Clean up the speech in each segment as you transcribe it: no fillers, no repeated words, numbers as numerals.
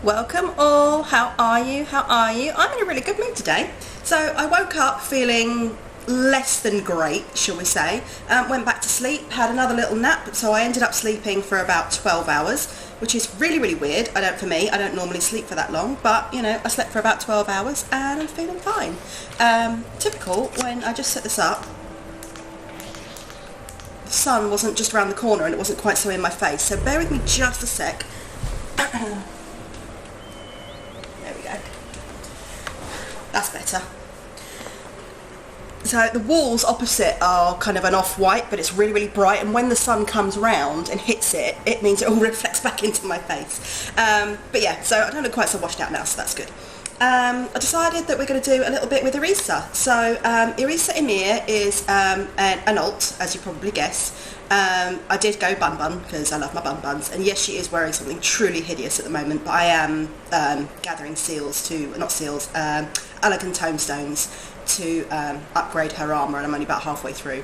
Welcome all, how are you? I'm in a really good mood today. So I woke up feeling less than great, shall we say. Went back to sleep, had another little nap, so I ended up sleeping for about 12 hours, which is really weird. For me, I don't normally sleep for that long, but you know, I slept for about 12 hours and I'm feeling fine. Typical when I just set this up. The sun wasn't just around the corner and it wasn't quite so in my face, so bear with me just a sec. There we go. That's better. So the walls opposite are kind of an off-white, but it's really bright, and when the sun comes round and hits it, it means it all reflects back into my face. But yeah, so I don't look quite so washed out now, so that's good. I decided that we're going to do a little bit with Irisa. So Irisa Emir is an alt, as you probably guess. I did go bun bun because I love my bun buns, and yes, she is wearing something truly hideous at the moment, but I am gathering elegant tomestones to upgrade her armour, and I'm only about halfway through.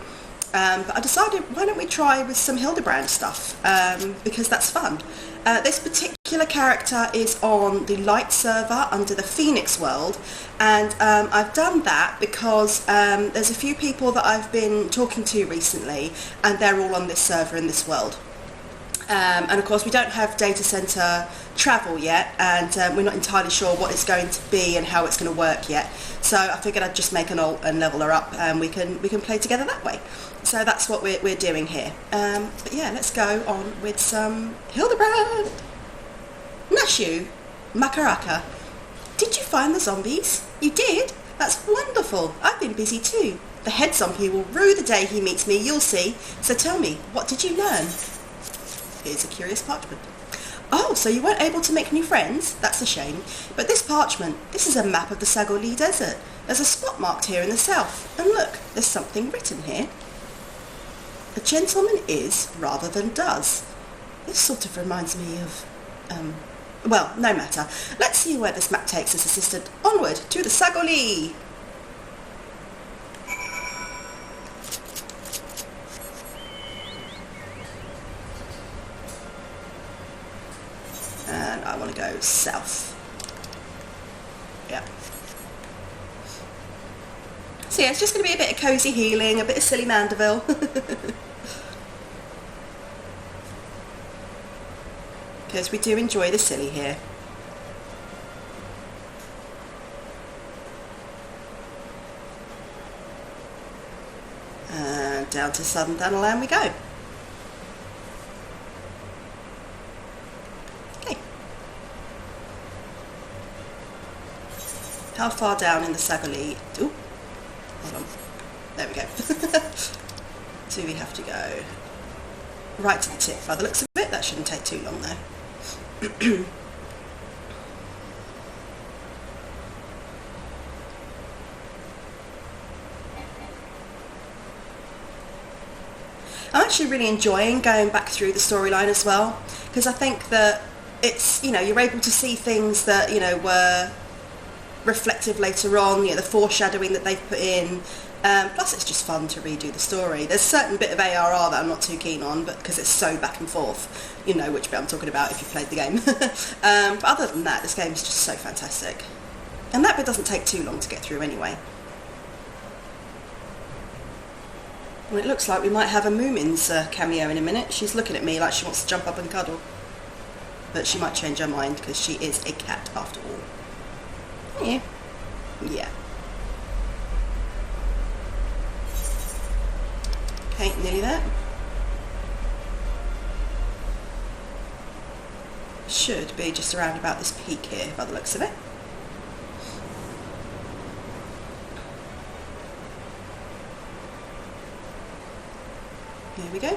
But I decided, why don't we try with some Hildebrand stuff, because that's fun. This particular character is on the light server under the Phoenix world, and I've done that because there's a few people that I've been talking to recently, and they're all on this server in this world. And of course we don't have data center travel yet, and we're not entirely sure what it's going to be and how it's going to work yet, so I figured I'd just make an alt and level her up, and we can play together that way. So that's what we're doing here. But yeah, let's go on with some Hildebrand. Nashu, Makaraka, did you find the zombies? You did? That's wonderful. I've been busy too. The head zombie will rue the day he meets me, you'll see. So tell me, what did you learn? Here's a curious parchment. Oh, so you weren't able to make new friends? That's a shame. But this parchment, this is a map of the Sagoli Desert. There's a spot marked here in the south. And look, there's something written here. A gentleman is rather than does. This sort of reminds me of, well, no matter. Let's see where this map takes us, assistant. Onward to the Sagoli! And I want to go south. Yeah. So yeah, it's just going to be a bit of cosy healing, a bit of silly Mandeville. Because we do enjoy the silly here. And down to Southern Dunnerland we go. How far down in the Sagoli? Ooh, hold on. There we go. Do we have to go? Right to the tip by the looks of it. That shouldn't take too long though. I'm actually really enjoying going back through the storyline as well, because I think that it's, you know, you're able to see things that, you know, were reflective later on, you know, the foreshadowing that they've put in, plus it's just fun to redo the story. There's a certain bit of ARR that I'm not too keen on, but because it's so back and forth, you know which bit I'm talking about if you've played the game. But other than that, this game is just so fantastic, and that bit doesn't take too long to get through anyway. Well, it looks like we might have a Moomin's cameo in a minute. She's looking at me like she wants to jump up and cuddle, but she might change her mind because she is a cat after all. Yeah. Yeah. Okay, nearly there. Should be just around about this peak here by the looks of it. Here we go.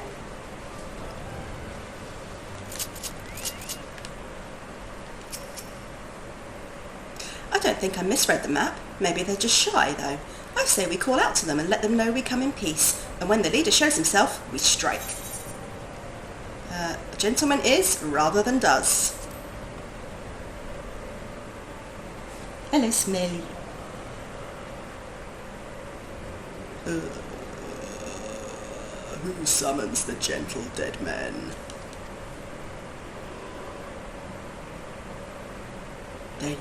I don't think I misread the map. Maybe they're just shy, though. I say we call out to them and let them know we come in peace, and when the leader shows himself, we strike. A gentleman is rather than does. Hello, Smelly. Who summons the gentle dead man? they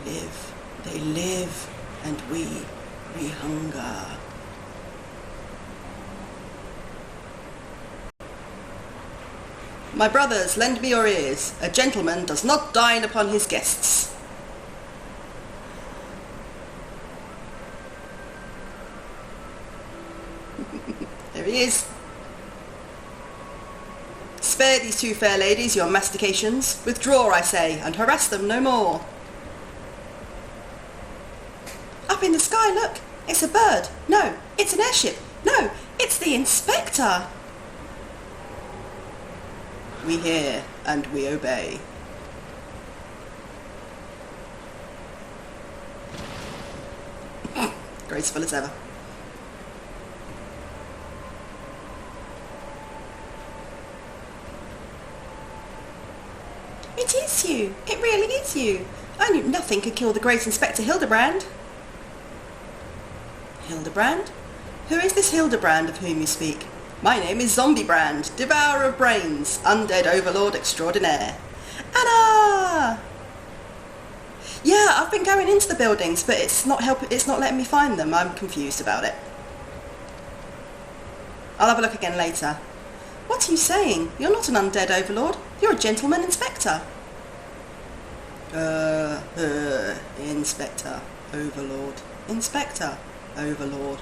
live, and we hunger. My brothers, lend me your ears. A gentleman does not dine upon his guests. There he is. Spare these two fair ladies your mastications. Withdraw, I say, and harass them no more. Up in the sky, look. It's a bird. No, it's an airship. No, it's the inspector. We hear and we obey. Graceful as ever. It is you. It really is you. I knew nothing could kill the great Inspector Hildebrand. Hildebrand? Who is this Hildebrand of whom you speak? My name is Zombiebrand, devourer of brains, undead overlord extraordinaire. Anna! Yeah, I've been going into the buildings, but it's not letting me find them. I'm confused about it. I'll have a look again later. What are you saying? You're not an undead overlord. You're a gentleman inspector. Inspector, overlord. Inspector, overlord.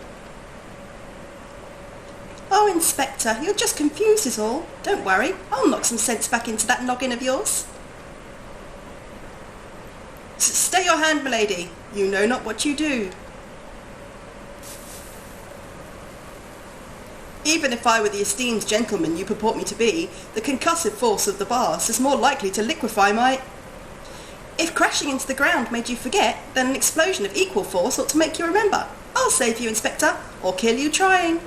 Oh, Inspector, you're just confused is all. Don't worry, I'll knock some sense back into that noggin of yours. Stay your hand, milady. You know not what you do. Even if I were the esteemed gentleman you purport me to be, the concussive force of the bars is more likely to liquefy my... If crashing into the ground made you forget, then an explosion of equal force ought to make you remember. I'll save you, Inspector, or kill you trying.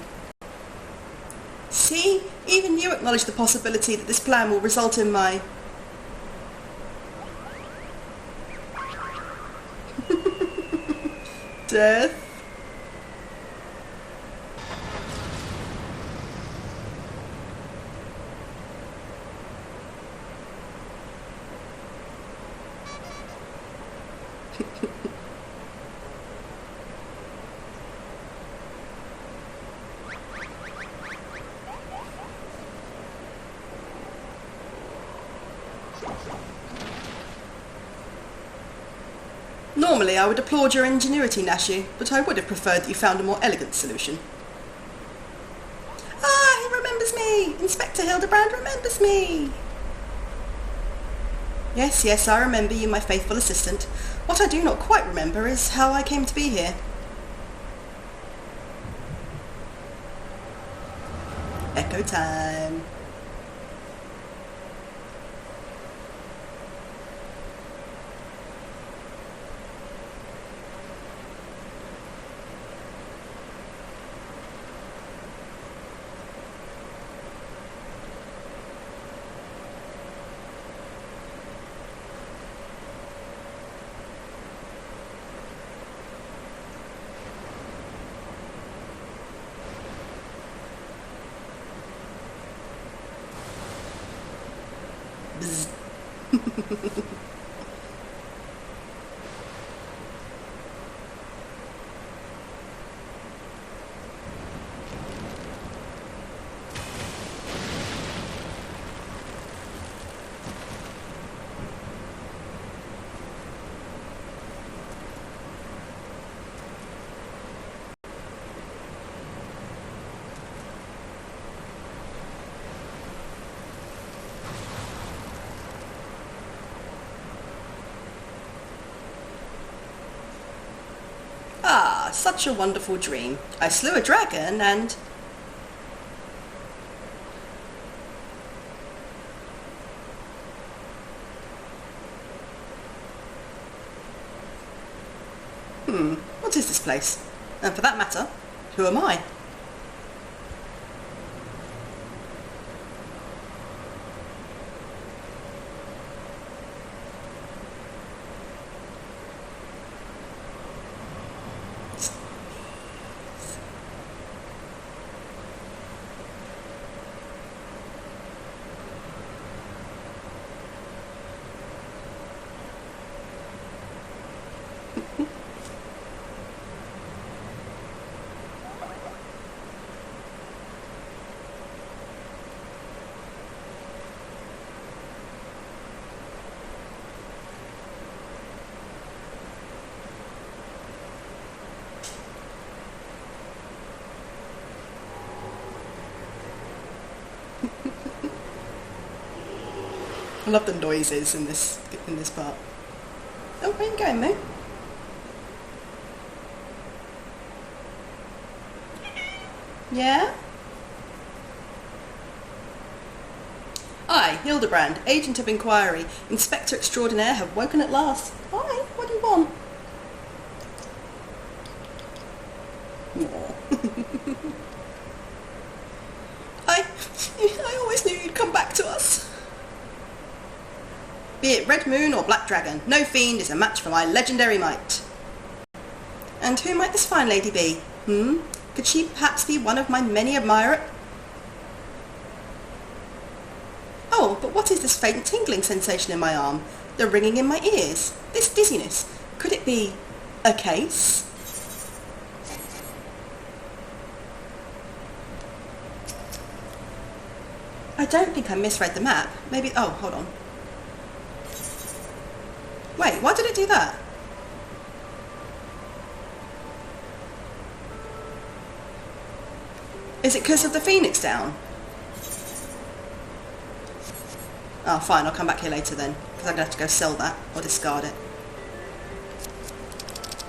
See, even you acknowledge the possibility that this plan will result in my... death. Normally I would applaud your ingenuity, Nashu, but I would have preferred that you found a more elegant solution. Ah, he remembers me! Inspector Hildebrand remembers me! Yes, yes, I remember you, my faithful assistant. What I do not quite remember is how I came to be here. Echo time. Ah, such a wonderful dream. I slew a dragon and... What is this place? And for that matter, who am I? I love the noises in this part. Oh, where are you going, Moo? Yeah? I, Hildebrand, Agent of Inquiry, Inspector Extraordinaire, have woken at last. Hi, what do you want? I always knew you'd come back to us. Be it Red Moon or Black Dragon, no fiend is a match for my legendary might. And who might this fine lady be? Could she perhaps be one of my many admirers? Oh, but what is this faint tingling sensation in my arm? The ringing in my ears? This dizziness? Could it be a case? I don't think I misread the map. Maybe... Oh, hold on. Wait, why did it do that? Is it because of the Phoenix down? Oh, fine, I'll come back here later then, because I'm going to have to go sell that, or discard it.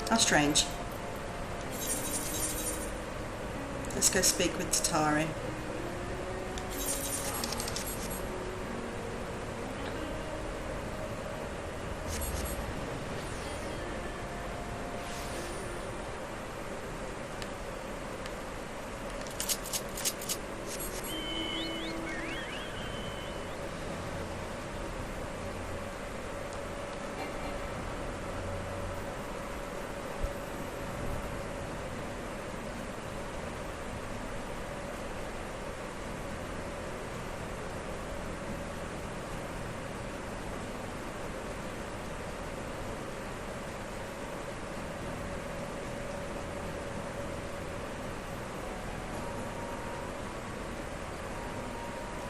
How strange. Let's go speak with Tatari.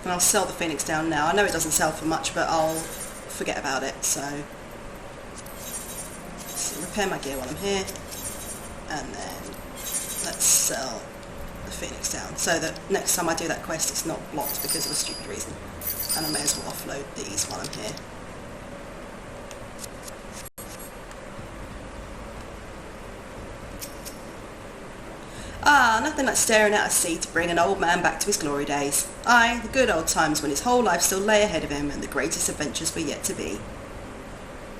And I'll sell the Phoenix down now. I know it doesn't sell for much, but I'll forget about it, so... Let's repair my gear while I'm here. And then let's sell the Phoenix down, so that next time I do that quest it's not blocked because of a stupid reason. And I may as well offload these while I'm here. Ah, nothing like staring out at sea to bring an old man back to his glory days. Aye, the good old times when his whole life still lay ahead of him and the greatest adventures were yet to be.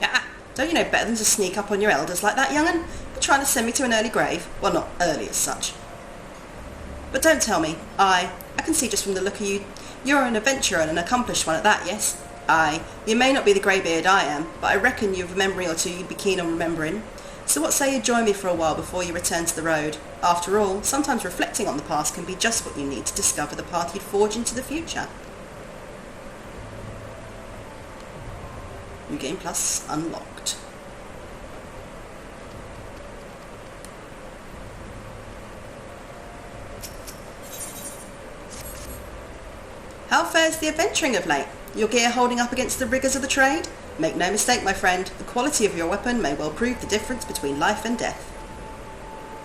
Ah, don't you know better than to sneak up on your elders like that, young'un? You're trying to send me to an early grave. Well, not early as such. But don't tell me. Aye, I can see just from the look of you, you're an adventurer and an accomplished one at that, yes? Aye, you may not be the greybeard I am, but I reckon you've a memory or two you'd be keen on remembering. So what say you join me for a while before you return to the road? After all, sometimes reflecting on the past can be just what you need to discover the path you'd forge into the future. New Game Plus unlocked. How fares the adventuring of late? Your gear holding up against the rigours of the trade? Make no mistake, my friend, the quality of your weapon may well prove the difference between life and death.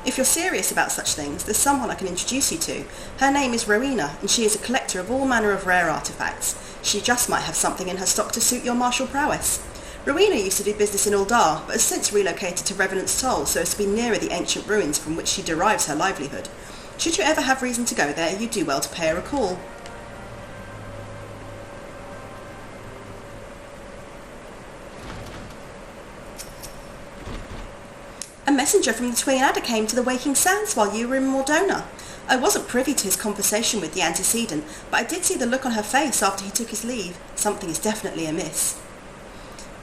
If you're serious about such things, there's someone I can introduce you to. Her name is Rowena, and she is a collector of all manner of rare artefacts. She just might have something in her stock to suit your martial prowess. Rowena used to do business in Uldar, but has since relocated to Revenant's Toll so as to be nearer the ancient ruins from which she derives her livelihood. Should you ever have reason to go there, you do well to pay her a call. A messenger from the Twin Adder came to the Waking Sands while you were in Mordona. I wasn't privy to his conversation with the antecedent, but I did see the look on her face after he took his leave. Something is definitely amiss.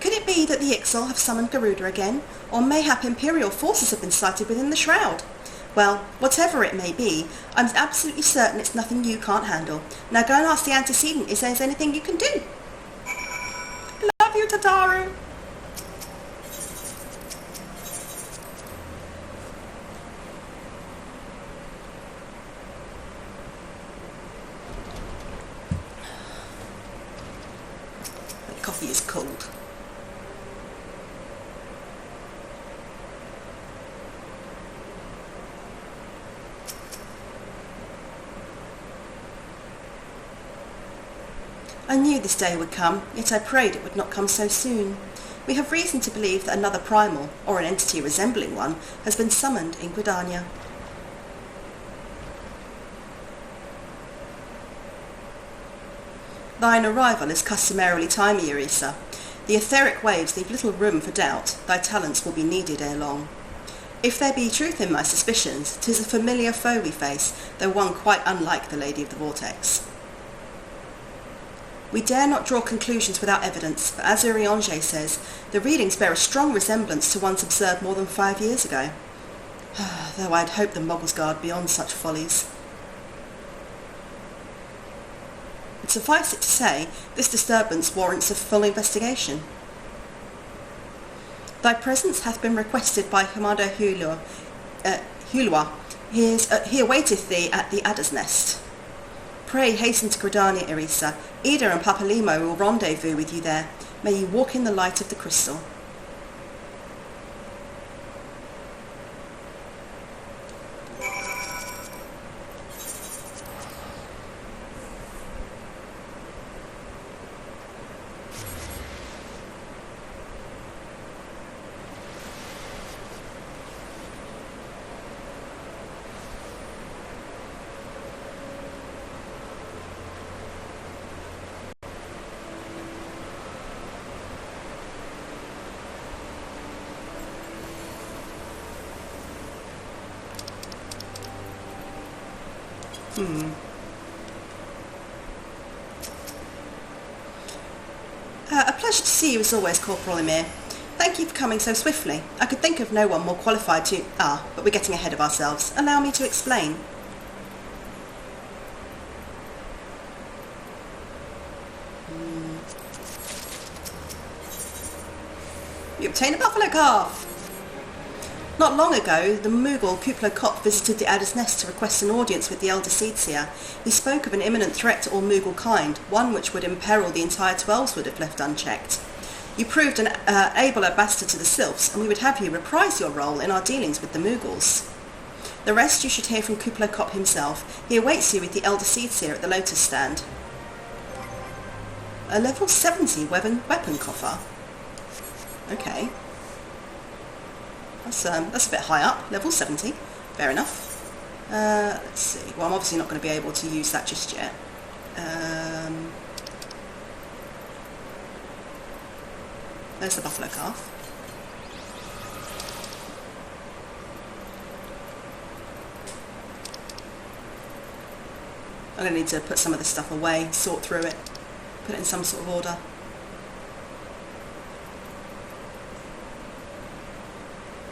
Could it be that the Ixal have summoned Garuda again, or mayhap Imperial forces have been sighted within the Shroud? Well, whatever it may be, I'm absolutely certain it's nothing you can't handle. Now go and ask the antecedent if there's anything you can do. Love you, Tataru. Coffee is cold. I knew this day would come, yet I prayed it would not come so soon. We have reason to believe that another primal, or an entity resembling one, has been summoned in Gridania. Thine arrival is customarily timely, Irisa. The etheric waves leave little room for doubt. Thy talents will be needed ere long. If there be truth in my suspicions, 'tis a familiar foe we face, though one quite unlike the Lady of the Vortex. We dare not draw conclusions without evidence, but as Urianger says, the readings bear a strong resemblance to ones observed more than 5 years ago. Though I'd hoped the Moggles guard beyond such follies. But suffice it to say, this disturbance warrants a full investigation. Thy presence hath been requested by Commander Hulwa. He awaiteth thee at the Adder's Nest. Pray hasten to Gridania, Irisa. Ida and Papalimo will rendezvous with you there. May you walk in the light of the crystal. A pleasure to see you as always, Corporal Emir. Thank you for coming so swiftly. I could think of no one more qualified to... but we're getting ahead of ourselves. Allow me to explain. You obtain a buffalo calf! Not long ago, the Moogle Kuplokop visited the Adder's Nest to request an audience with the Elder Seedseer. He spoke of an imminent threat to all Moogle kind, one which would imperil the entire Twelveswood if left unchecked. You proved an able ambassador to the Sylphs, and we would have you reprise your role in our dealings with the Moogles. The rest you should hear from Kuplokop himself. He awaits you with the Elder Seedseer at the Lotus Stand. A level 70 weapon coffer? Okay. That's a bit high up, level 70. Fair enough. Let's see. Well, I'm obviously not going to be able to use that just yet. There's the buffalo calf. I'm going to need to put some of this stuff away, sort through it, put it in some sort of order.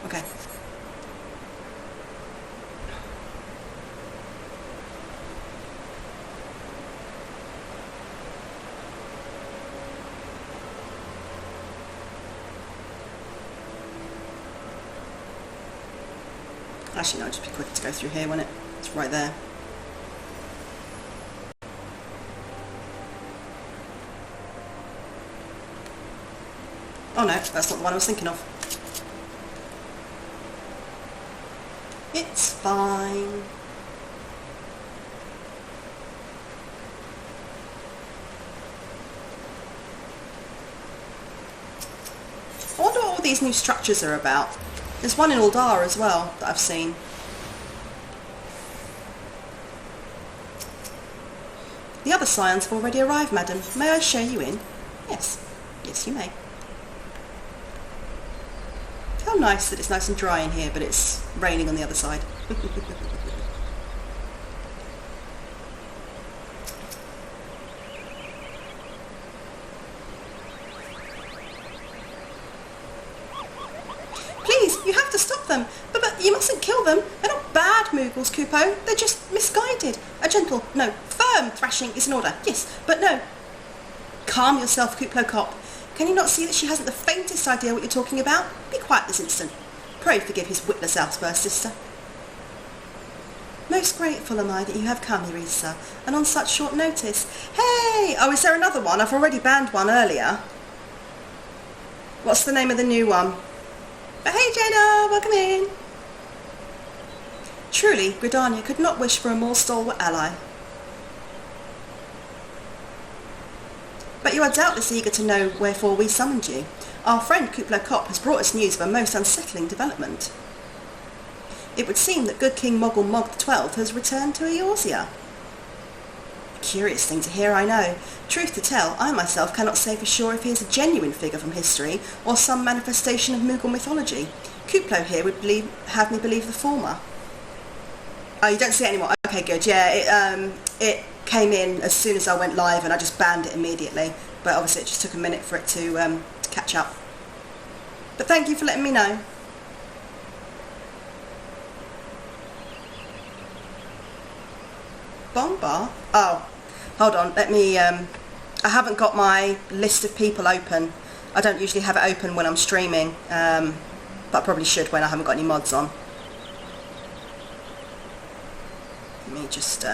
Okay. Actually, no, it'd just be quicker to go through here, won't it? It's right there. Oh no, that's not the one I was thinking of. It's fine. I wonder what all these new structures are about. There's one in Uldar as well that I've seen. The other scions have already arrived, madam. May I show you in? Yes. Yes, you may. How nice that it's nice and dry in here, but it's raining on the other side. Please, you have to stop them. But you mustn't kill them. They're not bad Moogles, Kupo. They're just misguided. A gentle, no, firm thrashing is in order. Yes, but no. Calm yourself, Kuplokop. Can you not see that she hasn't the faintest idea what you're talking about? Be quiet this instant. Pray forgive his witless outburst, sister. Most grateful am I that you have come, Irisa, and on such short notice. Hey! Oh, is there another one? I've already banned one earlier. What's the name of the new one? But hey, Jada, welcome in. Truly, Gridania could not wish for a more stalwart ally. but you are doubtless eager to know wherefore we summoned you. Our friend Kuplo Kop has brought us news of a most unsettling development. It would seem that good King Moggle Mog XII has returned to Eorzea. Curious thing to hear, I know. Truth to tell, I myself cannot say for sure if he is a genuine figure from history or some manifestation of Moogle mythology. Kuplo here would have me believe the former. Oh, you don't see it anymore? Okay, good. Yeah, it came in as soon as I went live and I just banned it immediately. But obviously it just took a minute for it to catch up. But thank you for letting me know. Bong bar? Oh, hold on. Let me... I haven't got my list of people open. I don't usually have it open when I'm streaming. But I probably should when I haven't got any mods on. Let me just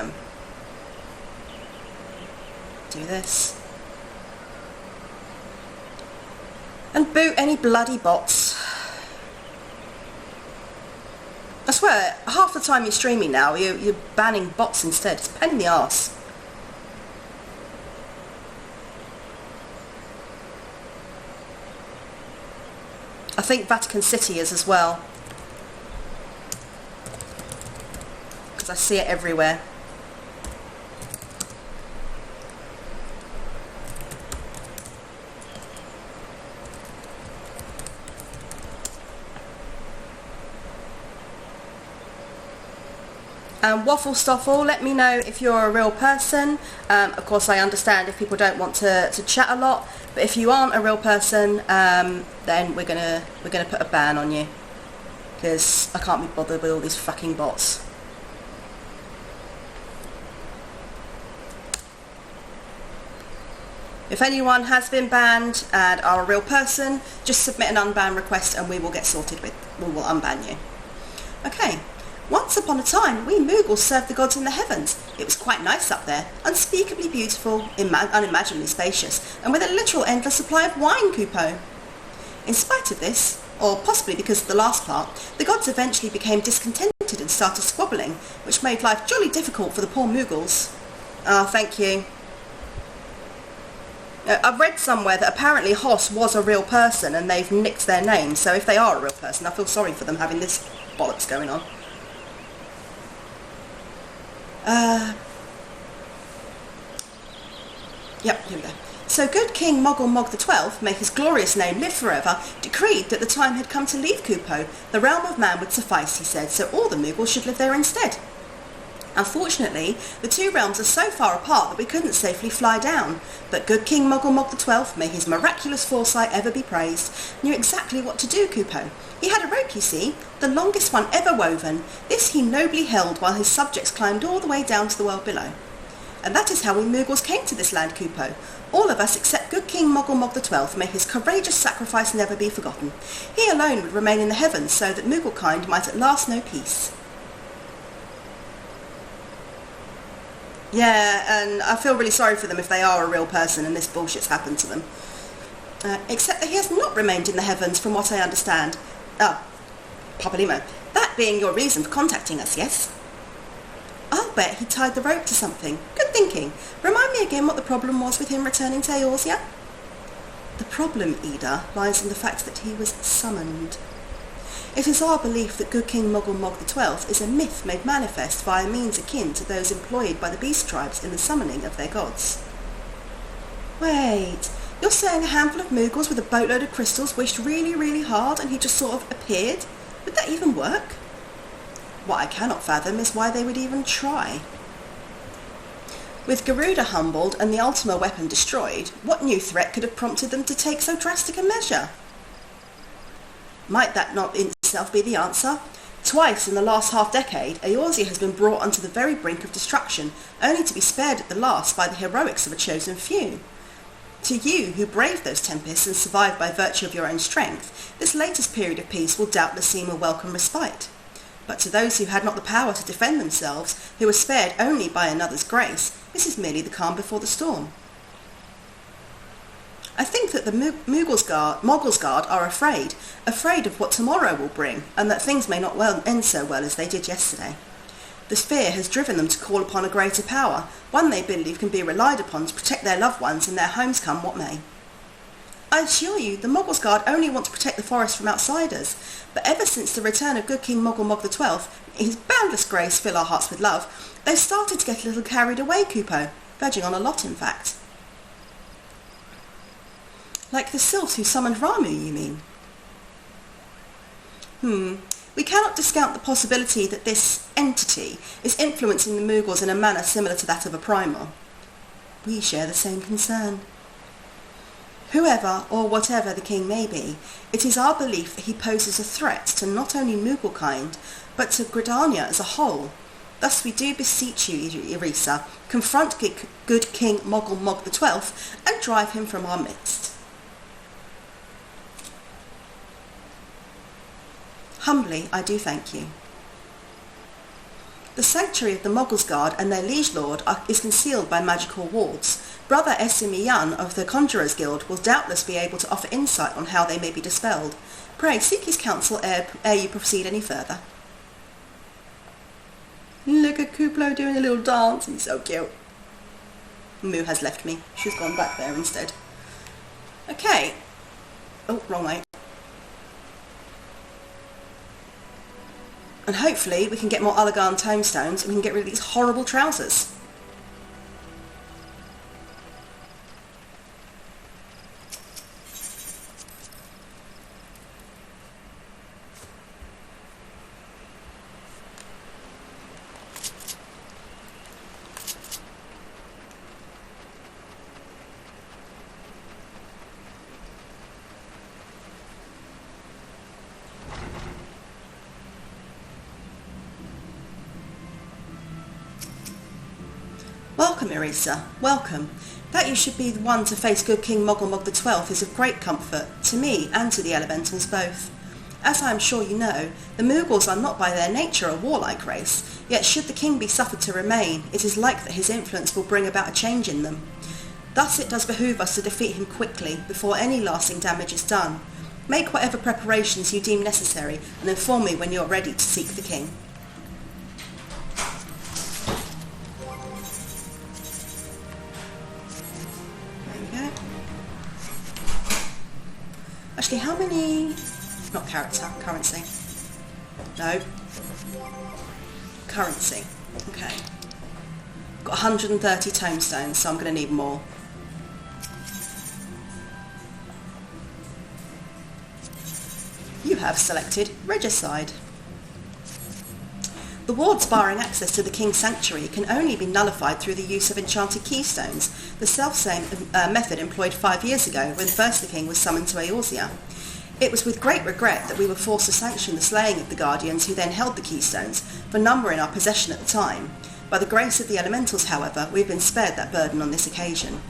do this. And boot any bloody bots. I swear, half the time you're streaming now, you're banning bots instead. It's a pain in the arse. I think Vatican City is as well. Because I see it everywhere. Waffle Stoffel, let me know if you're a real person. Of course, I understand if people don't want to chat a lot, but if you aren't a real person, then we're gonna put a ban on you, because I can't be bothered with all these fucking bots. If anyone has been banned and are a real person, just submit an unban request and we will get sorted with. We will unban you. Okay. Once upon a time, we Moogles served the gods in the heavens. It was quite nice up there, unspeakably beautiful, unimaginably spacious, and with a literal endless supply of wine, Kupo. In spite of this, or possibly because of the last part, the gods eventually became discontented and started squabbling, which made life jolly difficult for the poor Moogles. Ah, thank you. I've read somewhere that apparently Hoss was a real person and they've nicked their name, so if they are a real person, I feel sorry for them having this bollocks going on. Yep, here we go. So good King Moggle Mog XII, may his glorious name live forever, decreed that the time had come to leave Kupo. The realm of man would suffice, he said, so all the Moogles should live there instead. Unfortunately, the two realms are so far apart that we couldn't safely fly down, but good King Moggle Mog XII, may his miraculous foresight ever be praised, knew exactly what to do, Kupo. He had a rope, you see, the longest one ever woven. This he nobly held while his subjects climbed all the way down to the world below. And that is how we Moogles came to this land, Kupo. All of us except good King Moggle Mog XII, may his courageous sacrifice never be forgotten. He alone would remain in the heavens so that Mooglekind might at last know peace. Yeah, and I feel really sorry for them if they are a real person and this bullshit's happened to them. Except that he has not remained in the heavens, from what I understand. Ah, Papalimo. That being your reason for contacting us, yes? I'll bet he tied the rope to something. Good thinking. Remind me again what the problem was with him returning to Eorzea? The problem, Ida, lies in the fact that he was summoned. It is our belief that good King Moggle Mog XII is a myth made manifest via means akin to those employed by the beast tribes in the summoning of their gods. Wait, you're saying a handful of Moogles with a boatload of crystals wished really, really hard and he just sort of appeared? Would that even work? What I cannot fathom is why they would even try. With Garuda humbled and the Ultima weapon destroyed, what new threat could have prompted them to take so drastic a measure? Might that not in itself be the answer? Twice in the last half-decade, Eorzea has been brought onto the very brink of destruction, only to be spared at the last by the heroics of a chosen few. To you, who braved those tempests and survived by virtue of your own strength, this latest period of peace will doubtless seem a welcome respite. But to those who had not the power to defend themselves, who were spared only by another's grace, this is merely the calm before the storm. I think that the Moggles Guard are afraid of what tomorrow will bring, and that things may not well end so well as they did yesterday. This fear has driven them to call upon a greater power, one they believe can be relied upon to protect their loved ones and their homes come what may. I assure you, the Moggles Guard only want to protect the forest from outsiders, but ever since the return of good King Moggle Mog XII, his boundless grace fill our hearts with love, they've started to get a little carried away, Kupo, verging on a lot in fact. Like the sylphs who summoned Ramu, you mean? We cannot discount the possibility that this entity is influencing the Moogles in a manner similar to that of a primal. We share the same concern. Whoever or whatever the king may be, it is our belief that he poses a threat to not only Moogle kind, but to Gridania as a whole. Thus we do beseech you, Irisa, confront good King Moggle Mog XII and drive him from our midst. Humbly, I do thank you. The sanctuary of the Moggles Guard and their liege lord is concealed by magical wards. Brother Esimiyan of the Conjurers Guild will doubtless be able to offer insight on how they may be dispelled. Pray seek his counsel ere you proceed any further. Look at Kuplo doing a little dance, he's so cute. Moo has left me, she's gone back there instead. Okay. Oh, wrong way. And hopefully we can get more Allagan tomestones and we can get rid of these horrible trousers. Welcome, Irisa, welcome. That you should be the one to face good King Moggle Mog XII is of great comfort, to me and to the Elementals both. As I am sure you know, the Moogles are not by their nature a warlike race, yet should the king be suffered to remain, it is like that his influence will bring about a change in them. Thus it does behoove us to defeat him quickly, before any lasting damage is done. Make whatever preparations you deem necessary, and inform me when you are ready to seek the king. Actually, how many... not character, currency. No. Currency. Okay. Got 130 tomestones, so I'm going to need more. You have selected Regicide. The wards barring access to the King's Sanctuary can only be nullified through the use of enchanted keystones, the self-same method employed 5 years ago when first the King was summoned to Eorzea. It was with great regret that we were forced to sanction the slaying of the Guardians who then held the keystones, for none were in our possession at the time. By the grace of the Elementals, however, we have been spared that burden on this occasion.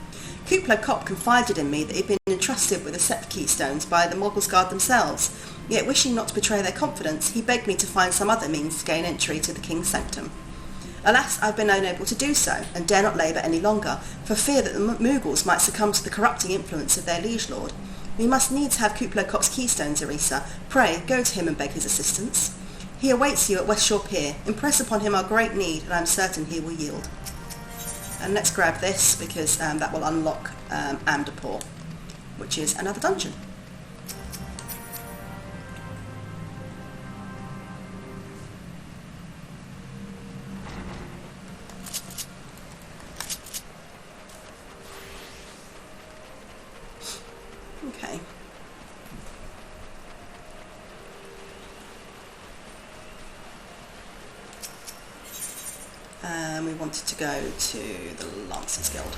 Kuplo Kopp confided in me that he had been entrusted with the set keystones by the Moggles Guard themselves, yet wishing not to betray their confidence, he begged me to find some other means to gain entry to the King's Sanctum. Alas, I have been unable to do so, and dare not labour any longer, for fear that the Moogles might succumb to the corrupting influence of their liege lord. We must needs have Kuplo Kopp's keystones, Irisa. Pray, go to him and beg his assistance. He awaits you at West Shore Pier. Impress upon him our great need, and I am certain he will yield. And let's grab this, because that will unlock Amdapor, which is another dungeon. Okay. We wanted to go to the Lancers Guild.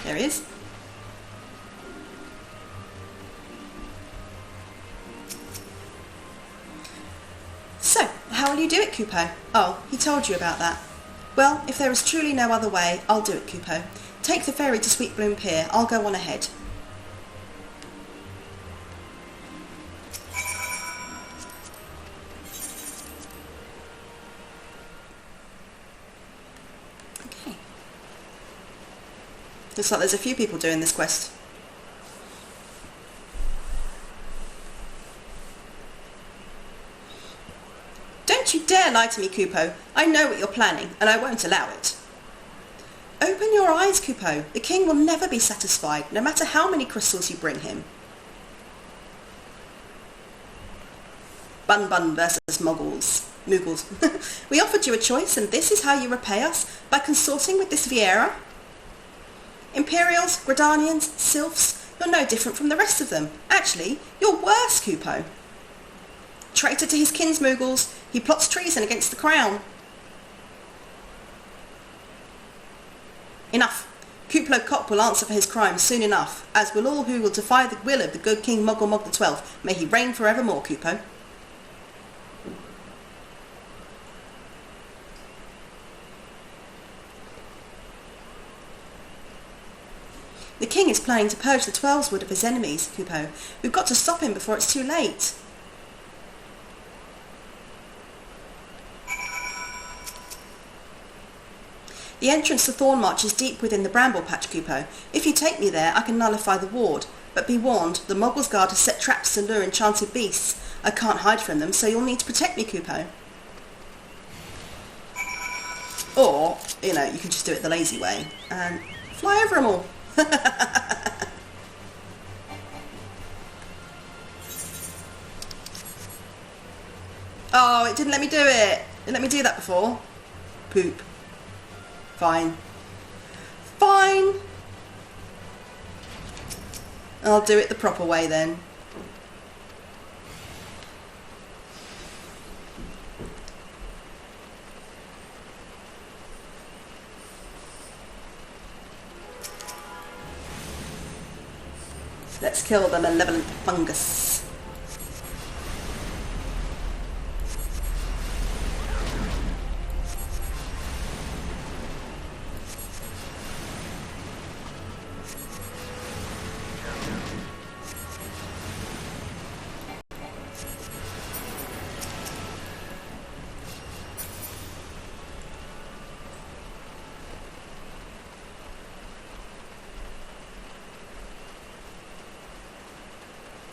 There he is. So, how will you do it, Kupo? Oh, he told you about that. Well, if there is truly no other way, I'll do it, Kupo. Take the ferry to Sweet Bloom Pier. I'll go on ahead. Okay. Looks like there's a few people doing this quest. Don't you dare lie to me, Kupo. I know what you're planning, and I won't allow it. Open your eyes, Kupo. The king will never be satisfied, no matter how many crystals you bring him. Bun Bun versus Muggles. We offered you a choice, and this is how you repay us, by consorting with this Vieira? Imperials, Gridanians, Sylphs, you're no different from the rest of them. Actually, you're worse, Kupo. Traitor to his kinsmoogles, he plots treason against the crown. Enough. Kuplo Kop will answer for his crimes soon enough, as will all who will defy the will of the good King Muggle Mog the 12th. May he reign forevermore, Kupo. The king is planning to purge the Twelveswood of his enemies, Kupo. We've got to stop him before it's too late. The entrance to Thornmarch is deep within the Bramble Patch, Kupo. If you take me there, I can nullify the ward. But be warned, the Muggles Guard has set traps to lure enchanted beasts. I can't hide from them, so you'll need to protect me, Kupo. Or, you know, you can just do it the lazy way and fly over them all. Oh, it didn't let me do it. It didn't let me do that before. Poop. Fine. Fine. I'll do it the proper way then. Let's kill the malevolent fungus.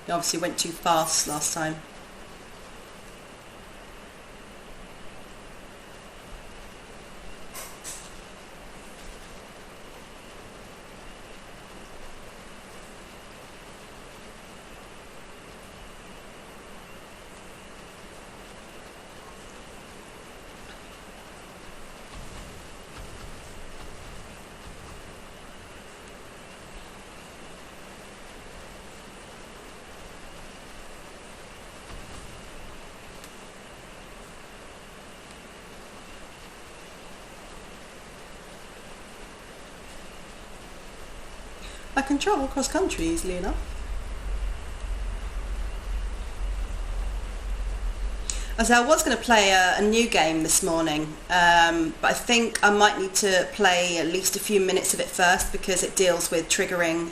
It obviously went too fast last time. I can travel cross country easily enough. As I was going to play a new game this morning, but I think I might need to play at least a few minutes of it first because it deals with triggering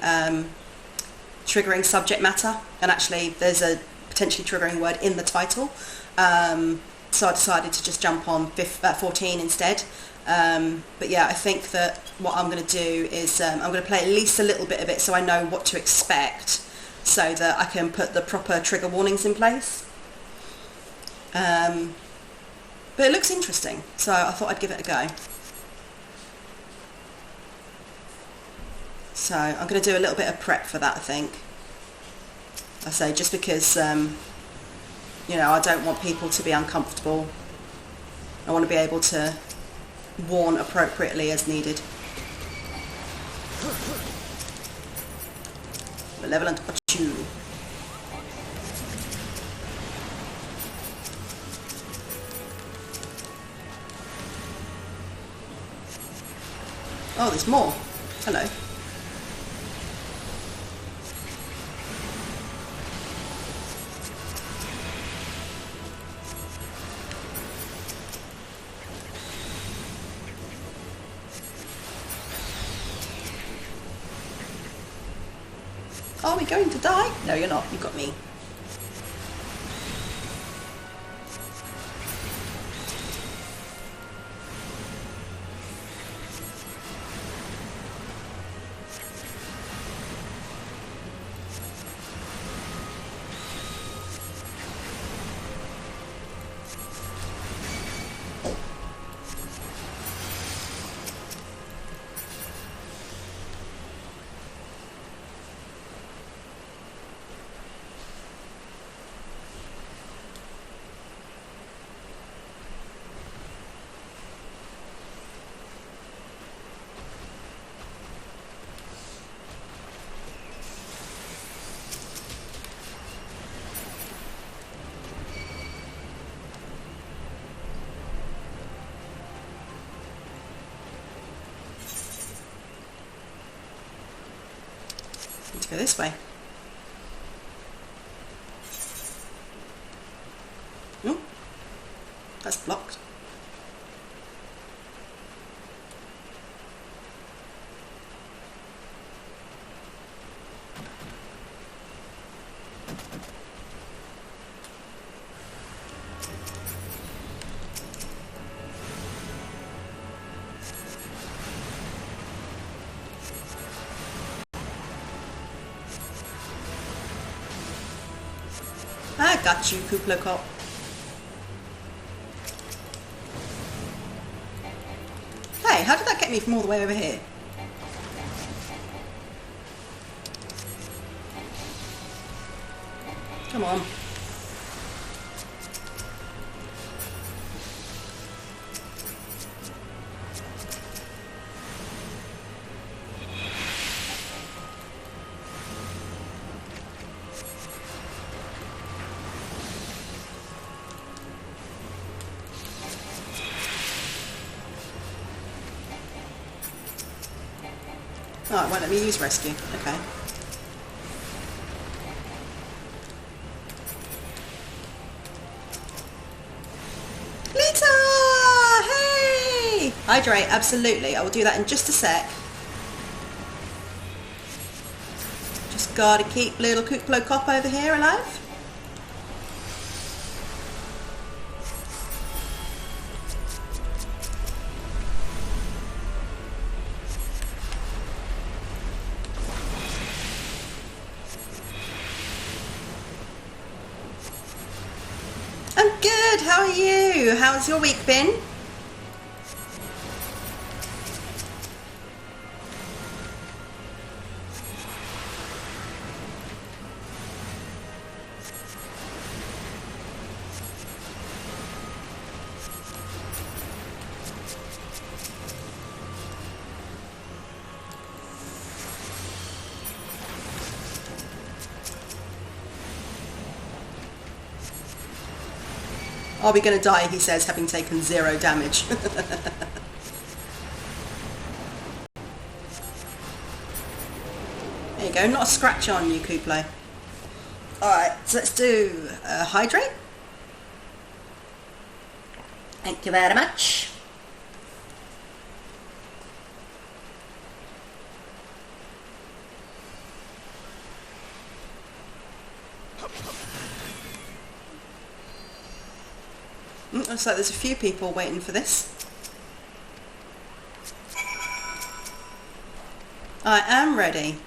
subject matter, and actually there's a potentially triggering word in the title. So I decided to just jump on 14 instead. But yeah, I think that what I'm going to do is I'm going to play at least a little bit of it so I know what to expect, so that I can put the proper trigger warnings in place. But it looks interesting, so I thought I'd give it a go. So I'm going to do a little bit of prep for that, I think. I say just because you know, I don't want people to be uncomfortable. I want to be able to warn appropriately as needed. Malevolent Achu. Oh, there's more. Hello. Are we going to die? No, you're not. You've got me. to go this way. Oh, that's blocked. I got you, Kuplo Cop. Hey, how did that get me from all the way over here? Come on. Oh, it won't let me use rescue. Okay. Lita! Hey! Hydrate, absolutely. I will do that in just a sec. Just gotta keep little Kuplo Cop over here alive. I'm good, how are you? How's your week been? Are we going to die, he says, having taken 0 damage. There you go, not a scratch on you, Kuplo. Alright, so let's do hydrate. Thank you very much. Looks like there's a few people waiting for this. I am ready.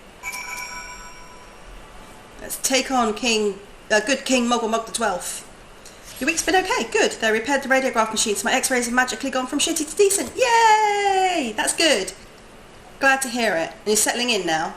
Let's take on good King Moggle the 12th. Your week's been okay, good. They repaired the radiograph machines. My x-rays have magically gone from shitty to decent. Yay! That's good. Glad to hear it. And you're settling in now.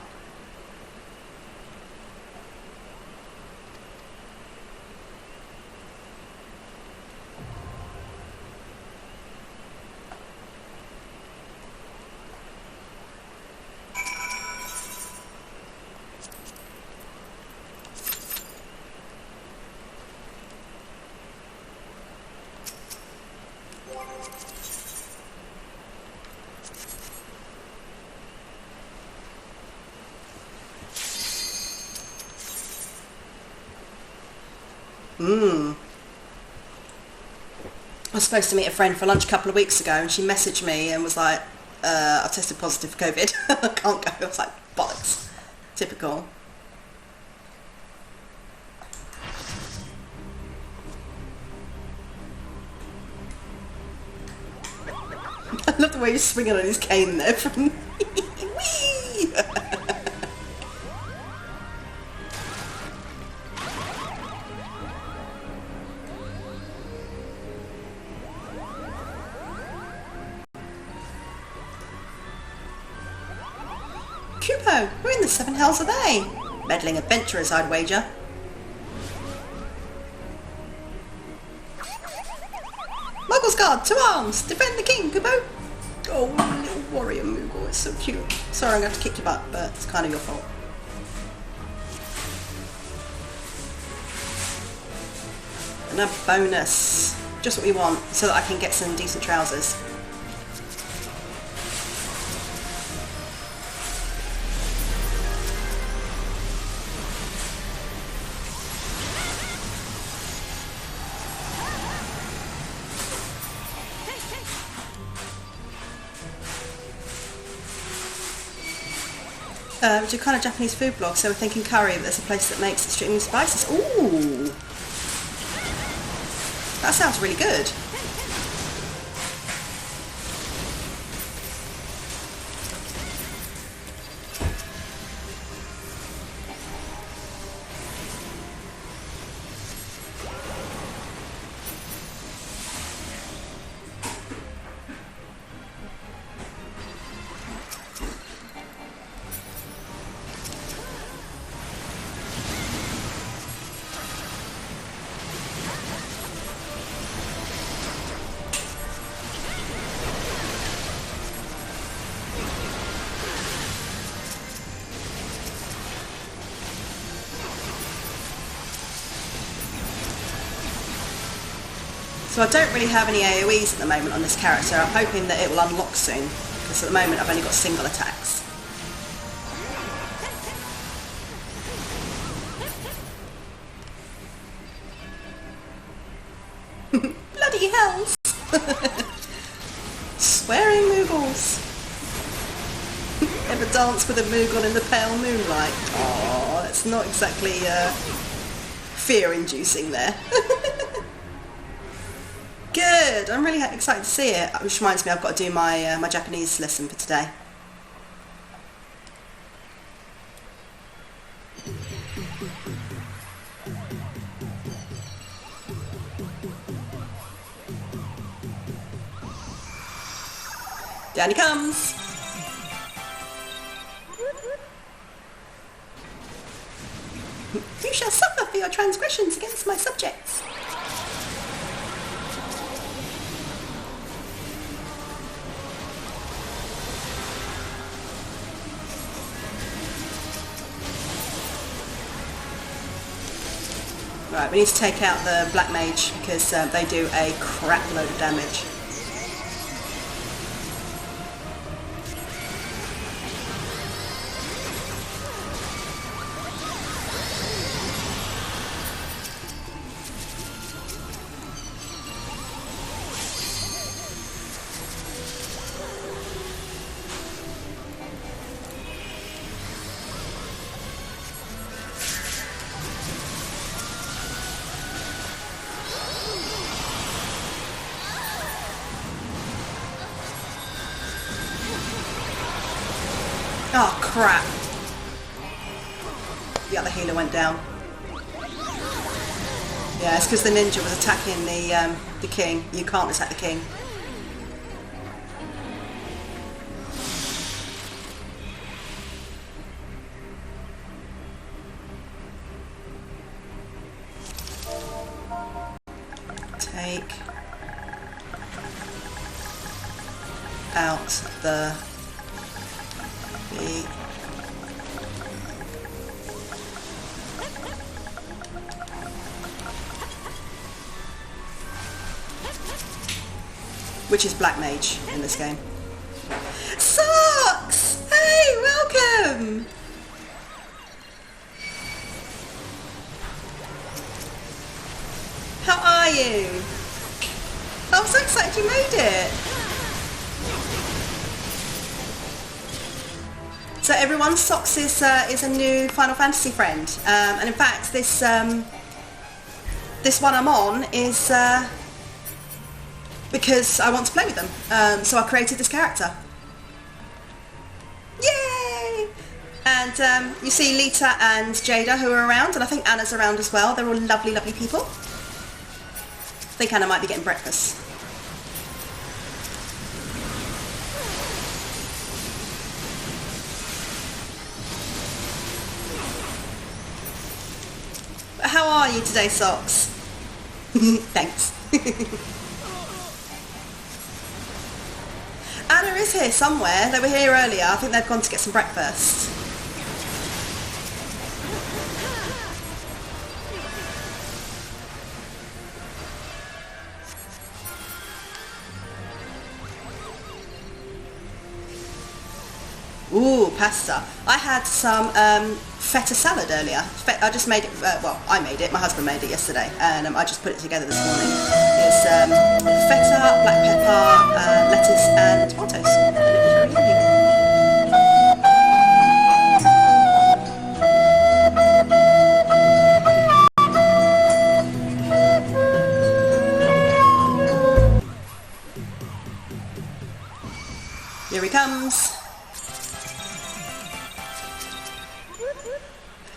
I was supposed to meet a friend for lunch a couple of weeks ago and she messaged me and was like, I've tested positive for COVID. I can't go. I was like, bollocks. Typical. I love the way he's swinging on his cane there from Whee! Kupo, who in the 7 hells are they? Meddling adventurers, I'd wager. Muggle's Guard, to arms! Defend the king, Kupo! Oh, little warrior Moogle, it's so cute. Sorry, I'm going to have to kick your butt, but it's kind of your fault. Another bonus. Just what we want, so that I can get some decent trousers. do kind of Japanese food blog, so we're thinking curry, but there's a place that makes extremely spices. Ooh! That sounds really good. So I don't really have any AoEs at the moment on this character. I'm hoping that it will unlock soon, because at the moment I've only got single attacks. Bloody hells! Swearing Moogles! Ever dance with a Moogle in the pale moonlight? Oh, that's not exactly fear-inducing there. Good, I'm really excited to see it, which reminds me I've got to do my my Japanese lesson for today. Down he comes! You shall suffer for your transgressions against my subjects. Right, we need to take out the black mage because they do a crap load of damage. Oh crap! The other healer went down. Yeah, it's because the ninja was attacking the king. You can't attack the king. Take out the which is black mage in this game. Socks! Hey, welcome! How are you? I'm so excited you made it! So everyone, Socks is a new Final Fantasy friend, and in fact this this one I'm on is because I want to play with them, so I created this character. Yay! And you see Lita and Jada who are around, and I think Anna's around as well. They're all lovely, lovely people. I think Anna might be getting breakfast. How are you today, Socks? Thanks. Anna is here somewhere. They were here earlier. I think they've gone to get some breakfast. Ooh, pasta. I had some feta salad earlier. I just made it, well, I made it, my husband made it yesterday, and I just put it together this morning. It's feta, black pepper, lettuce and tomatoes, and it was very yummy.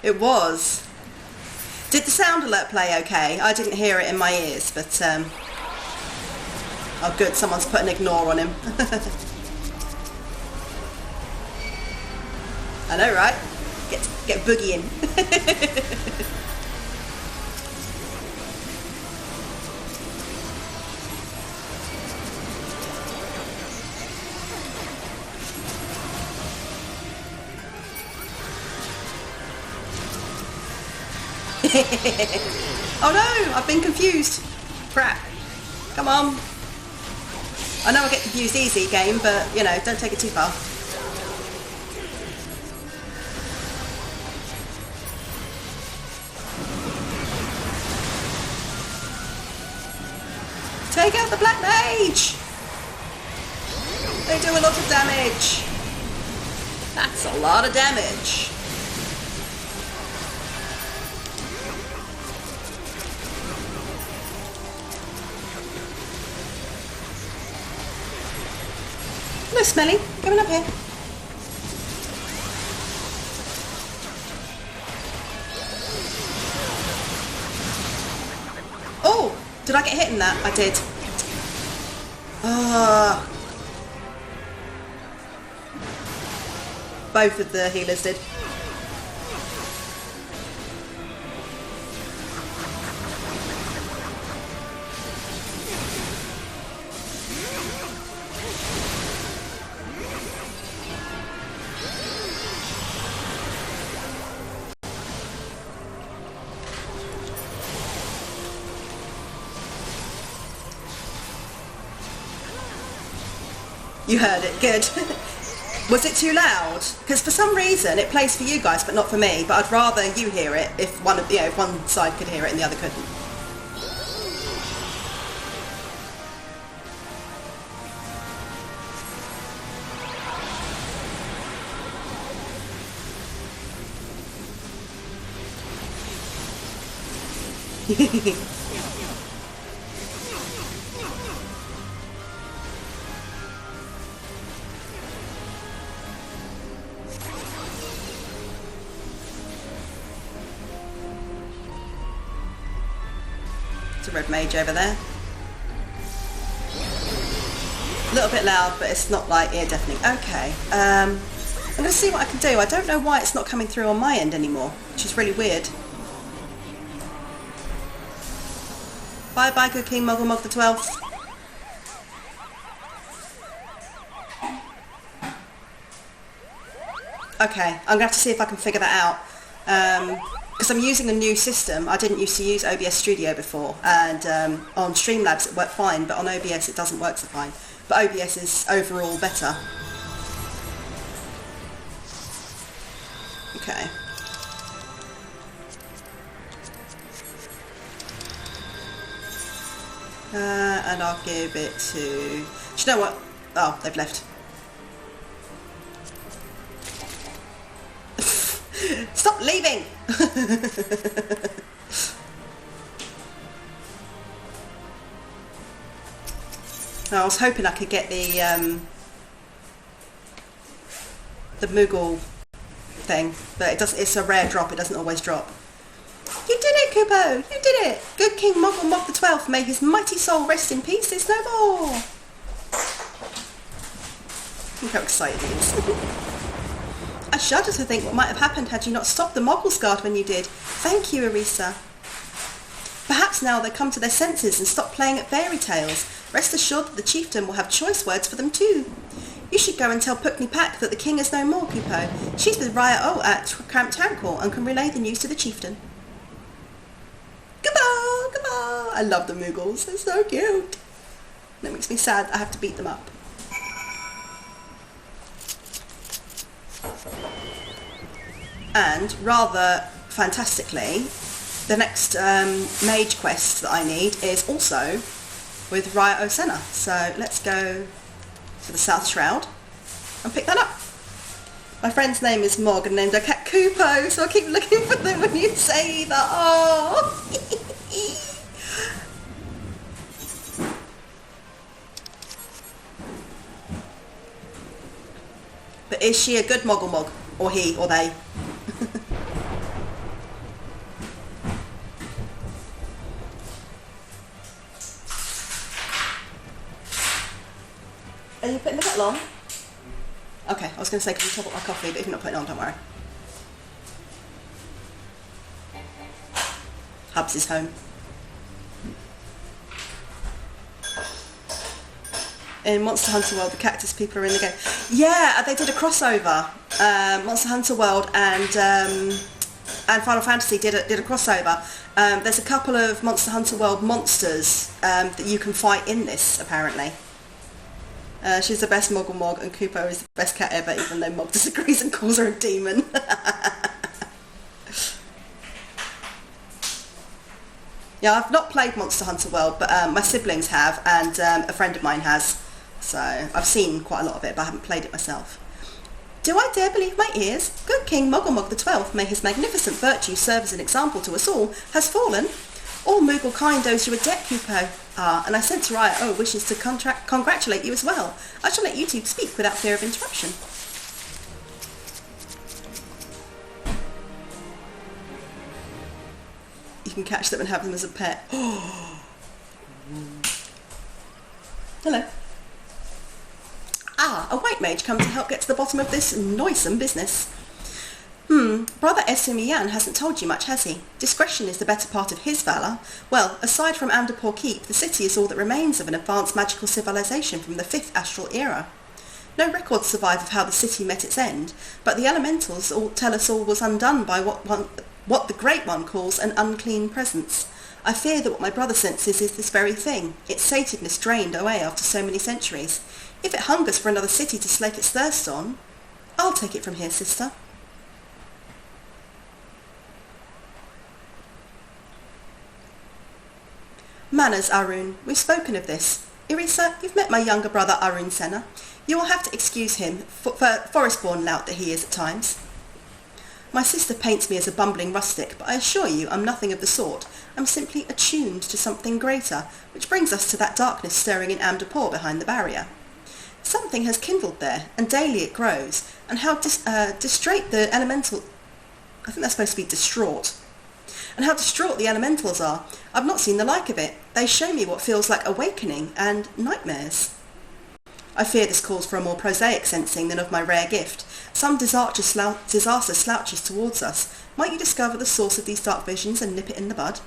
It was. Did the sound alert play okay? I didn't hear it in my ears, but oh good, someone's put an ignore on him. I know, right? Get boogieing. Oh no, I've been confused. Crap. Come on. I know I get confused easy, game, but, you know, don't take it too far. Take out the Black Mage! They do a lot of damage. That's a lot of damage. Hello, Smelly. Coming up here. Oh! Did I get hit in that? I did. Both of the healers did. You heard it, good. Was it too loud? Because for some reason it plays for you guys but not for me, but I'd rather you hear it if one of, you know, if one side could hear it and the other couldn't. It's a red mage over there. A little bit loud, but it's not like ear deafening. Okay, I'm going to see what I can do. I don't know why it's not coming through on my end anymore, which is really weird. Bye bye, good King Moggle Mog the 12th. Okay, I'm going to have to see if I can figure that out. Because I'm using a new system. I didn't used to use OBS Studio before, and on Streamlabs it worked fine, but on OBS it doesn't work so fine. But OBS is overall better. Okay. And I'll give it to... Do you know what? Oh, they've left. Stop leaving! I was hoping I could get the Moogle thing, but it doesn't. It's a rare drop. It doesn't always drop. You did it, Kupo! You did it! Good King Moggle Mog the 12th, may his mighty soul rest in peace. It's no more. Look how excited he is. I shudder to think what might have happened had you not stopped the Moggles Guard when you did. Thank you, Arisa. Perhaps now they'll come to their senses and stop playing at fairy tales. Rest assured that the chieftain will have choice words for them too. You should go and tell Pukni Pak that the king is no more, Kupo. She's with Raya at Camp Town Hall and can relay the news to the chieftain. Goodbye, goodbye. I love the Moogles. They're so cute. That makes me sad. I have to beat them up. And rather fantastically, the next mage quest that I need is also with Raya Osena. So let's go to the South Shroud and pick that up. My friend's name is Mog and named her cat Kupo, so I keep looking for them when you say that. Oh. But is she a good Moggle Mog? Or he or they? Are you putting the kettle on? Okay, I was going to say, can you top up my coffee, but if you're not putting it on, don't worry. Hubs is home. In Monster Hunter World, the cactus people are in the game. Yeah, they did a crossover. Monster Hunter World and Final Fantasy did a crossover. There's a couple of Monster Hunter World monsters that you can fight in this, apparently. She's the best Moggle Mog, and Kupo is the best cat ever, even though Mog disagrees and calls her a demon. Yeah, I've not played Monster Hunter World, but my siblings have, and a friend of mine has. So I've seen quite a lot of it, but I haven't played it myself. Do I dare believe my ears? Good King Mogglemog the 12th, may his magnificent virtue serve as an example to us all, has fallen. All Moogle kind owes you a debt, Kupo. Ah, and I sense Raya wishes to congratulate you as well. I shall let you two speak without fear of interruption. You can catch them and have them as a pet. Hello. Ah, a white mage come to help get to the bottom of this noisome business. Brother Esumiyan hasn't told you much, has he? Discretion is the better part of his valour. Well, aside from Amdapor Keep, the city is all that remains of an advanced magical civilization from the 5th Astral Era. No records survive of how the city met its end, but the elementals all tell us all was undone by what the Great One calls an unclean presence. I fear that what my brother senses is this very thing, its satedness drained away after so many centuries. If it hungers for another city to slake its thirst on, I'll take it from here, sister. Manners, Arun. We've spoken of this. Irisa, you've met my younger brother Arun Senna. You will have to excuse him, for forest-born lout that he is at times. My sister paints me as a bumbling rustic, but I assure you I'm nothing of the sort. I'm simply attuned to something greater, which brings us to that darkness stirring in Amdapor behind the barrier. Something has kindled there, and daily it grows, and how distraught the elemental... I think that's supposed to be distraught. And how distraught the elementals are. I've not seen the like of it. They show me what feels like awakening and nightmares. I fear this calls for a more prosaic sensing than of my rare gift. Some disaster slouches towards us. Might you discover the source of these dark visions and nip it in the bud?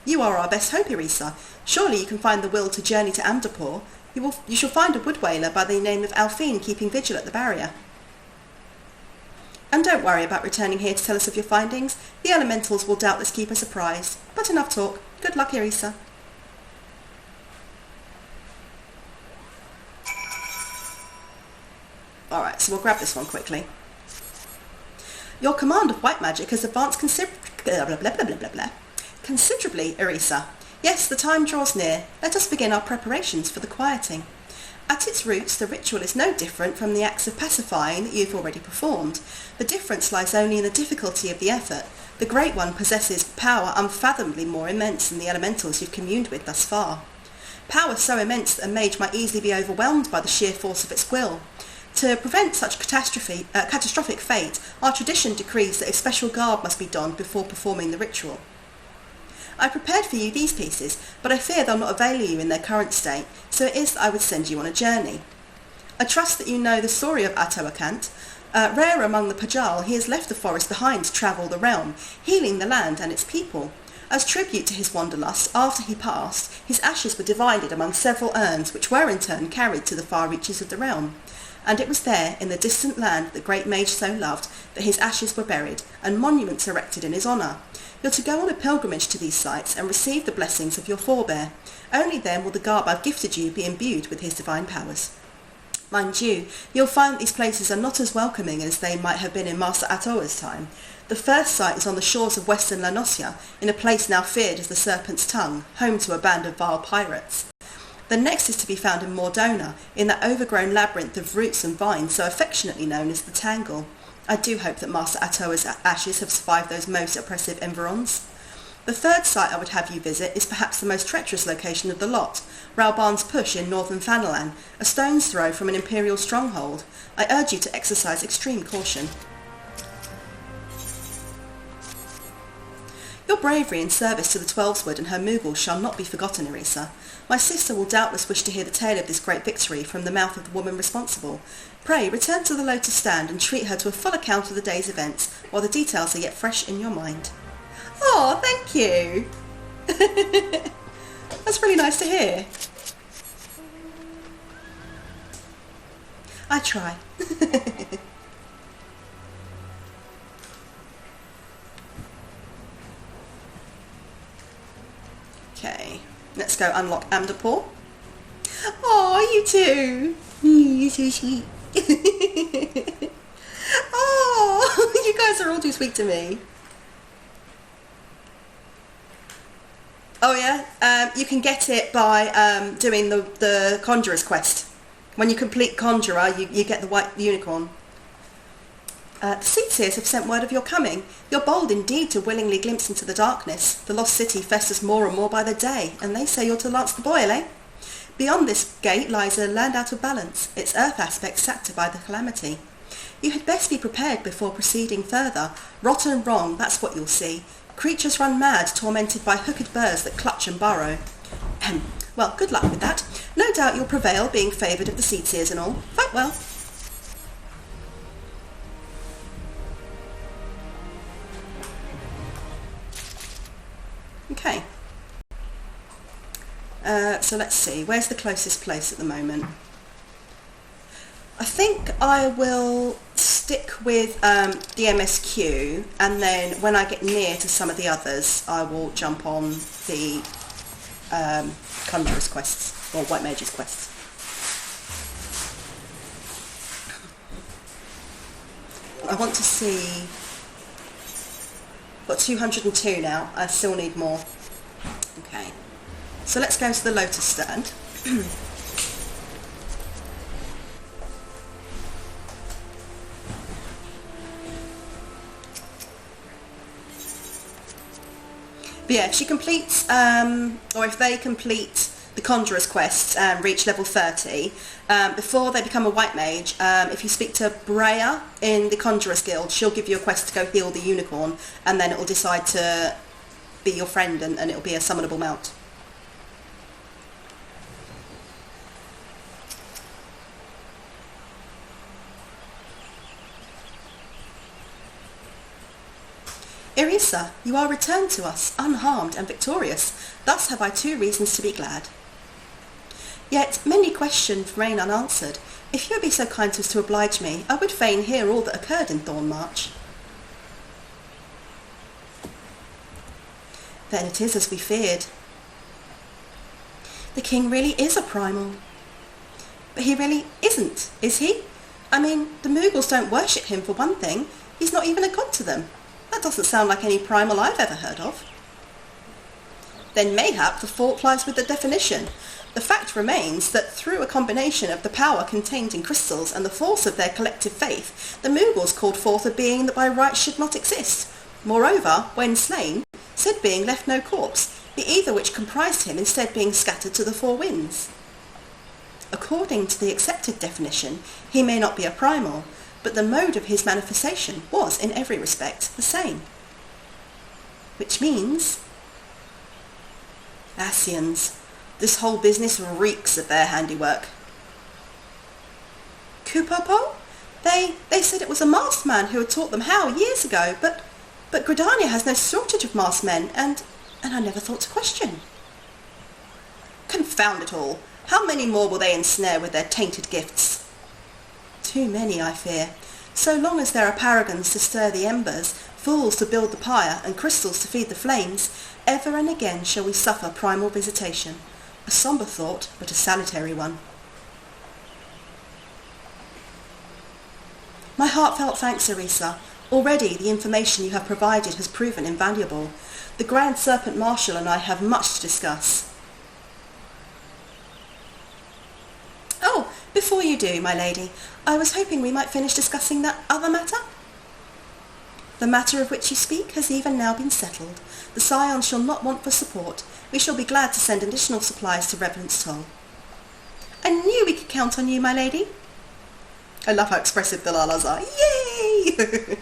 You are our best hope, Irisa. Surely you can find the will to journey to Amdapor. You shall find a woodwailer by the name of Alphine keeping vigil at the barrier. And don't worry about returning here to tell us of your findings. The elementals will doubtless keep us apprised. But enough talk. Good luck, Irisa. Alright, so we'll grab this one quickly. Your command of white magic has advanced considerably, Irisa. Yes, the time draws near. Let us begin our preparations for the quieting. At its roots, the ritual is no different from the acts of pacifying that you've already performed. The difference lies only in the difficulty of the effort. The Great One possesses power unfathomably more immense than the elementals you've communed with thus far. Power so immense that a mage might easily be overwhelmed by the sheer force of its will. To prevent such catastrophic fate, our tradition decrees that a special garb must be donned before performing the ritual. I prepared for you these pieces, but I fear they'll not avail you in their current state, so it is that I would send you on a journey. I trust that you know the story of Atoakant. Rare among the Pajal, he has left the forest behind to travel the realm, healing the land and its people. As tribute to his wanderlust, after he passed, his ashes were divided among several urns, which were in turn carried to the far reaches of the realm. And it was there, in the distant land the great mage so loved, that his ashes were buried, and monuments erected in his honour. You're to go on a pilgrimage to these sites and receive the blessings of your forebear. Only then will the garb I've gifted you be imbued with his divine powers. Mind you, you'll find that these places are not as welcoming as they might have been in Master Atoa's time. The first site is on the shores of western La Nocia, in a place now feared as the Serpent's Tongue, home to a band of vile pirates. The next is to be found in Mordona, in that overgrown labyrinth of roots and vines so affectionately known as the Tangle. I do hope that Master Atoa's ashes have survived those most oppressive environs. The third site I would have you visit is perhaps the most treacherous location of the lot, Rauban's Push in northern Fanalan, a stone's throw from an imperial stronghold. I urge you to exercise extreme caution. Your bravery in service to the Twelveswood and her Moogles shall not be forgotten, Erisa. My sister will doubtless wish to hear the tale of this great victory from the mouth of the woman responsible. Pray return to the Lotus Stand and treat her to a full account of the day's events, while the details are yet fresh in your mind. Oh, thank you! That's really nice to hear. I try. Okay, let's go unlock Amderpaw. Oh, you too. You're so sweet. Oh, you guys are all too sweet to me. Oh yeah, you can get it by doing the Conjurer's quest. When you complete Conjurer, you get the white unicorn. The Seedseers have sent word of your coming. You're bold indeed to willingly glimpse into the darkness. The lost city festers more and more by the day, and they say you're to lance the boil, eh? Beyond this gate lies a land out of balance, its earth aspect sapped by the calamity. You had best be prepared before proceeding further. Rotten wrong, that's what you'll see. Creatures run mad, tormented by hooked birds that clutch and burrow. Well, good luck with that. No doubt you'll prevail, being favoured of the Seedseers and all. Fight well. Okay. So let's see, where's the closest place at the moment? I think I will stick with the MSQ, and then when I get near to some of the others, I will jump on the Conjurer's quests, or White Mage's quests. I want to see... I've got 202 now, I still need more. Okay, so let's go to the Lotus Stand. But yeah, if she completes, or if they complete the Conjurer's quests and reach level 30, before they become a White Mage, if you speak to Breya in the Conjurer's Guild, she'll give you a quest to go heal the unicorn, and then it will decide to be your friend, and it'll be a summonable mount. Erisa, you are returned to us, unharmed and victorious. Thus have I 2 reasons to be glad. Yet many questions remain unanswered. If you would be so kind as to oblige me, I would fain hear all that occurred in Thornmarch. Then it is as we feared. The king really is a primal. But he really isn't, is he? I mean, the Moogles don't worship him for one thing. He's not even a god to them. That doesn't sound like any primal I've ever heard of. Then mayhap the fault lies with the definition. The fact remains that through a combination of the power contained in crystals and the force of their collective faith, the Moogles called forth a being that by right should not exist. Moreover, when slain, said being left no corpse, the ether which comprised him instead being scattered to the 4 winds. According to the accepted definition, he may not be a primal, but the mode of his manifestation was in every respect the same. Which means... Ascians. This whole business reeks of their handiwork. Kupopo? They said it was a masked man who had taught them how years ago, but Gridania has no shortage of masked men, and I never thought to question. Confound it all! How many more will they ensnare with their tainted gifts? Too many, I fear. So long as there are paragons to stir the embers, fools to build the pyre, and crystals to feed the flames, ever and again shall we suffer primal visitation. A sombre thought, but a salutary one. My heartfelt thanks, Erisa. Already the information you have provided has proven invaluable. The Grand Serpent Marshal and I have much to discuss. Oh, before you do, my lady, I was hoping we might finish discussing that other matter. The matter of which you speak has even now been settled. The Scions shall not want for support. We shall be glad to send additional supplies to Reverend's Toll. I knew we could count on you, my lady. I love how expressive the Lalas are. Yay!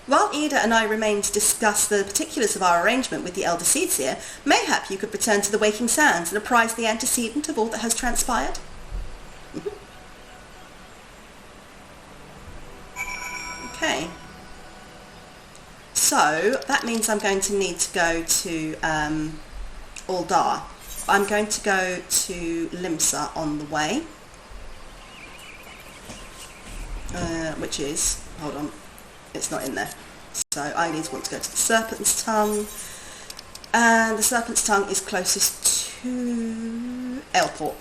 While Ida and I remain to discuss the particulars of our arrangement with the elder Seedseer, mayhap you could return to the Waking Sands and apprise the antecedent of all that has transpired? Okay. So, that means I'm going to need to go to Aldar. I'm going to go to Limsa on the way. Which is, hold on, it's not in there. So I need to want to go to the Serpent's Tongue, and the Serpent's Tongue is closest to Airport.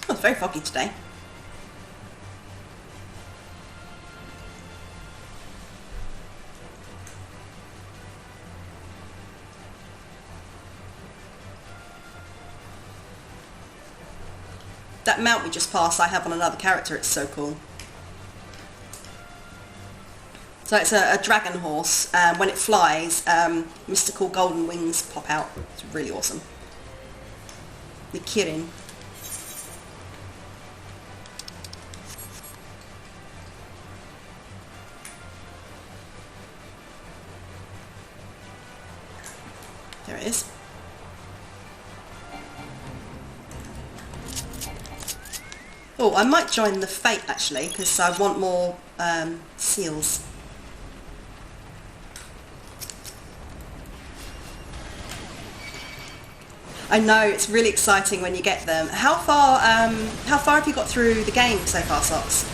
Oh, it's very foggy today. That mount we just passed I have on another character, it's so cool. So it's a dragon horse, when it flies, mystical golden wings pop out. It's really awesome. The Kirin. There it is. Oh, I might join the Fate actually, because I want more seals. I know, it's really exciting when you get them. How far have you got through the game so far, Socks?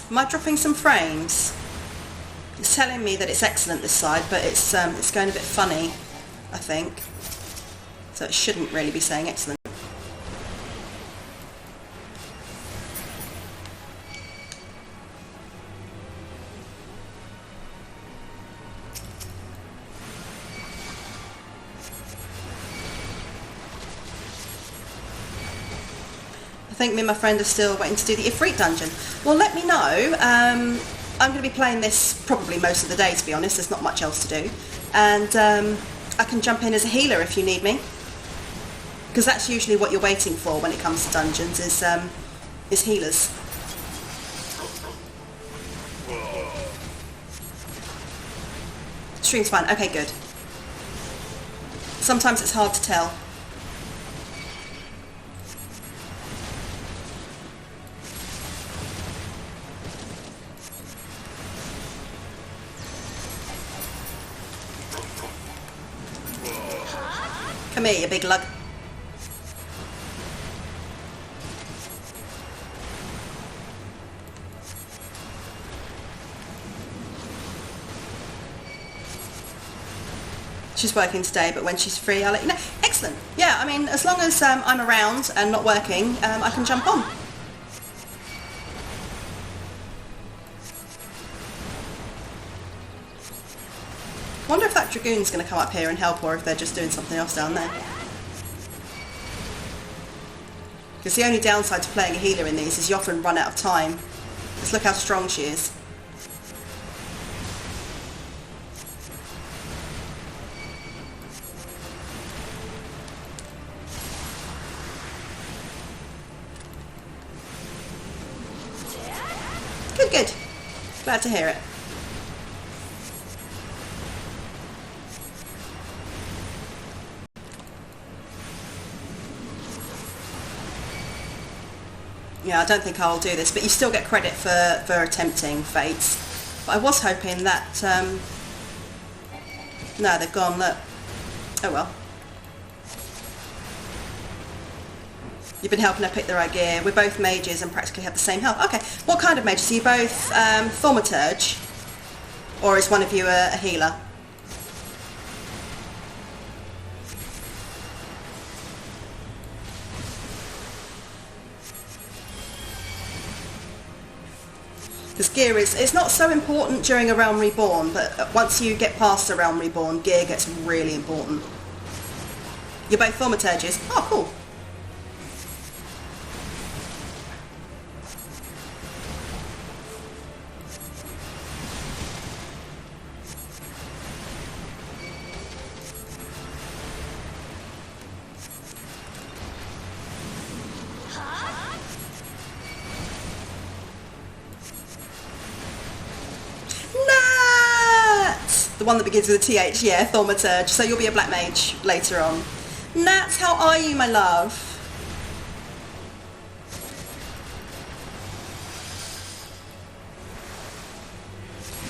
Am I dropping some frames? It's telling me that it's excellent this side, but it's going a bit funny, I think. So it shouldn't really be saying excellent. I think me and my friend are still waiting to do the Ifrit dungeon. Well, let me know. I'm going to be playing this probably most of the day, to be honest. There's not much else to do. And I can jump in as a healer if you need me. Because that's usually what you're waiting for when it comes to dungeons, is healers. Stream's fine. Okay, good. Sometimes it's hard to tell. Come here, you big lug. She's working today, but when she's free, I'll let you know. Excellent. Yeah, I mean, as long as I'm around and not working, I can jump on. I wonder if that Dragoon's going to come up here and help, or if they're just doing something else down there. Because the only downside to playing a healer in these is you often run out of time. Just look how strong she is. Good, good. Glad to hear it. Yeah, I don't think I'll do this, but you still get credit for attempting Fates. But I was hoping that... no, they've gone, look. Oh well. You've been helping her pick the right gear. We're both mages and practically have the same health. Okay, what kind of mages? Are you both thaumaturge? Or is one of you a healer? Because gear it's not so important during a Realm Reborn, but once you get past a Realm Reborn, gear gets really important. You're both thaumaturges. Oh, cool. The one that begins with a TH, yeah, thaumaturge. So you'll be a black mage later on. Nats, how are you, my love?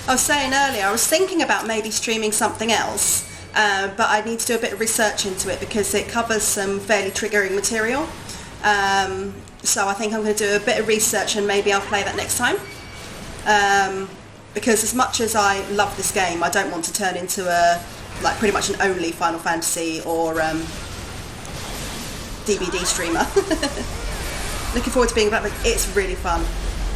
I was saying earlier, I was thinking about maybe streaming something else, but I need to do a bit of research into it because it covers some fairly triggering material. So I think I'm going to do a bit of research and maybe I'll play that next time. Because as much as I love this game, I don't want to turn into a, like, pretty much an only Final Fantasy or DVD streamer. Looking forward to being back. It's really fun.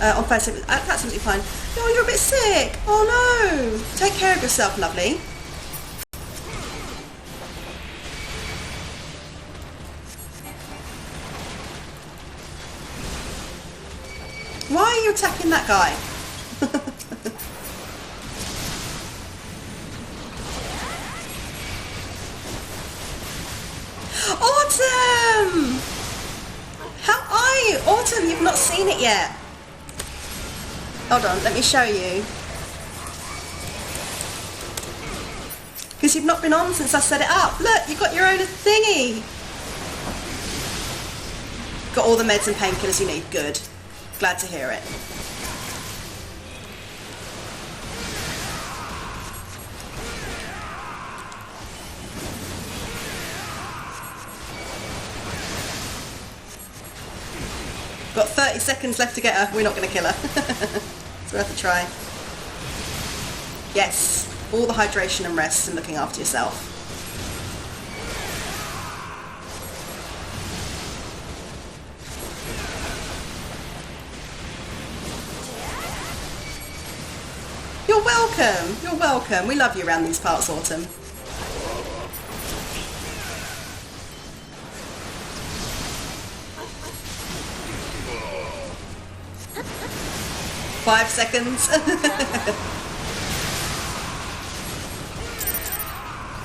On Thursday, that's absolutely fine. Oh, you're a bit sick. Oh no. Take care of yourself, lovely. Why are you attacking that guy? Autumn! How are you? Autumn, you've not seen it yet. Hold on, let me show you. Because you've not been on since I set it up. Look, you've got your own thingy. Got all the meds and painkillers you need. Good. Glad to hear it. Got 30 seconds left to get her. We're not going to kill her. It's worth a try. Yes. All the hydration and rest and looking after yourself. You're welcome. You're welcome. We love you around these parts, Autumn. Five seconds.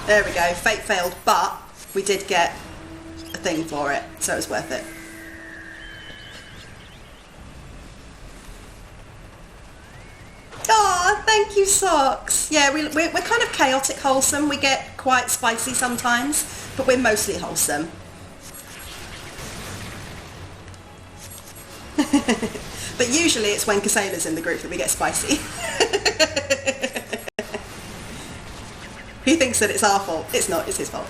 There we go. Fate failed, but we did get a thing for it, so it was worth it. Oh, thank you, Socks. Yeah, we're kind of chaotic wholesome. We get quite spicy sometimes, but we're mostly wholesome. But usually it's when Casala's in the group that we get spicy. He thinks that it's our fault. It's not, it's his fault.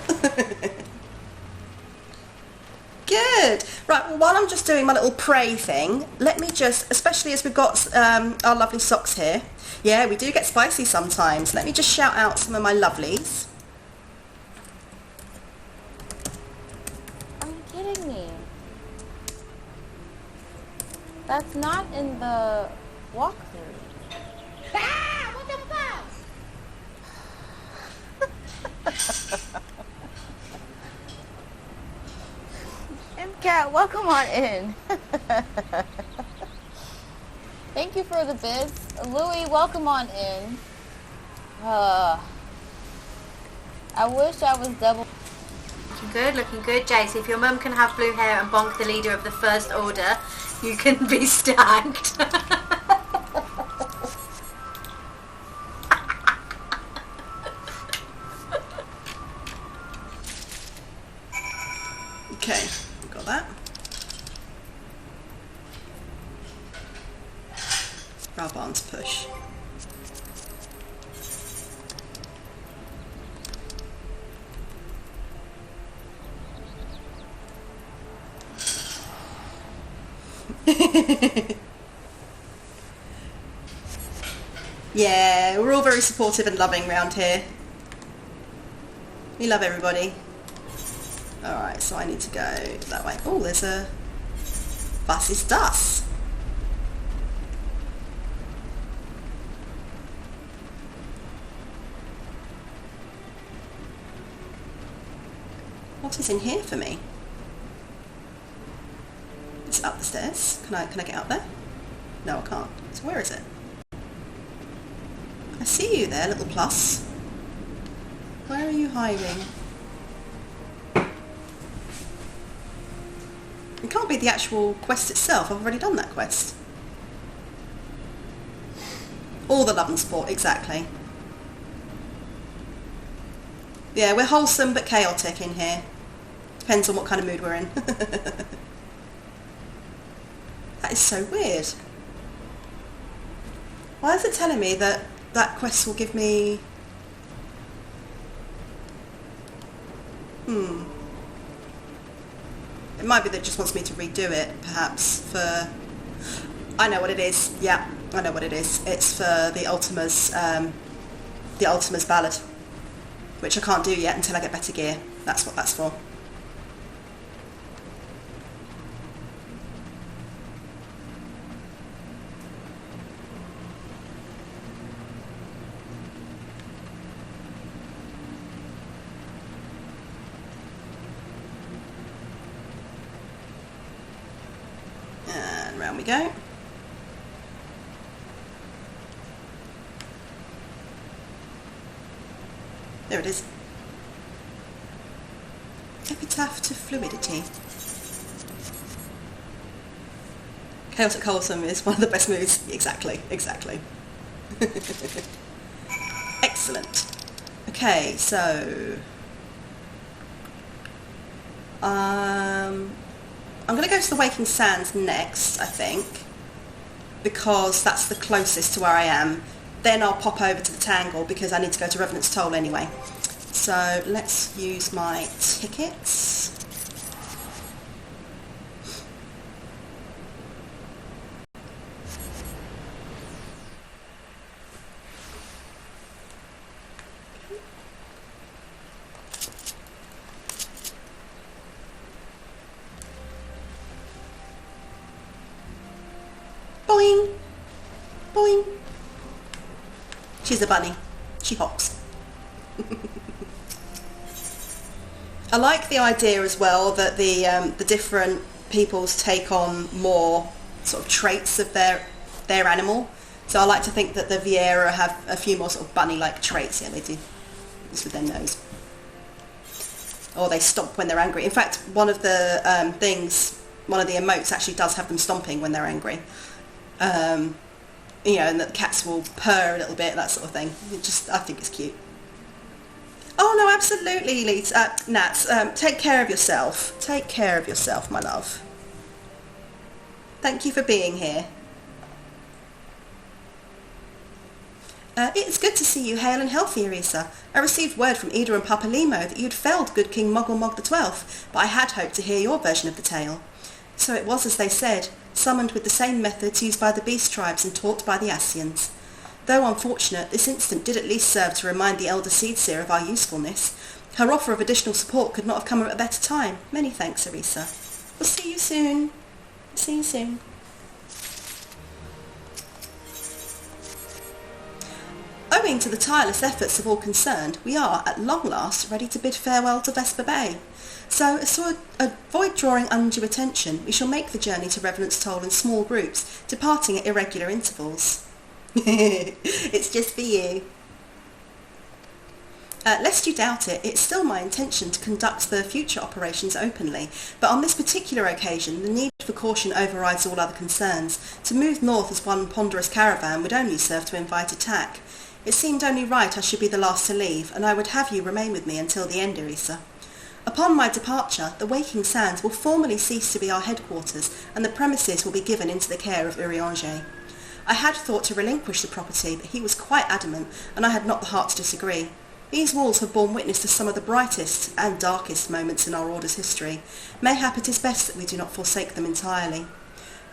Good. Right, well, while I'm just doing my little pray thing, let me just, especially as we've got our lovely Socks here. Yeah, we do get spicy sometimes. Let me just shout out some of my lovelies. Are you kidding me? That's not in the walkthrough. Ah! What the fuck? MCat, welcome on in. Thank you for the bits. Louie, welcome on in. I wish I was double. Looking good, Jace. If your mum can have blue hair and bonk the leader of the First Order, you can be stacked. Okay, got that. Raban's push. Yeah, we're all very supportive and loving around here. We love everybody. Alright, so I need to go that way. Oh, there's a... Was ist das? What is in here for me? It's up the stairs. Can I get up there? No, I can't. So where is it? I see you there, little plus. Where are you hiding? It can't be the actual quest itself. I've already done that quest. All the love and support, exactly. Yeah, we're wholesome but chaotic in here. Depends on what kind of mood we're in. That is so weird. Why is it telling me that that quest will give me... It might be that it just wants me to redo it, perhaps, for... I know what it is. Yeah, I know what it is. It's for the Ultima's ballad, which I can't do yet until I get better gear. That's what that's for. And round we go. There it is. Epitaph to fluidity. Chaotic Wholesome is one of the best moves. Exactly. Excellent. Okay, so... I'm going to go to the Waking Sands next, I think, because that's the closest to where I am. Then I'll pop over to the Tangle because I need to go to Revenant's Toll anyway. So let's use my tickets. Boing! Boing! She's a bunny. She hops. I like the idea as well that the different peoples take on more sort of traits of their animal. So I like to think that the Vieira have a few more sort of bunny-like traits. Yeah, they do. Just with their nose. Or they stomp when they're angry. In fact, one of the one of the emotes actually does have them stomping when they're angry. You know, and that the cats will purr a little bit, that sort of thing. I think it's cute. Oh no, absolutely, Nats. Take care of yourself. Take care of yourself, my love. Thank you for being here. It's good to see you hale and healthy, Arisa. I received word from Ida and Papa Limo that you'd felled good King Moggle Mog the 12th, but I had hoped to hear your version of the tale. So it was as they said, summoned with the same methods used by the beast tribes and taught by the Ascians. Though unfortunate, this incident did at least serve to remind the Elder Seedseer of our usefulness. Her offer of additional support could not have come at a better time. Many thanks, Arisa. We'll see you soon. See you soon. Owing to the tireless efforts of all concerned, we are, at long last, ready to bid farewell to Vesper Bay. So, to avoid drawing undue attention, we shall make the journey to Revenant's Toll in small groups, departing at irregular intervals. It's just for you. Lest you doubt it, it's still my intention to conduct the future operations openly, but on this particular occasion the need for caution overrides all other concerns. To move north as one ponderous caravan would only serve to invite attack. It seemed only right I should be the last to leave, and I would have you remain with me until the end, Arisa. Upon my departure, the Waking Sands will formally cease to be our headquarters, and the premises will be given into the care of Urianger. I had thought to relinquish the property, but he was quite adamant, and I had not the heart to disagree. These walls have borne witness to some of the brightest and darkest moments in our Order's history. Mayhap it is best that we do not forsake them entirely.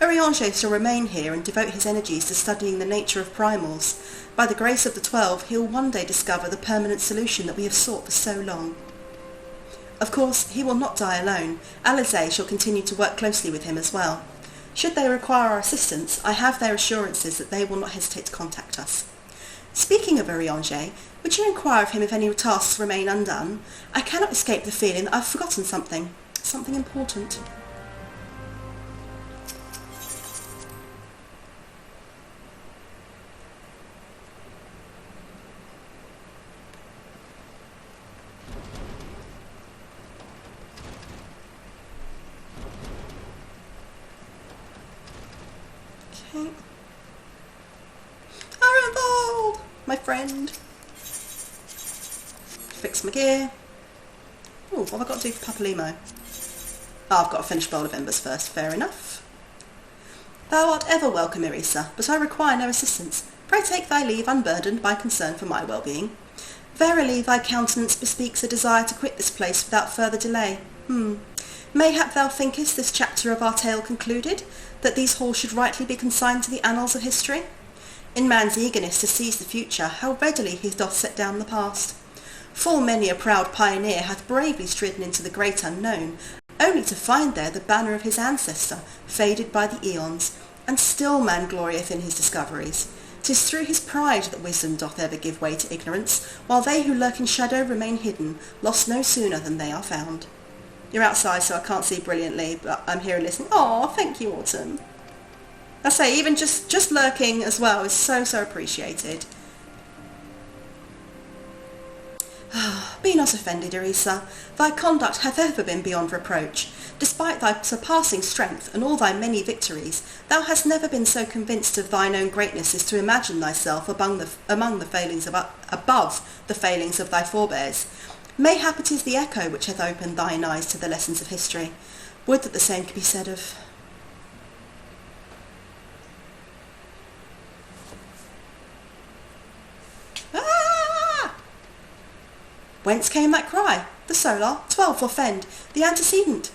Urianger shall remain here and devote his energies to studying the nature of primals. By the grace of the 12, he will one day discover the permanent solution that we have sought for so long. Of course, he will not die alone. Alizé shall continue to work closely with him as well. Should they require our assistance, I have their assurances that they will not hesitate to contact us. Speaking of Urianger, would you inquire of him if any tasks remain undone? I cannot escape the feeling that I've forgotten something important. Okay. Aravold, my friend. Fix my gear. Oh, what have I got to do for Papalimo? Oh, I've got to finish Bowl of Embers first. Fair enough. Thou art ever welcome, Irisa, but I require no assistance. Pray take thy leave unburdened by concern for my well-being. Verily, thy countenance bespeaks a desire to quit this place without further delay. Mayhap thou thinkest this chapter of our tale concluded, that these halls should rightly be consigned to the annals of history? In man's eagerness to seize the future, how readily he doth set down the past. Full many a proud pioneer hath bravely stridden into the great unknown, only to find there the banner of his ancestor, faded by the eons, and still man glorieth in his discoveries. 'Tis through his pride that wisdom doth ever give way to ignorance, while they who lurk in shadow remain hidden, lost no sooner than they are found. You're outside, so I can't see brilliantly, but I'm here and listening. Oh, thank you, Autumn. I say, even just lurking as well is so appreciated. Be not offended, Irisa. Thy conduct hath ever been beyond reproach. Despite thy surpassing strength and all thy many victories, thou hast never been so convinced of thine own greatness as to imagine thyself above the failings of thy forebears. Mayhap it is the echo which hath opened thine eyes to the lessons of history. Would that the same could be said of... Ah! Whence came that cry? The solar, 12 for Fend, the antecedent.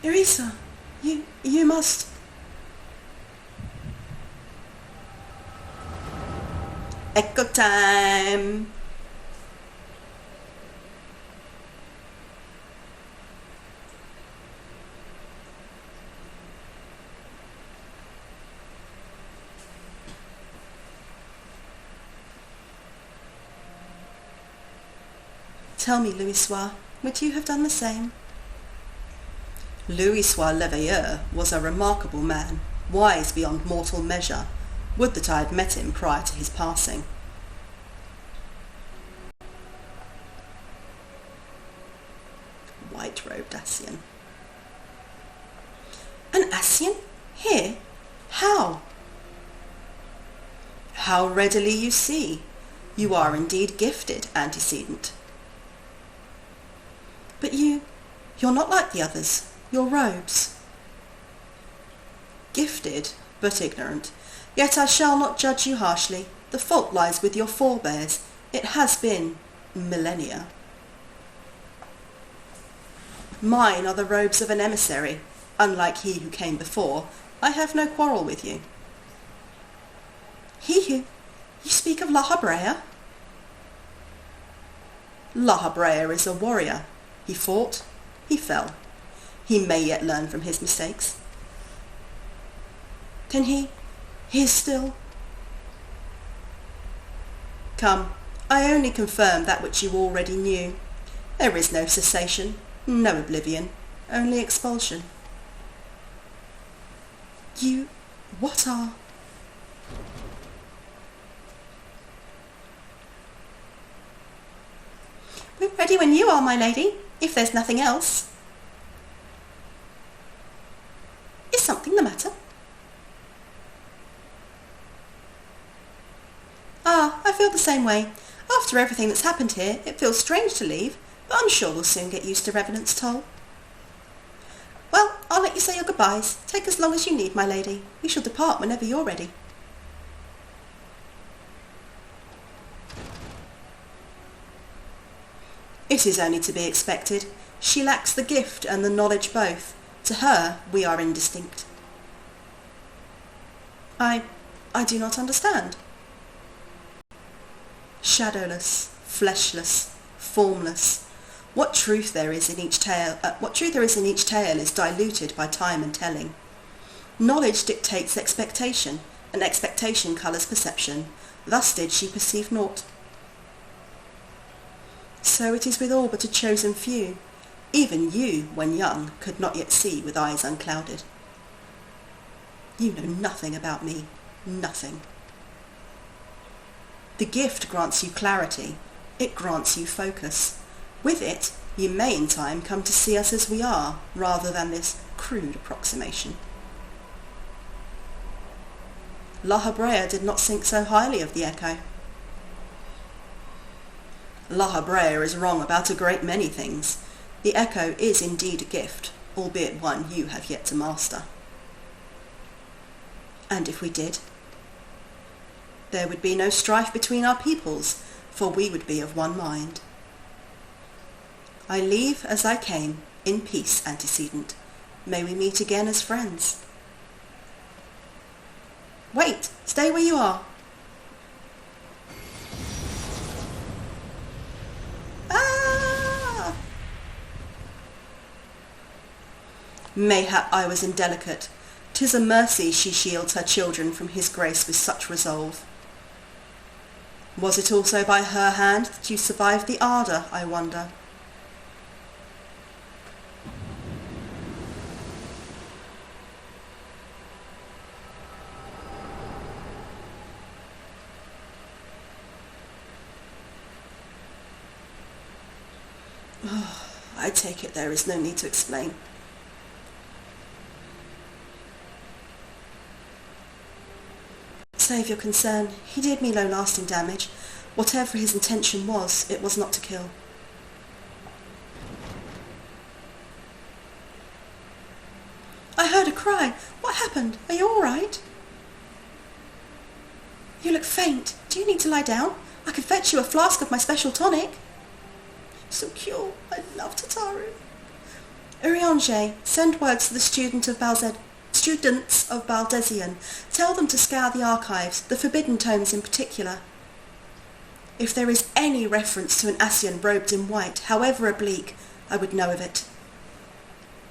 Irisa, you must... Echo time! Tell me, Louisoix, would you have done the same? Louisoix Leveilleur was a remarkable man, wise beyond mortal measure. Would that I had met him prior to his passing. White-robed Ascian. An Ascian? Here? How? How readily you see. You are indeed gifted, antecedent. But you're not like the others. Your robes. Gifted, but ignorant. Yet I shall not judge you harshly. The fault lies with your forebears. It has been millennia. Mine are the robes of an emissary. Unlike he who came before, I have no quarrel with you. He who... You speak of La Habrea? La Habrea is a warrior. He fought, he fell. He may yet learn from his mistakes. Then he is still... Come, I only confirm that which you already knew. There is no cessation, no oblivion, only expulsion. You... what are... We're ready when you are, my lady, if there's nothing else. Is something the matter? Ah, I feel the same way. After everything that's happened here, it feels strange to leave, but I'm sure we'll soon get used to Revenant's toll. Well, I'll let you say your goodbyes. Take as long as you need, my lady. We shall depart whenever you're ready. It is only to be expected. She lacks the gift and the knowledge both. To her, we are indistinct. I I do not understand. Shadowless, fleshless, formless. What truth there is in each tale is diluted by time and telling. Knowledge dictates expectation, and expectation colours perception. Thus did she perceive naught. So it is with all but a chosen few. Even you, when young, could not yet see with eyes unclouded. You know nothing about me, nothing. The gift grants you clarity, it grants you focus. With it, you may in time come to see us as we are, rather than this crude approximation. La Habrea did not think so highly of the echo. La Habrea is wrong about a great many things. The echo is indeed a gift, albeit one you have yet to master. And if we did, there would be no strife between our peoples, for we would be of one mind. I leave as I came, in peace, antecedent. May we meet again as friends. Wait, stay where you are. Ah! Mayhap I was indelicate. 'Tis a mercy she shields her children from his grace with such resolve. Was it also by her hand that you survived the ardour, I wonder? Oh, I take it there is no need to explain. Save your concern, he did me no lasting damage. Whatever his intention was, it was not to kill. I heard a cry. What happened? Are you all right? You look faint. Do you need to lie down? I can fetch you a flask of my special tonic. So cute. I love Tataru. Urianger, send word to the students of Baldesion. Tell them to scour the archives, the forbidden tomes in particular. If there is any reference to an Ascian robed in white, however oblique, I would know of it.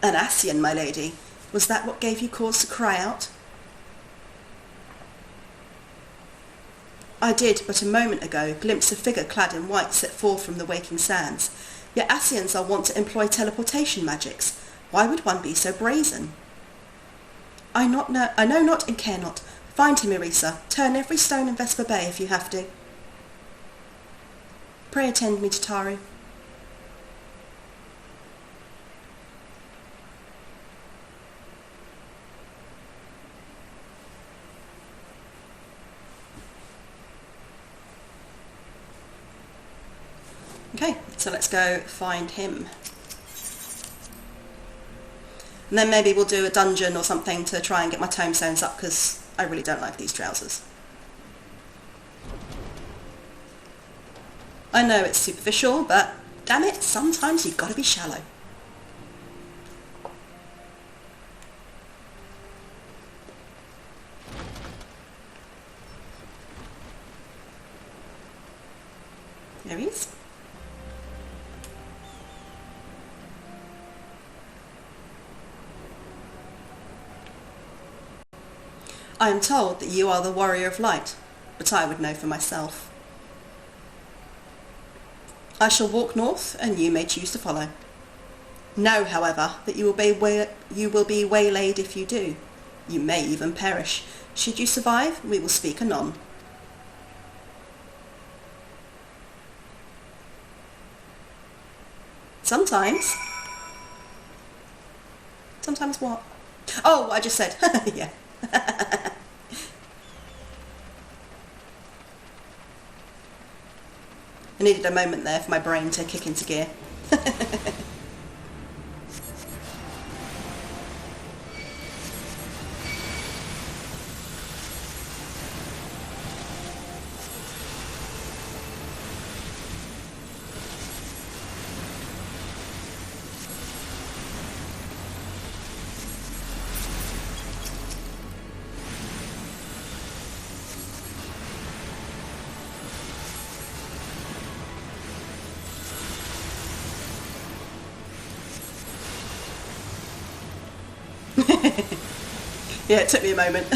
An Ascian, my lady? Was that what gave you cause to cry out? I did, but a moment ago, glimpse a figure clad in white set forth from the waking sands. Yet Ascians are wont to employ teleportation magics. Why would one be so brazen? I know not and care not. Find him, Irisa. Turn every stone in Vesper Bay if you have to. Pray attend me, Tataru. Okay, so let's go find him. And then maybe we'll do a dungeon or something to try and get my tombstones up, because I really don't like these trousers. I know it's superficial, but damn it, sometimes you've got to be shallow. There he is. I am told that you are the warrior of light, but I would know for myself. I shall walk north, and you may choose to follow. Know, however, that you will be waylaid if you do. You may even perish. Should you survive, we will speak anon. Sometimes. Sometimes what? Oh, I just said. Yeah. I needed a moment there for my brain to kick into gear. Yeah, it took me a moment.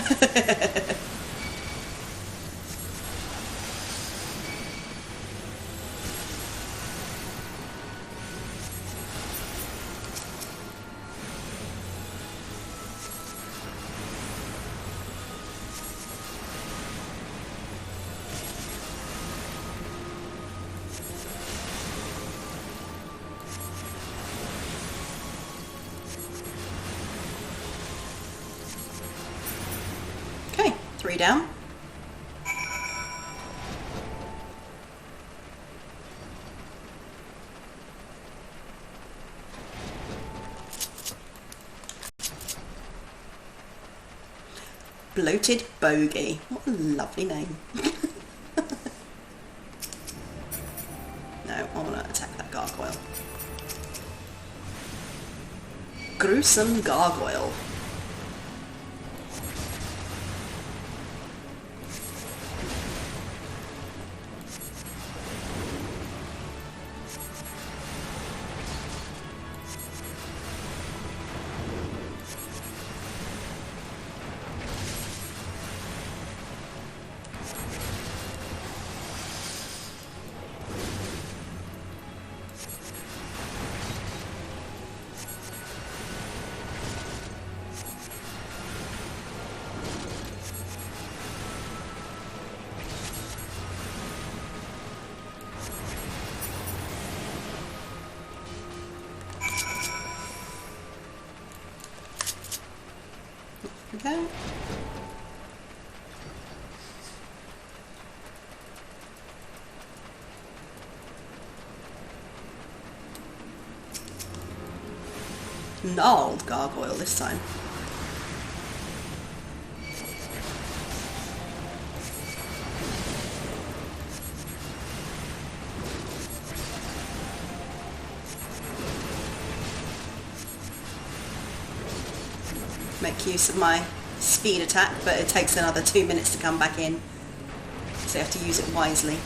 Okay, 3 down. Bloated Bogey. What a lovely name. No, I want to attack that gargoyle. Gruesome gargoyle. Okay. Gnarled gargoyle this time. Make use of my speed attack, but it takes another 2 minutes to come back in, so you have to use it wisely.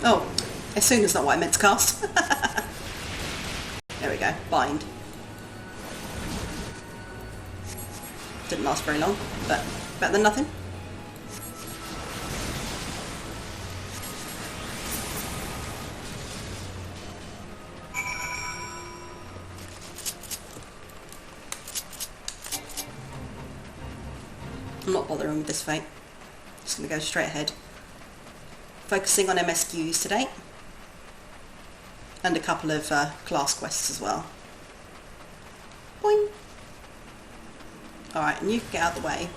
Oh, as soon as not what I meant to cast. There we go, bind. Didn't last very long, but better than nothing. I'm not bothering with this fight. Just going to go straight ahead. Focusing on MSQs today. And a couple of class quests as well. Boing! Alright, and you can get out of the way.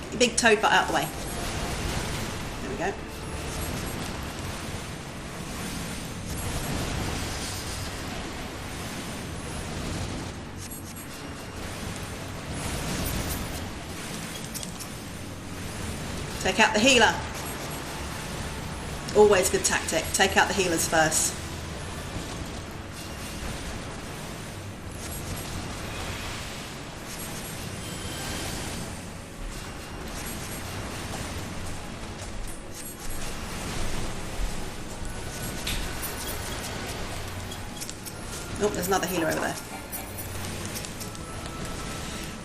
Get your big toad butt out of the way. There we go. Take out the healer. Always good tactic. Take out the healers first. Oh, there's another healer over there.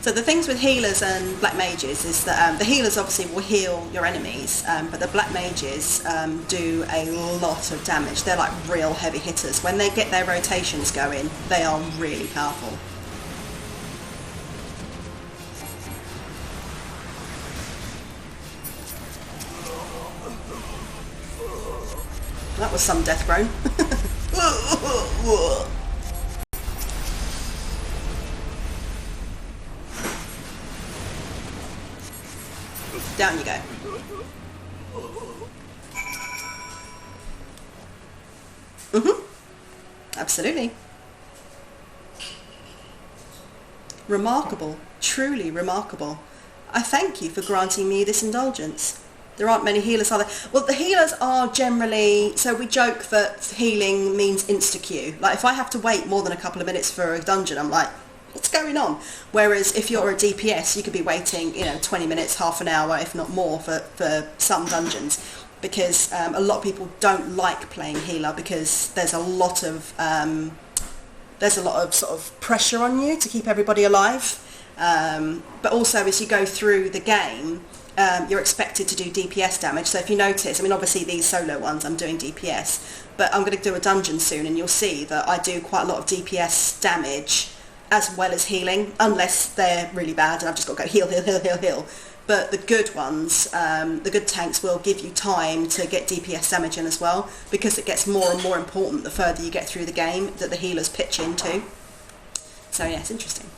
So the things with healers and black mages is that the healers obviously will heal your enemies, but the black mages do a lot of damage. They're like real heavy hitters. When they get their rotations going, they are really powerful. That was some death groan. Down you go. Absolutely. Remarkable. Truly remarkable. I thank you for granting me this indulgence. There aren't many healers, are there? Well, the healers are generally... So we joke that healing means insta-queue. Like, if I have to wait more than a couple of minutes for a dungeon, I'm like, what's going on? Whereas if you're a DPS, you could be waiting, 20 minutes, half an hour, if not more, for some dungeons. Because a lot of people don't like playing healer because there's a lot of sort of pressure on you to keep everybody alive. But also as you go through the game, you're expected to do DPS damage. So if you notice, obviously these solo ones I'm doing DPS, but I'm going to do a dungeon soon and you'll see that I do quite a lot of DPS damage as well as healing, unless they're really bad and I've just got to go heal, heal, heal, heal, heal. But the good ones, the good tanks will give you time to get DPS damage in as well, because it gets more and more important the further you get through the game that the healers pitch into. So yeah, it's interesting.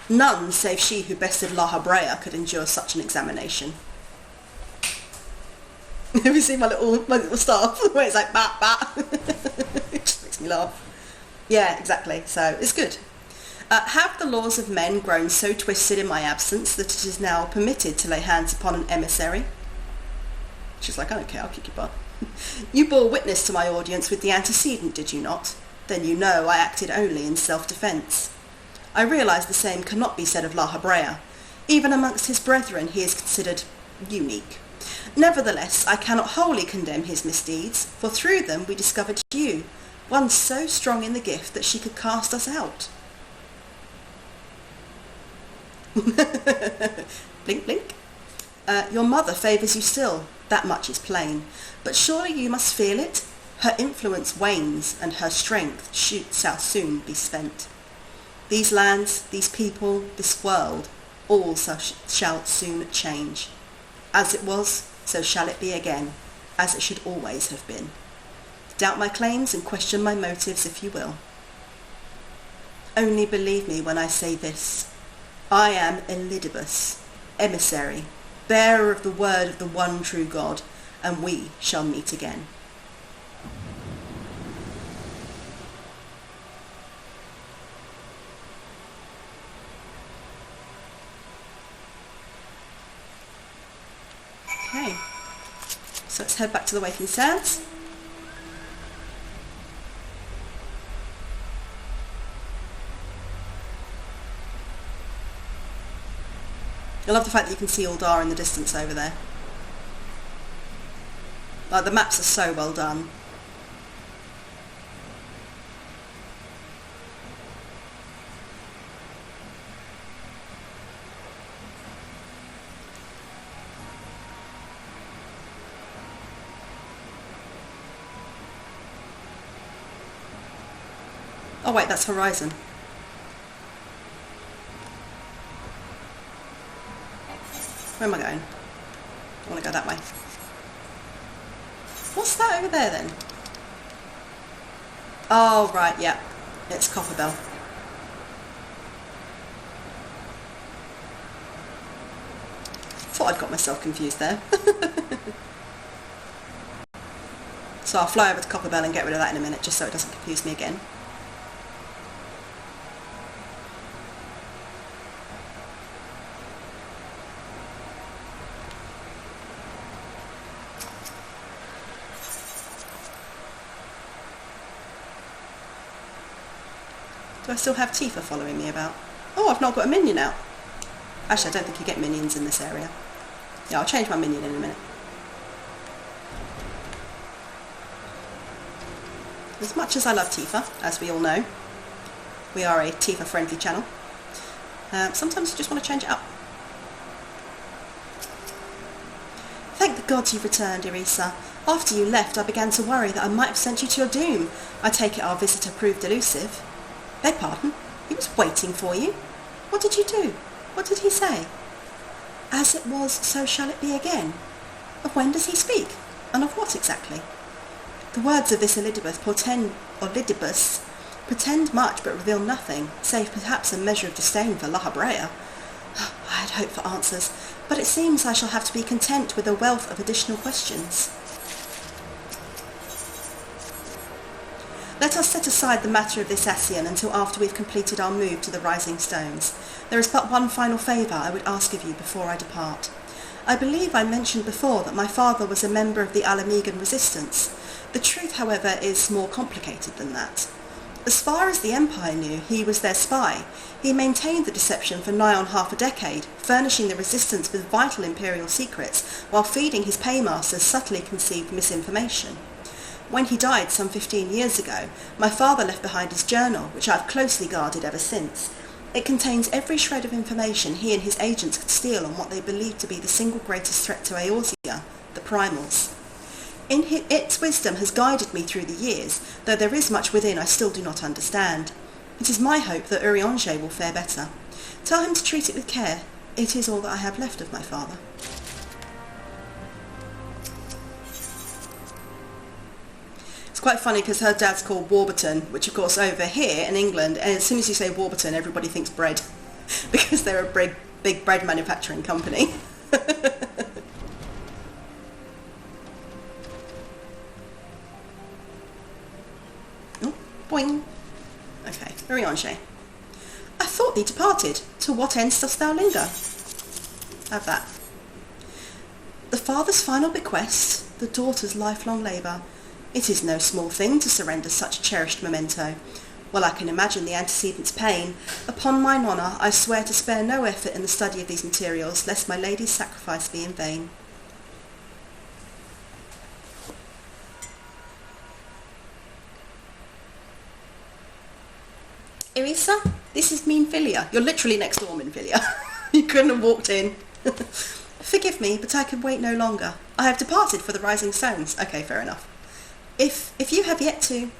None save she who bested La Habrea could endure such an examination. Have you seen my little staff where it's like bat bat? It just makes me laugh. Yeah, exactly. So it's good. Have the laws of men grown so twisted in my absence that it is now permitted to lay hands upon an emissary? She's like, I don't care, I'll kick your butt. You bore witness to my audience with the antecedent, did you not? Then you know I acted only in self-defence. I realise the same cannot be said of La Habrea. Even amongst his brethren he is considered unique. Nevertheless, I cannot wholly condemn his misdeeds, for through them we discovered you, one so strong in the gift that she could cast us out. Blink, blink. Your mother favours you still, that much is plain, but surely you must feel it. Her influence wanes, and her strength shall soon be spent. These lands, these people, this world, all shall soon change. As it was, so shall it be again, as it should always have been. Doubt my claims and question my motives if you will. Only believe me when I say this. I am Elidibus, emissary, bearer of the word of the one true God, and we shall meet again. Okay, so let's head back to the Waking Sands. I love the fact that you can see Uldar in the distance over there. Like, the maps are so well done. Oh wait, that's Horizon. Where am I going? I want to go that way. What's that over there then? Oh right, yeah. It's Copperbell. Thought I'd got myself confused there. So I'll fly over to Copperbell and get rid of that in a minute, just so it doesn't confuse me again. Do I still have Tifa following me about? Oh, I've not got a minion out. Actually, I don't think you get minions in this area. Yeah, I'll change my minion in a minute. As much as I love Tifa, as we all know, we are a Tifa-friendly channel. Sometimes you just want to change it up. Thank the gods you've returned, Irisa. After you left, I began to worry that I might have sent you to your doom. I take it our visitor proved elusive. Beg pardon? He was waiting for you? What did you do? What did he say? As it was, so shall it be again. Of when does he speak? And of what exactly? The words of this Elidibus pretend much but reveal nothing, save perhaps a measure of disdain for La Habrea. I had hoped for answers, but it seems I shall have to be content with a wealth of additional questions. Let us set aside the matter of this Ascian until after we've completed our move to the Rising Stones. There is but one final favour I would ask of you before I depart. I believe I mentioned before that my father was a member of the Alamegan resistance. The truth, however, is more complicated than that. As far as the Empire knew, he was their spy. He maintained the deception for nigh on half a decade, furnishing the resistance with vital Imperial secrets, while feeding his paymasters subtly conceived misinformation. When he died some 15 years ago, my father left behind his journal, which I've closely guarded ever since. It contains every shred of information he and his agents could steal on what they believed to be the single greatest threat to Eorzea, the Primals. Its wisdom has guided me through the years, though there is much within I still do not understand. It is my hope that Urianger will fare better. Tell him to treat it with care. It is all that I have left of my father. It's quite funny because her dad's called Warburton, which of course over here in England, as soon as you say Warburton, everybody thinks bread, because they're a big bread manufacturing company. Oh, boing. Okay, Urianger. I thought thee departed. To what ends dost thou linger? Have that. The father's final bequest, the daughter's lifelong labour. It is no small thing to surrender such a cherished memento. While I can imagine the antecedent's pain, upon mine honour I swear to spare no effort in the study of these materials, lest my lady's sacrifice be in vain. Irisa, this is Minfilia. You're literally next door, Minfilia. You couldn't have walked in. Forgive me, but I can wait no longer. I have departed for the Rising Stones. Okay, fair enough. If you have yet to...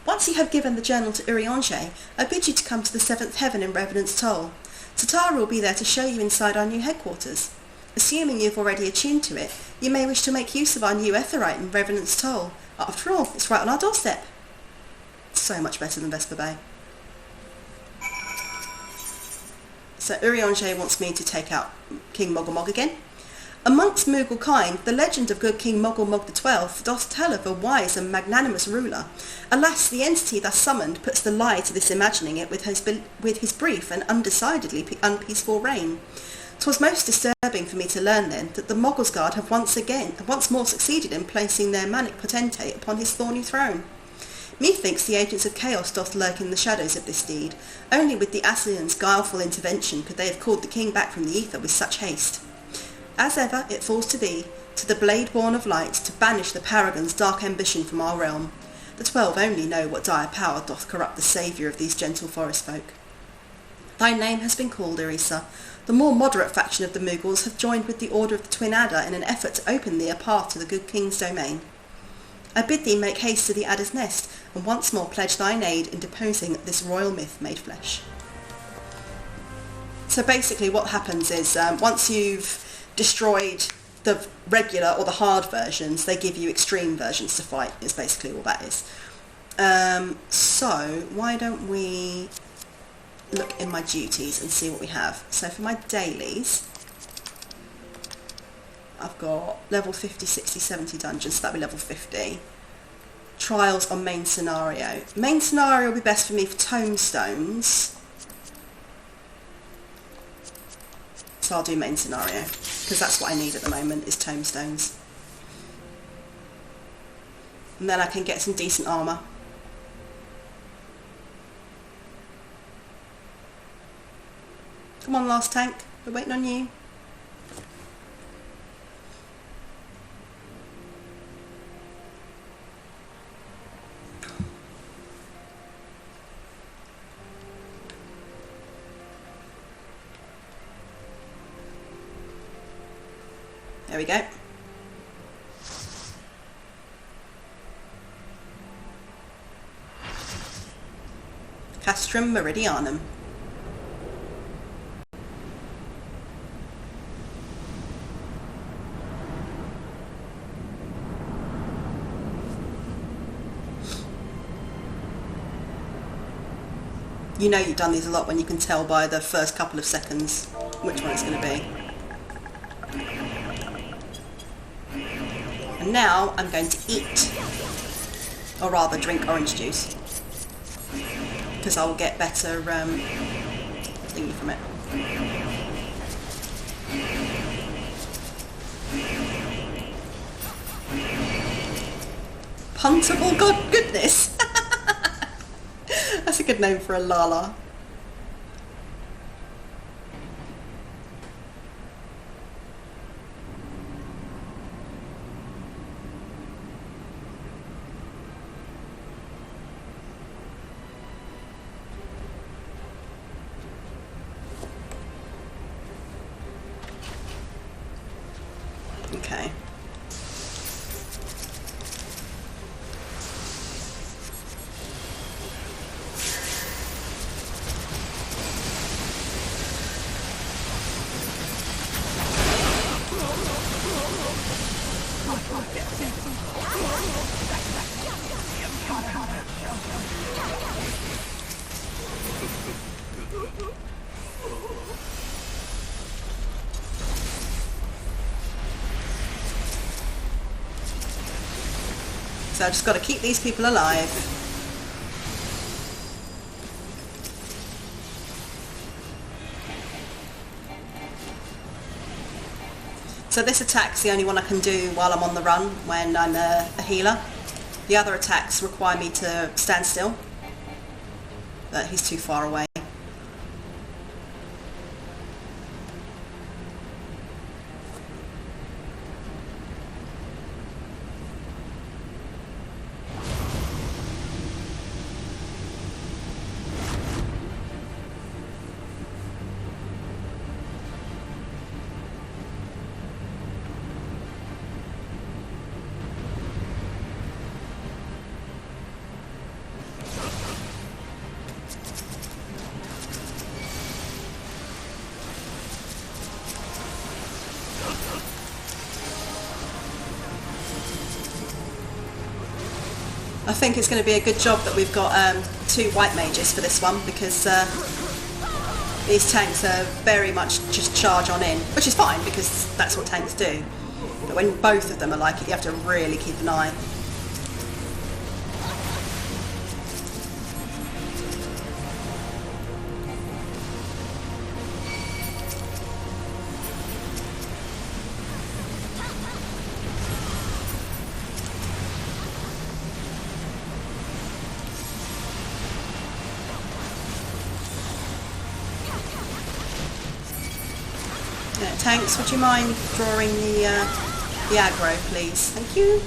Once you have given the journal to Urianger, I bid you to come to the 7th heaven in Revenant's Toll. Tatara will be there to show you inside our new headquarters. Assuming you've already attuned to it, you may wish to make use of our new Etherite in Revenant's Toll. After all, it's right on our doorstep. So much better than Vesper Bay. So Urianger wants me to take out King Moggle again. Amongst Moogle kind, the legend of good King Moggle XII doth tell of a wise and magnanimous ruler. Alas, the entity thus summoned puts the lie to this imagining it with his brief and undecidedly unpeaceful reign. 'Twas most disturbing for me to learn then that the Moggles Guard have once more succeeded in placing their manic potentate upon his thorny throne. Methinks the agents of chaos doth lurk in the shadows of this deed. Only with the Ascian's guileful intervention could they have called the king back from the ether with such haste. As ever, it falls to thee, to the blade-born of light, to banish the Paragon's dark ambition from our realm. The 12 only know what dire power doth corrupt the saviour of these gentle forest folk. Thy name has been called, Irisa. The more moderate faction of the Moogles have joined with the Order of the Twin Adder in an effort to open thee a path to the good king's domain. I bid thee make haste to the Adder's Nest, and once more pledge thine aid in deposing this royal myth made flesh. So basically what happens is, once you've destroyed the regular or the hard versions, they give you extreme versions to fight, is basically all that is. So why don't we look in my duties and see what we have. So for my dailies, I've got level 50, 60, 70 dungeons, so that'll be level 50. Trials on main scenario. Main scenario will be best for me for tomestones. So I'll do main scenario, because that's what I need at the moment, is tomestones. And then I can get some decent armour. Come on, last tank, we're waiting on you. There we go. Castrum Meridianum. You know you've done these a lot when you can tell by the first couple of seconds which one it's going to be. And now I'm going to eat, or rather drink orange juice. because I'll get better thingy from it. Puntable goodness. That's a good name for a Lala. Okay. So I've just got to keep these people alive. So this attack's the only one I can do while I'm on the run when I'm a healer. The other attacks require me to stand still, but he's too far away. I think it's going to be a good job that we've got 2 white mages for this one, because these tanks are very much just charge on in, which is fine because that's what tanks do. But when both of them are like it, you have to really keep an eye. Tanks, would you mind drawing the aggro, please? Thank you.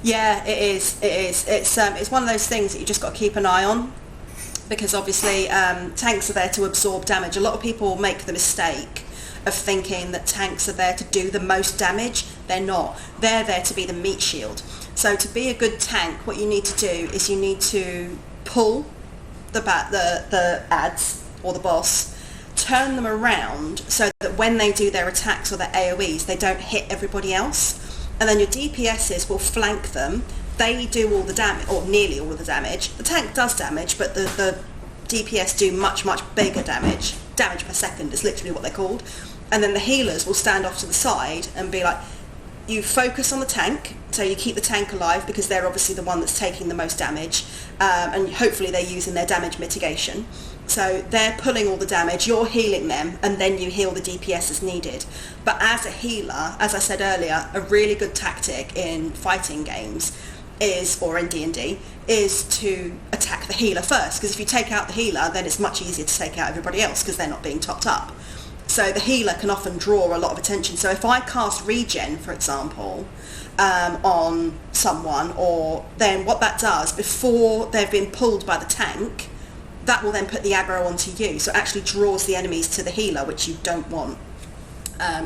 Yeah, it is. It is. It's one of those things that you just got to keep an eye on, because obviously tanks are there to absorb damage. A lot of people make the mistake of thinking that tanks are there to do the most damage. They're not. They're there to be the meat shield. So to be a good tank, what you need to do is you need to pull the ads or the boss, turn them around so that when they do their attacks or their AoEs, they don't hit everybody else. And then your DPSs will flank them. They do all the damage, or nearly all of the damage. The tank does damage, but the DPS do much, much bigger damage. Damage per second is literally what they're called. And then the healers will stand off to the side and be like, you focus on the tank, so you keep the tank alive because they're obviously the one that's taking the most damage, and hopefully they're using their damage mitigation. So they're pulling all the damage, you're healing them, and then you heal the DPS as needed. But as a healer, as I said earlier, a really good tactic in fighting games is, or in D&D, is to attack the healer first, because if you take out the healer, then it's much easier to take out everybody else because they're not being topped up. So the healer can often draw a lot of attention. So if I cast regen, for example, on someone, or then what that does, before they've been pulled by the tank, that will then put the aggro onto you. So it actually draws the enemies to the healer, which you don't want.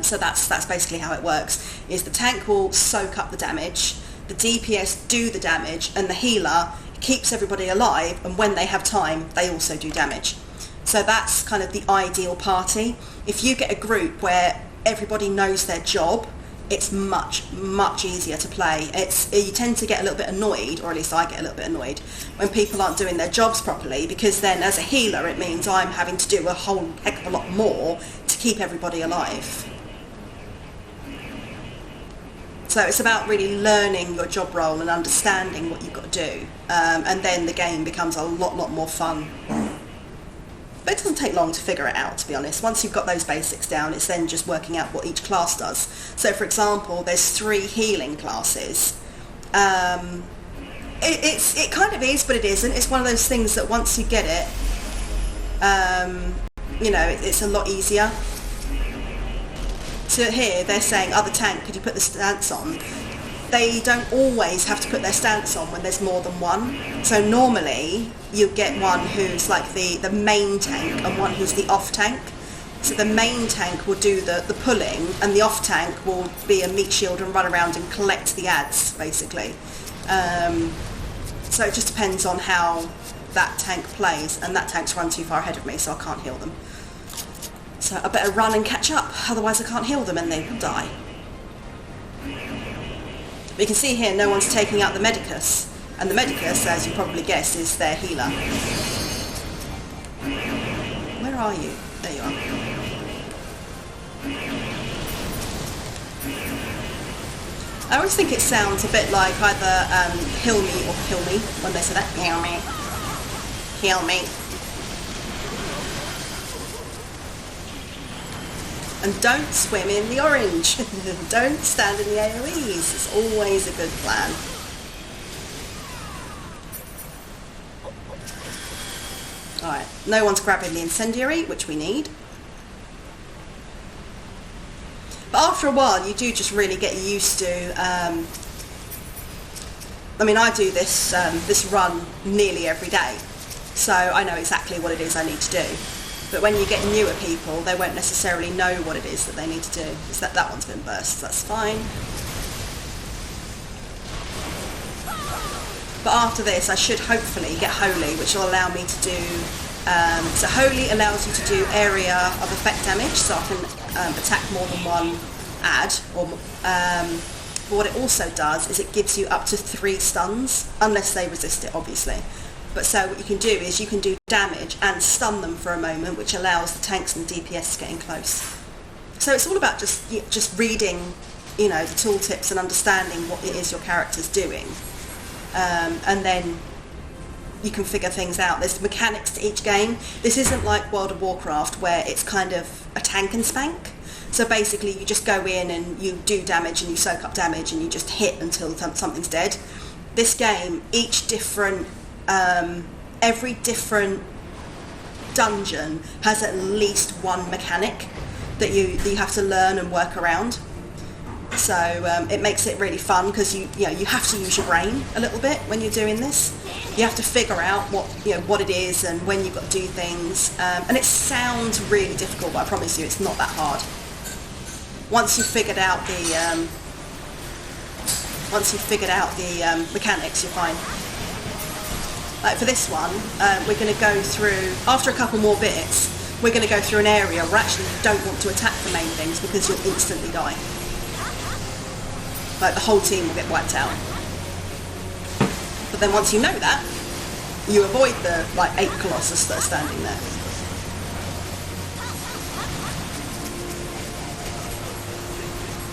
So that's basically how it works, is the tank will soak up the damage, the DPS do the damage, and the healer keeps everybody alive, and when they have time, they also do damage. So that's kind of the ideal party. If you get a group where everybody knows their job, it's much, much easier to play. You tend to get a little bit annoyed, or at least I get a little bit annoyed, when people aren't doing their jobs properly, because then as a healer it means I'm having to do a whole heck of a lot more to keep everybody alive. So it's about really learning your job role and understanding what you've got to do, and then the game becomes a lot more fun. But it doesn't take long to figure it out, to be honest. Once you've got those basics down, it's then just working out what each class does. So for example, there's 3 healing classes. It kind of is, but it isn't. It's one of those things that once you get it, you know, it's a lot easier. So here they're saying, other tank, could you put the stance on? They don't always have to put their stance on when there's more than one. So normally you get one who's like the main tank and one who's the off tank. So the main tank will do the pulling, and the off tank will be a meat shield and run around and collect the ads, basically. So it just depends on how that tank plays, and that tank's run too far ahead of me, so I can't heal them. So I better run and catch up, otherwise I can't heal them and they will die. But you can see here no one's taking out the Medicus, and the Medicus, as you probably guessed, is their healer. Where are you? There you are. I always think it sounds a bit like either heal me or kill me when they say that. Heal me. Heal me. And don't swim in the orange. Don't stand in the AoEs. It's always a good plan. Alright, no one's grabbing the incendiary, which we need. But after a while, you do just really get used to... I mean, I do this run nearly every day, so I know exactly what it is I need to do. But when you get newer people, they won't necessarily know what it is that they need to do. So that one's been burst, that's fine. But after this, I should hopefully get Holy, which will allow me to do... so Holy allows you to do area of effect damage, so I can attack more than one ad. But what it also does is it gives you up to 3 stuns, unless they resist it, obviously. But so what you can do is you can do damage and stun them for a moment, which allows the tanks and DPS to get in close. So it's all about just reading, you know, the tooltips and understanding what it is your character's doing. And then you can figure things out. There's mechanics to each game. This isn't like World of Warcraft where it's kind of a tank and spank. So basically you just go in and you do damage and you soak up damage and you just hit until something's dead. This game, every different dungeon has at least one mechanic that you have to learn and work around. So it makes it really fun because you have to use your brain a little bit when you're doing this. You have to figure out what it is and when you've got to do things. And it sounds really difficult, but I promise you it's not that hard. Once you've figured out the mechanics, you're fine. Like for this one, we're going to go through, after a couple more bits, we're going to go through an area where actually you don't want to attack the main things because you'll instantly die. Like the whole team will get wiped out. But then once you know that, you avoid the 8 Colossus that are standing there.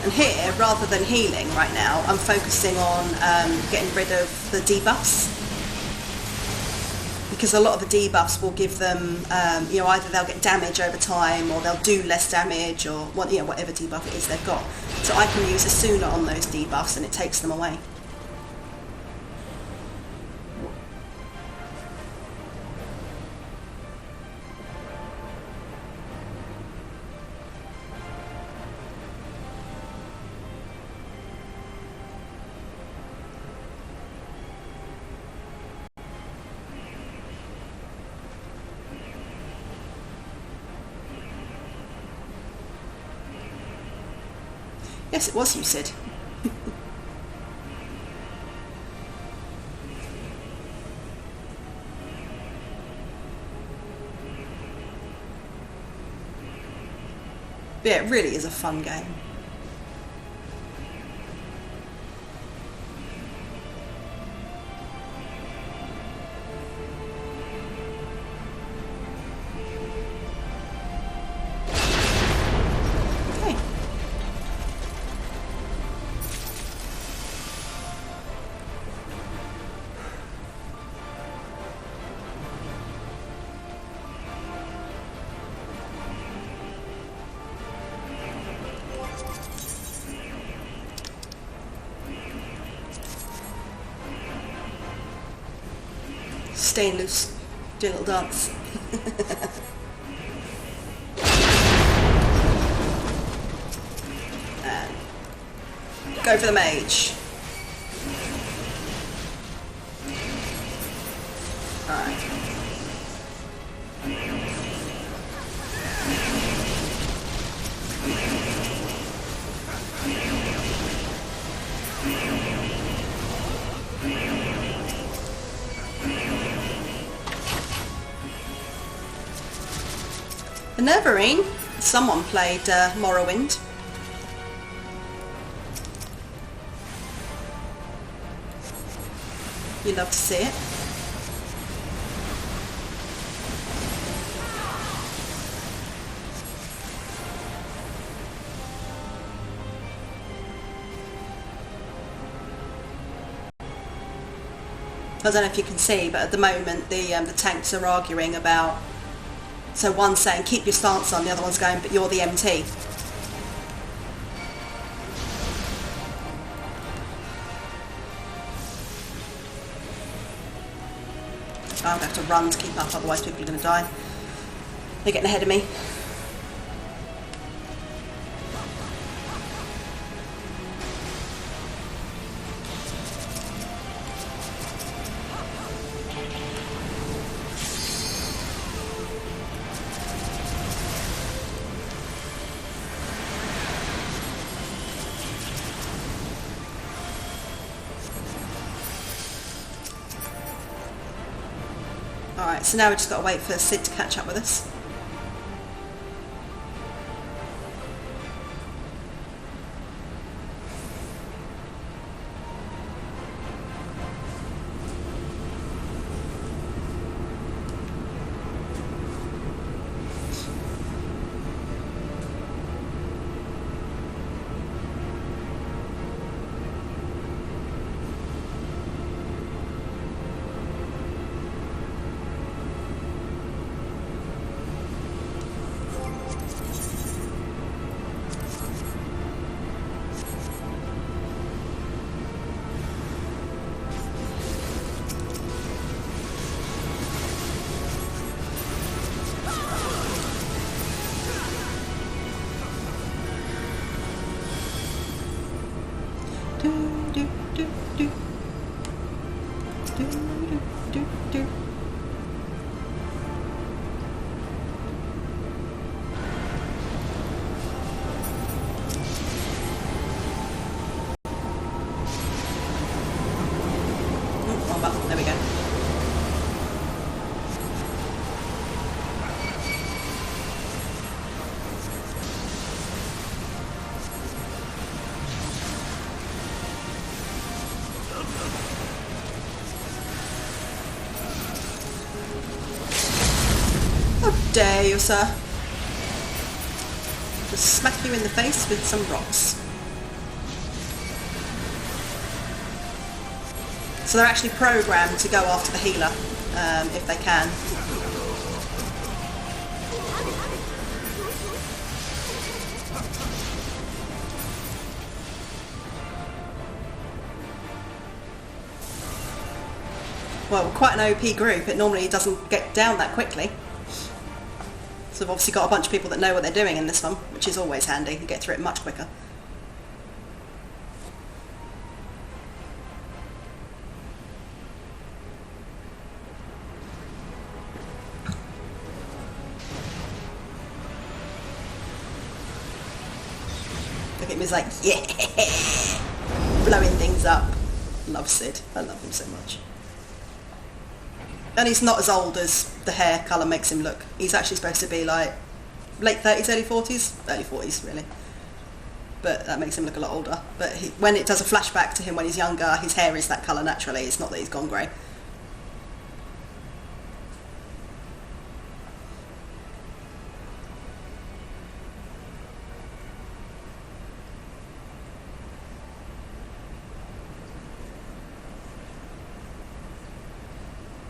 And here, rather than healing right now, I'm focusing on getting rid of the debuffs. Because a lot of the debuffs will give them, either they'll get damage over time or they'll do less damage or whatever debuff it is they've got. So I can use Asuna on those debuffs and it takes them away. Yes, it was you, Sid. Yeah, it really is a fun game. Staying loose. Do a little dance. And go for the mage. Alright. Neverine. Someone played Morrowind. You love to see it. I don't know if you can see, but at the moment the tanks are arguing about. So one's saying keep your stance on, the other one's going, but you're the MT. I'm going to have to run to keep up, otherwise people are going to die. They're getting ahead of me. Alright, so now we've just got to wait for Sid to catch up with us. There we go. How dare you, sir? Just smack you in the face with some rocks. So they're actually programmed to go after the healer, if they can. Well, quite an OP group, it normally doesn't get down that quickly. So we've obviously got a bunch of people that know what they're doing in this one, which is always handy. You get through it much quicker. Look at him, he's like, yeah! Blowing things up. Love Sid. I love him so much. And he's not as old as the hair colour makes him look. He's actually supposed to be like late 30s, early 40s? Early 40s, really. But that makes him look a lot older. But when it does a flashback to him when he's younger, his hair is that colour naturally. It's not that he's gone grey.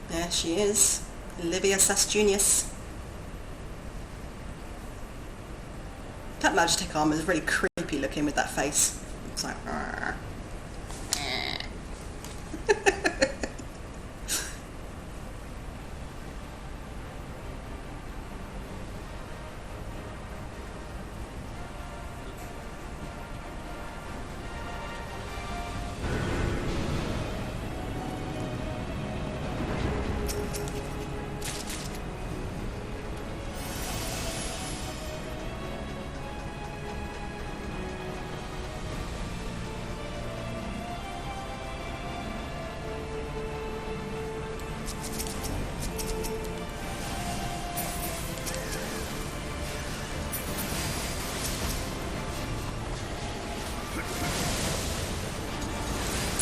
There she is, Livia Sasjunius. That Magitek armour is really creepy looking with that face. It's like...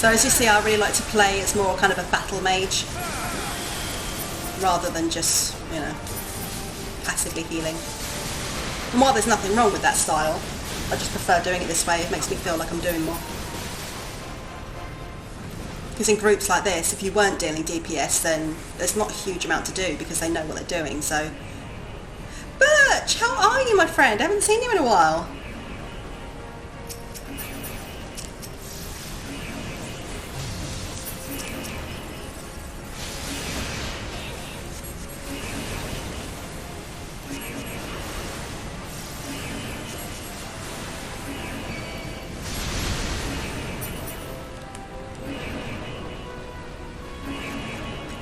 So as you see, I really like to play as more kind of a battle mage rather than just, you know, passively healing. And while there's nothing wrong with that style, I just prefer doing it this way. It makes me feel like I'm doing more. Because in groups like this, if you weren't dealing DPS, then there's not a huge amount to do because they know what they're doing, so... Birch, how are you, my friend? I haven't seen you in a while.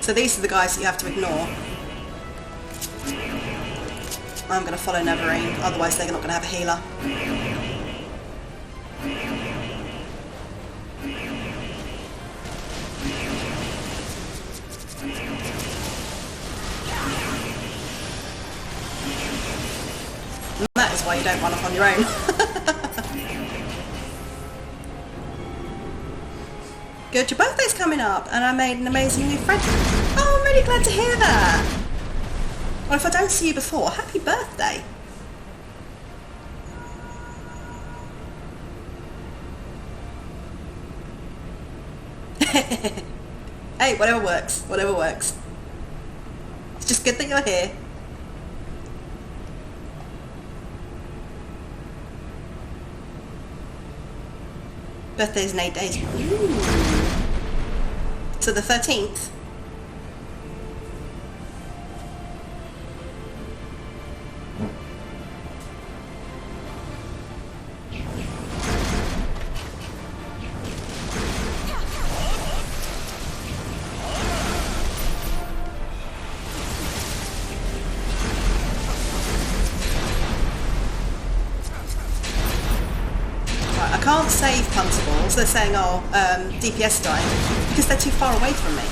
So these are the guys that you have to ignore. I'm going to follow Neverine, otherwise they're not going to have a healer. And that is why you don't run off on your own. Good, your birthday's coming up and I made an amazing new friend. Oh, I'm really glad to hear that. Well, if I don't see you before, happy birthday. Hey, whatever works, whatever works. It's just good that you're here. Birthday's in 8 days. Ooh. So the 13th. I can't save puntables. They're saying, oh, DPS dying, because they're too far away from me.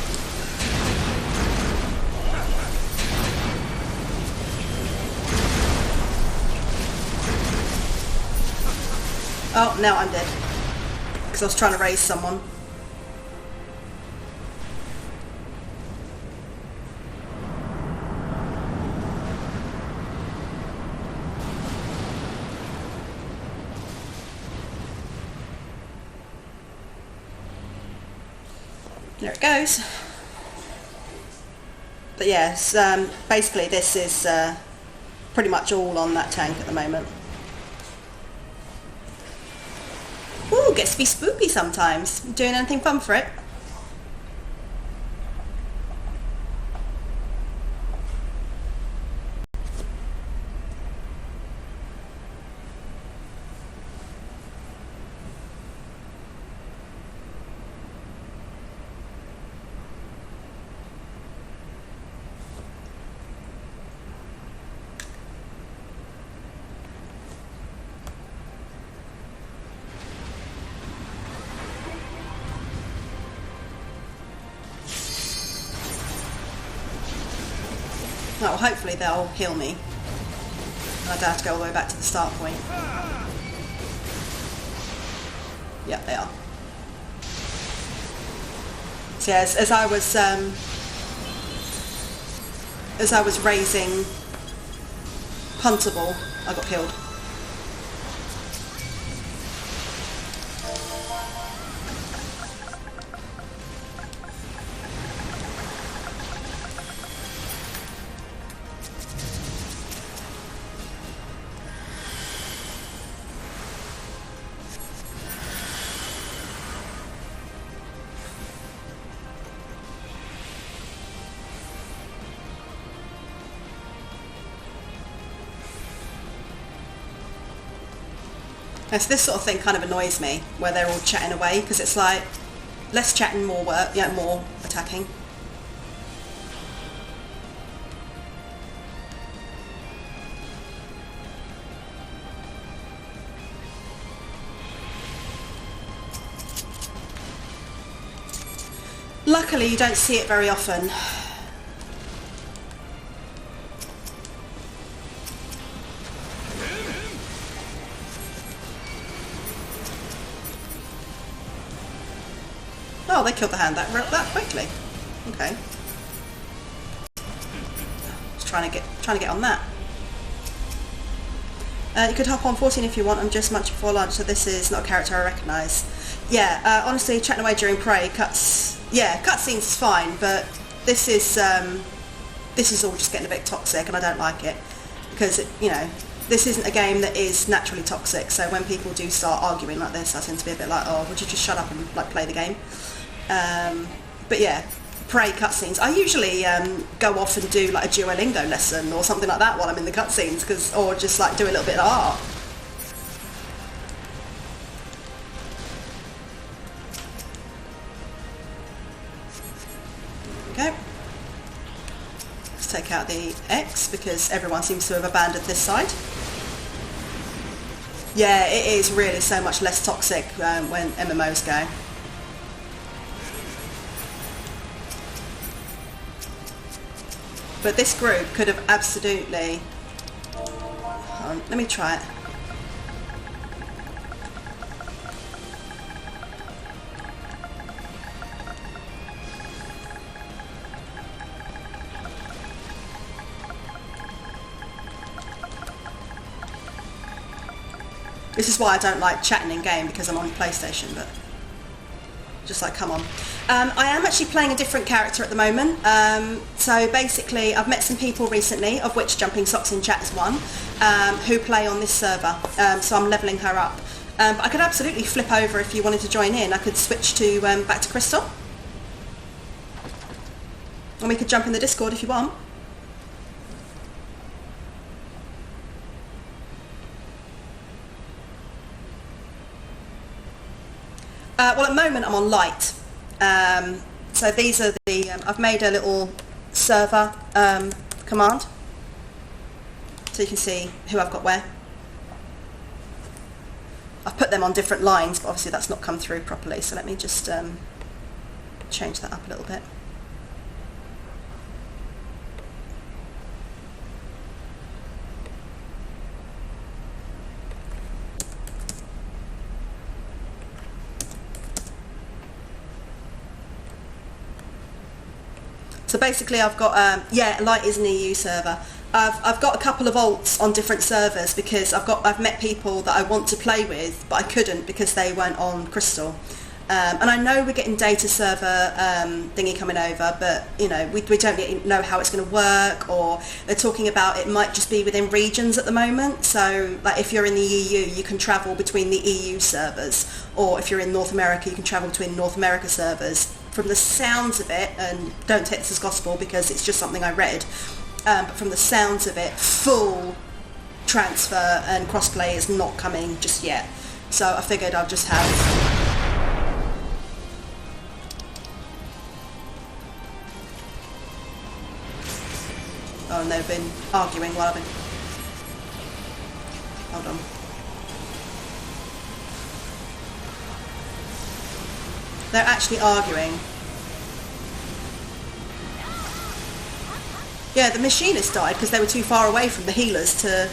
Oh, now I'm dead. Because I was trying to raise someone. There it goes. But yes, basically this is pretty much all on that tank at the moment. Ooh, gets to be spooky sometimes. Doing anything fun for it? Well, hopefully they'll heal me. I don't have to go all the way back to the start point. Yep, they are. So yeah, as I was raising Puntable, I got killed. So this sort of thing kind of annoys me, where they're all chatting away, because it's like, less chatting, more work, yeah, more attacking. Luckily you don't see it very often. Oh, they killed the hand that quickly. Okay. Just trying to get on that. You could hop on 14 if you want. I'm just munching before lunch, so this is not a character I recognise. Yeah, honestly, chatting away during Prey, cutscenes is fine, but this is all just getting a bit toxic, and I don't like it because this isn't a game that is naturally toxic. So when people do start arguing like this, I tend to be a bit like, oh, would you just shut up and like play the game? But yeah. Prey cutscenes. I usually go off and do like a Duolingo lesson or something like that while I'm in the cutscenes, or just like do a little bit of art. Okay. Let's take out the X because everyone seems to have abandoned this side. Yeah, it is really so much less toxic when MMOs go. But this group could have absolutely... Hold on, let me try it. This is why I don't like chatting in game, because I'm on PlayStation, but... just like, come on. I am actually playing a different character at the moment. So basically, I've met some people recently, of which Jumping Socks in chat is one, who play on this server. So I'm leveling her up. But I could absolutely flip over if you wanted to join in. I could switch to back to Crystal. And we could jump in the Discord if you want. Well, at the moment I'm on light. So these are the... I've made a little server command, so you can see who I've got where. I've put them on different lines, but obviously that's not come through properly, so let me just change that up a little bit. So basically I've got, yeah, Light is an EU server. I've got a couple of alts on different servers because I've met people that I want to play with, but I couldn't because they weren't on Crystal. And I know we're getting data server thingy coming over, but we don't yet know how it's going to work, or they're talking about it might just be within regions at the moment. So like if you're in the EU, you can travel between the EU servers, or if you're in North America, you can travel between North America servers. From the sounds of it, and don't take this as gospel because it's just something I read, but from the sounds of it, full transfer and crossplay is not coming just yet. So I figured I'll just have... Oh, and they've been arguing while I've been... Hold on. They're actually arguing. Yeah, the machinist died because they were too far away from the healers to...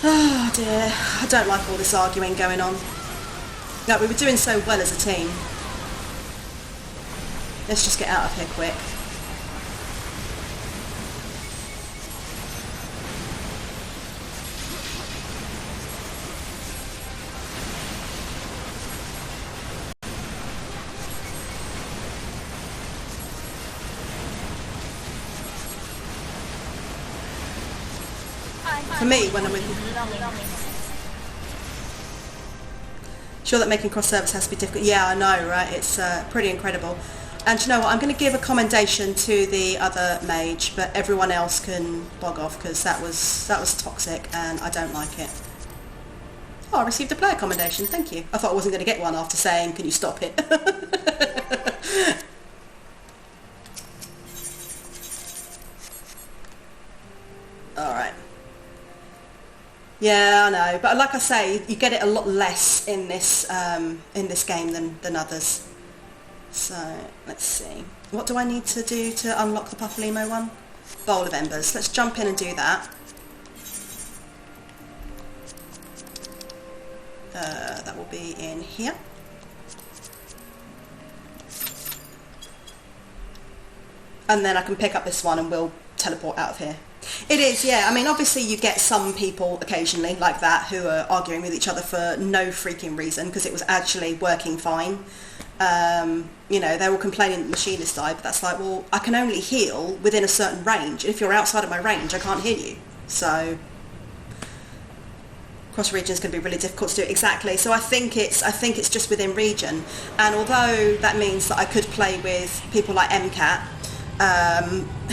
Oh dear, I don't like all this arguing going on. No, we were doing so well as a team. Let's just get out of here quick. For me, when I'm with you. Sure that making cross service has to be difficult. Yeah, I know, right? It's pretty incredible. And you know what? I'm going to give a commendation to the other mage, but everyone else can bog off because that was toxic and I don't like it. Oh, I received a player commendation. Thank you. I thought I wasn't going to get one after saying, "Can you stop it?" All right. Yeah, I know, but like I say, you get it a lot less in this game than others. So let's see, what do I need to do to unlock the Puffalimo one? Bowl of Embers. Let's jump in and do that. That will be in here. and then I can pick up this one and we'll teleport out of here. It is, yeah. I mean, obviously you get some people occasionally like that who are arguing with each other for no freaking reason because it was actually working fine. You know, they're all complaining that the machine has died, but that's like, well, I can only heal within a certain range, and if you're outside of my range, I can't heal you. So cross region is going to be really difficult to do. Exactly. So I think it's just within region, and although that means that I could play with people like MCAT,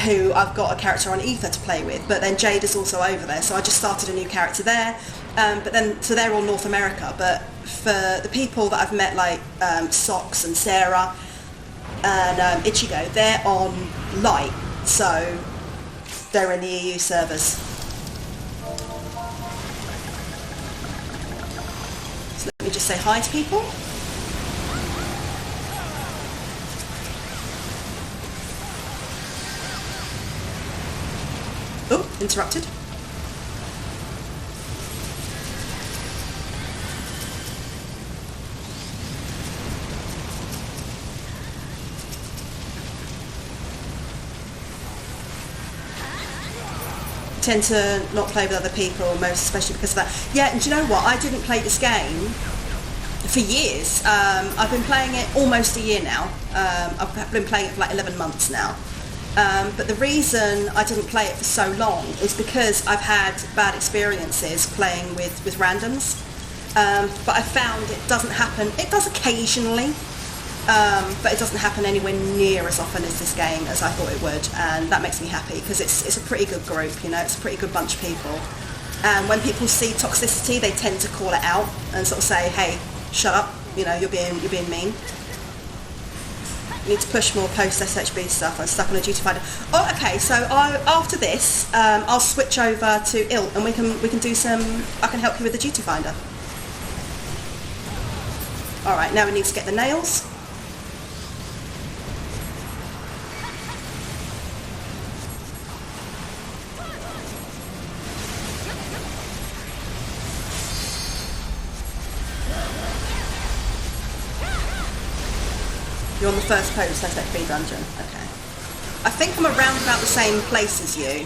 who I've got a character on Ether to play with, but then Jade is also over there, so I just started a new character there. But then, so they're all North America, but for the people that I've met, like Socks and Sarah and Ichigo, they're on Light, so they're in the EU servers. So let me just say hi to people. Oh, interrupted. Tend to not play with other people, most especially because of that. Yeah, and do you know what? I didn't play this game for years. I've been playing it almost a year now. I've been playing it for like 11 months now. But the reason I didn't play it for so long is because I've had bad experiences playing with randoms. But I found it doesn't happen. It does occasionally. But it doesn't happen anywhere near as often as this game as I thought it would, and that makes me happy because it's a pretty good group, you know, it's a pretty good bunch of people. And when people see toxicity, they tend to call it out and sort of say, hey, shut up, you know, you're being mean. You need to push more post SHB stuff. I'm stuck on a duty finder. Oh, okay. So after this, I'll switch over to ILT, and we can do some. I can help you with the duty finder. All right. Now we need to get the nails. You're on the first post SXB dungeon. Okay. I think I'm around about the same place as you.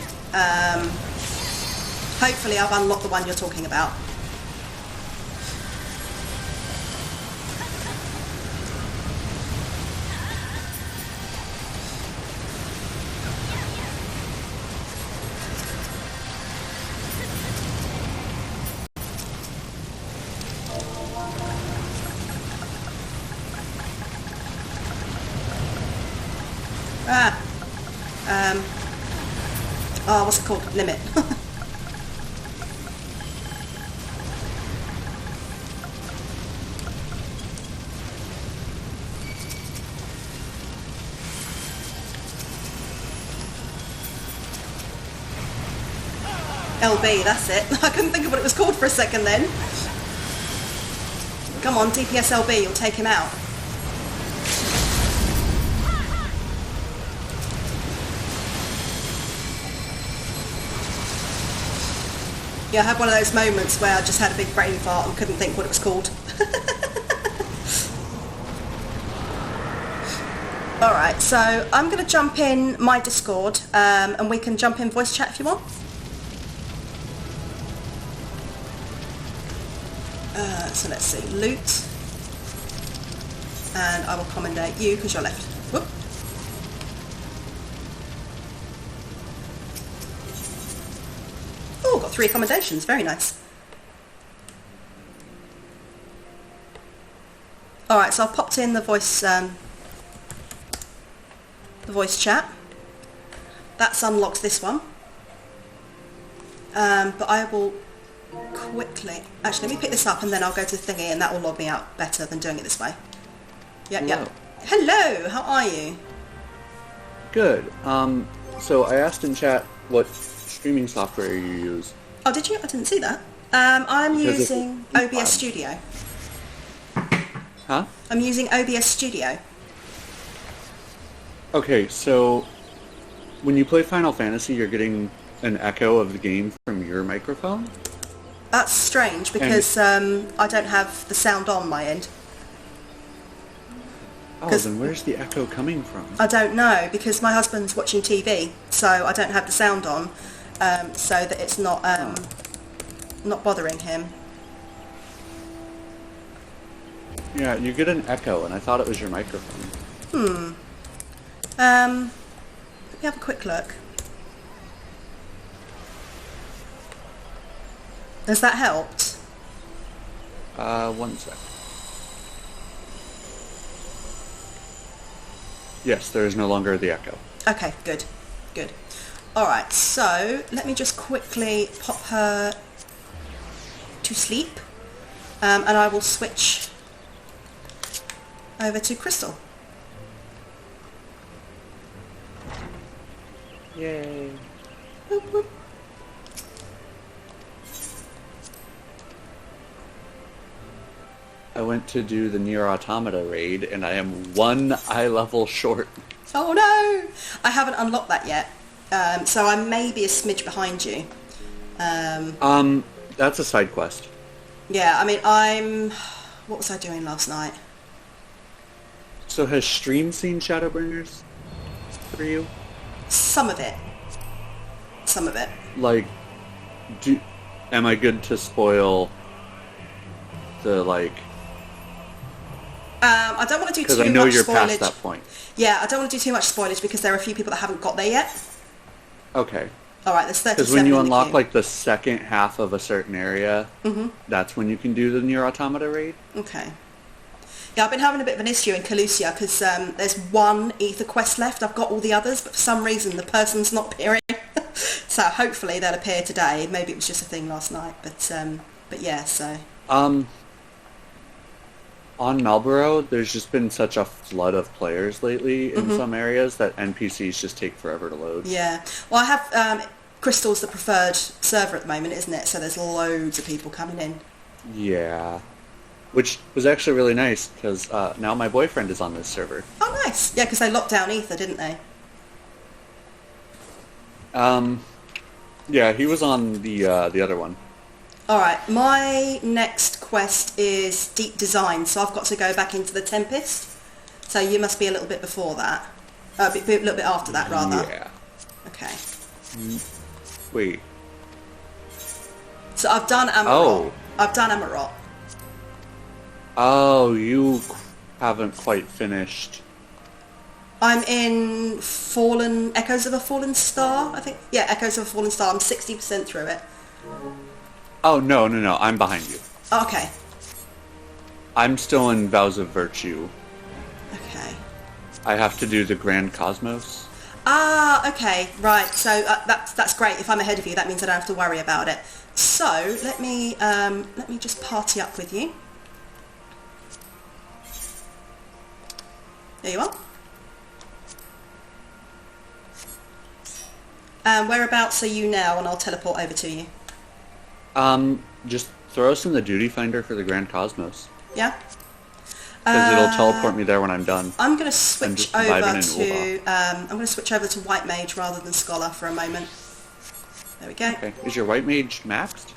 Hopefully I've unlocked the one you're talking about. Oh, what's it called? Limit. LB, that's it. I couldn't think of what it was called for a second then. Come on, DPS LB, you'll take him out. Yeah, I had one of those moments where I just had a big brain fart and couldn't think what it was called. Alright, so I'm going to jump in my Discord and we can jump in voice chat if you want. So let's see, loot. And I will commendate you because you're left. Whoop. Oh, got 3 accommodations, very nice. Alright, so I've popped in the voice chat. That's unlocked this one. But I will quickly... Actually, let me pick this up and then I'll go to the thingy and that will log me out better than doing it this way. Yep, yep. Hello, how are you? Good. So I asked in chat what streaming software you use. Oh, did you? I didn't see that. I'm using OBS Studio. Huh? I'm using OBS Studio. Okay, so when you play Final Fantasy, you're getting an echo of the game from your microphone? That's strange because I don't have the sound on my end. Oh, then where's the echo coming from? I don't know, because my husband's watching TV, so I don't have the sound on, so that it's not not bothering him. Yeah, you get an echo, and I thought it was your microphone. Let me have a quick look. Has that helped? 1 sec. Yes, there is no longer the echo. Okay, good, good. All right, so let me just quickly pop her to sleep, and I will switch over to Crystal. Yay. Whoop, whoop. I went to do the Nier Automata raid, and I am 1 eye level short. Oh no! I haven't unlocked that yet, so I may be a smidge behind you. That's a side quest. Yeah, I mean, what was I doing last night? So has Stream seen Shadowbringers for you? Some of it. Some of it. Like, am I good to spoil the, like... I don't want to do too much spoilage. Because I know you're past that point. Yeah, I don't want to do too much spoilage because there are a few people that haven't got there yet. Okay. Alright, there's 37 Because when you in the unlock, queue. like, the second half of a certain area, that's when you can do the Nier Automata raid? Okay. Yeah, I've been having a bit of an issue in Calusia because there's one ether quest left. I've got all the others, but for some reason the person's not appearing. So hopefully they'll appear today. Maybe it was just a thing last night, but yeah, so... On Marlborough, there's just been such a flood of players lately in some areas that NPCs just take forever to load. Yeah. Well, I have... Crystal's the preferred server at the moment, isn't it? So there's loads of people coming in. Yeah. Which was actually really nice, because now my boyfriend is on this server. Oh, nice. Yeah, because they locked down ether, didn't they? Yeah, he was on the other one. Alright, my next quest is Deep Design, so I've got to go back into the Tempest. So you must be a little bit before that. A little bit after that, rather. Yeah. Okay. Wait. So I've done Amarot. Oh. I've done Amarot. Oh, you haven't quite finished. I'm in Echoes of a Fallen Star, I think. Yeah, Echoes of a Fallen Star. I'm 60% through it. Oh, no, I'm behind you. Okay. I'm still in Vows of Virtue. Okay. I have to do the Grand Cosmos. Ah, okay, right. So that's great. If I'm ahead of you, that means I don't have to worry about it. So let me just party up with you. There you are. Whereabouts are you now? And I'll teleport over to you. Just throw us in the duty finder for the Grand Cosmos. Yeah. Because it'll teleport me there when I'm done. I'm going to switch just over vibing in I'm going to switch over to White Mage rather than Scholar for a moment. There we go. Okay. Is your White Mage maxed?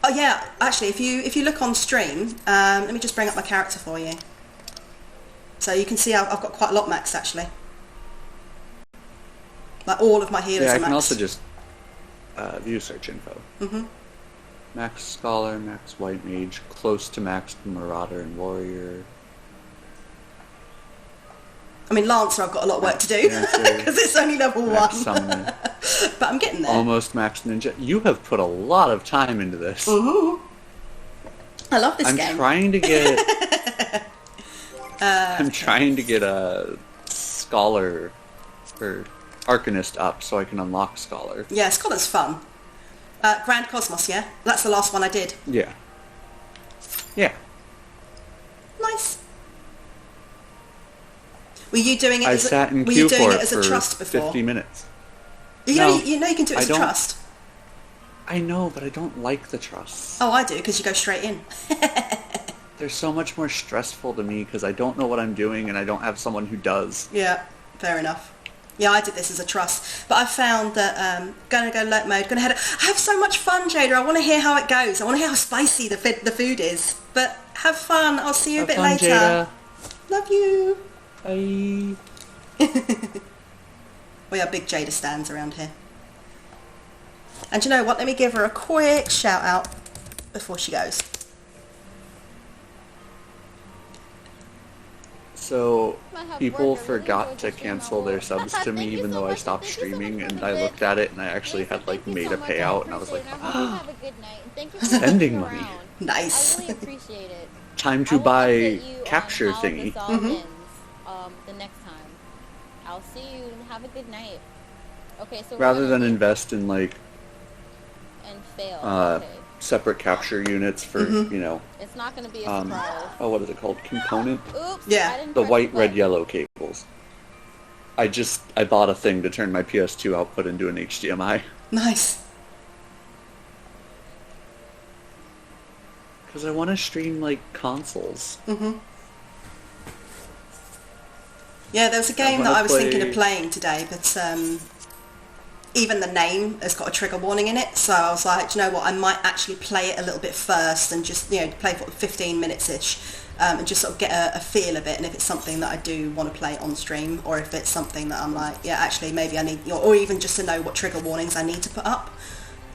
Oh yeah, actually, if you look on stream, let me just bring up my character for you. So you can see I've got quite a lot maxed actually. Like all of my healers Yeah, I are maxed. can also just view search info. Mm-hmm. Max Scholar, Max White Mage, close to Max Marauder and Warrior. I mean, Lancer, I've got a lot of work to do because it's only level Max 1. Summoner. But I'm getting there. Almost Max Ninja. You have put a lot of time into this. Mm-hmm. I love this game. I'm trying to get... I'm trying to get a Scholar or Arcanist up so I can unlock Scholar. Yeah, Scholar's fun. Grand Cosmos, yeah? That's the last one I did. Yeah. Yeah. Nice. Were you doing it I as sat in were queue you doing for it as a trust before? 50 minutes. You No, know you can do it I as a don't. trust. I know, but I don't like the trusts. Oh, I do, because you go straight in. They're so much more stressful to me because I don't know what I'm doing and I don't have someone who does. Yeah, fair enough. Yeah, I did this as a trust. But I found that going to go lurk mode, going to head... I have so much fun, Jada. I want to hear how it goes. I want to hear how spicy the food is. But have fun. I'll see you a bit fun, later. Jada. Love you. Bye. We are big Jada stands around here. And you know what? Let me give her a quick shout out before she goes. So, I have people work. I really forgot enjoyed to the stream. cancel their subs to Thank me you even so though I much. stopped Thank you so much streaming, for and the I bid. looked at it and I actually Lisa, had like thank you made so a much. I payout, and I was appreciate like, it. I hope you have a good night. And thank you for Spending sticking money. around. Nice. I really appreciate it. time I to will buy update you capture on how thingy. this all ends the next time. I'll see you and have a good night. Okay, so we're Rather gonna than leave invest in like and fail. Okay. separate capture units for, you know, It's not gonna be a surprise. oh, what is it called? Component? Oops. Yeah. I didn't The press white, red, button. yellow cables. I bought a thing to turn my PS2 output into an HDMI. Nice. Because I want to stream, like, consoles. Yeah, there was a game wanna that I was thinking play- of playing today, but even the name has got a trigger warning in it, so I was like, do you know what, I might actually play it a little bit first and just, you know, play for 15 minutes-ish and just sort of get a feel of it, and if it's something that I do want to play on stream, or if it's something that I'm like, yeah, actually, maybe I need, or even just to know what trigger warnings I need to put up.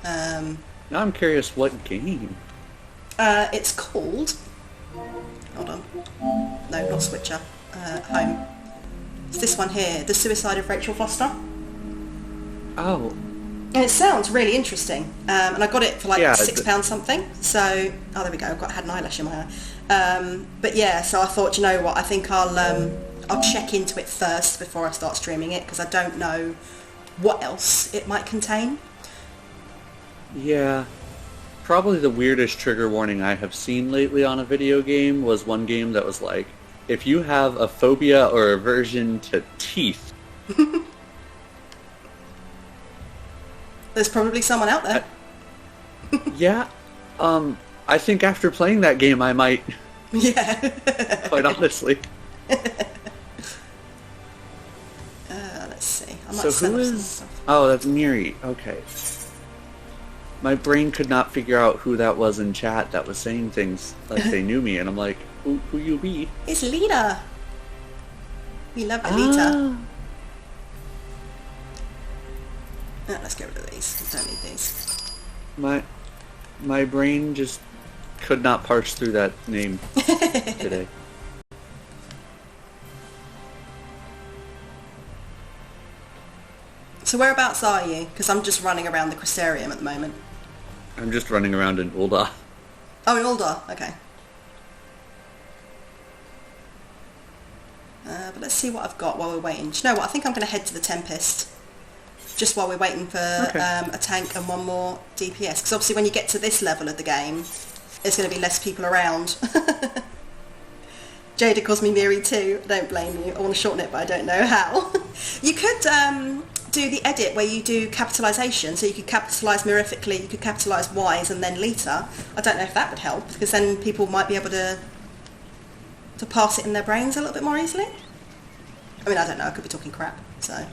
Now I'm curious what game. It's called, hold on, no, not Switcher, Home. It's this one here, The Suicide of Rachel Foster. Oh, And it sounds really interesting, and I got it for like Yeah, £6 something. So, oh, there we go. I had an eyelash in my eye. But yeah, so I thought, you know what? I think I'll check into it first before I start streaming it, because I don't know what else it might contain. yeah. Probably the weirdest trigger warning I have seen lately on a video game was one game that was like, if you have a phobia or aversion to teeth, There's probably someone out there. yeah, I think after playing that game I might, Yeah. quite honestly. Let's see. I might So set who up some is... stuff. Oh, that's Miri. Okay. My brain could not figure out who that was in chat that was saying things like they knew me, and I'm like, who you be? It's Lita. We love Lita. Let's get rid of these. We don't need these. My brain just could not parse through that name today. So whereabouts are you? Because I'm just running around the Crystarium at the moment. I'm just running around in Ulda. Oh, in Uldar. Okay. But let's see what I've got while we're waiting. Do you know what? I think I'm going to head to the Tempest. Just while we're waiting for a tank and one more DPS. Because obviously when you get to this level of the game, there's going to be less people around. Jada calls me Miri too. I don't blame you. I want to shorten it, but I don't know how. You could do the edit where you do capitalisation. So you could capitalise mirifically, you could capitalise Wise and then Lita. I don't know if that would help, because then people might be able to pass it in their brains a little bit more easily. I mean, I don't know. I could be talking crap. So...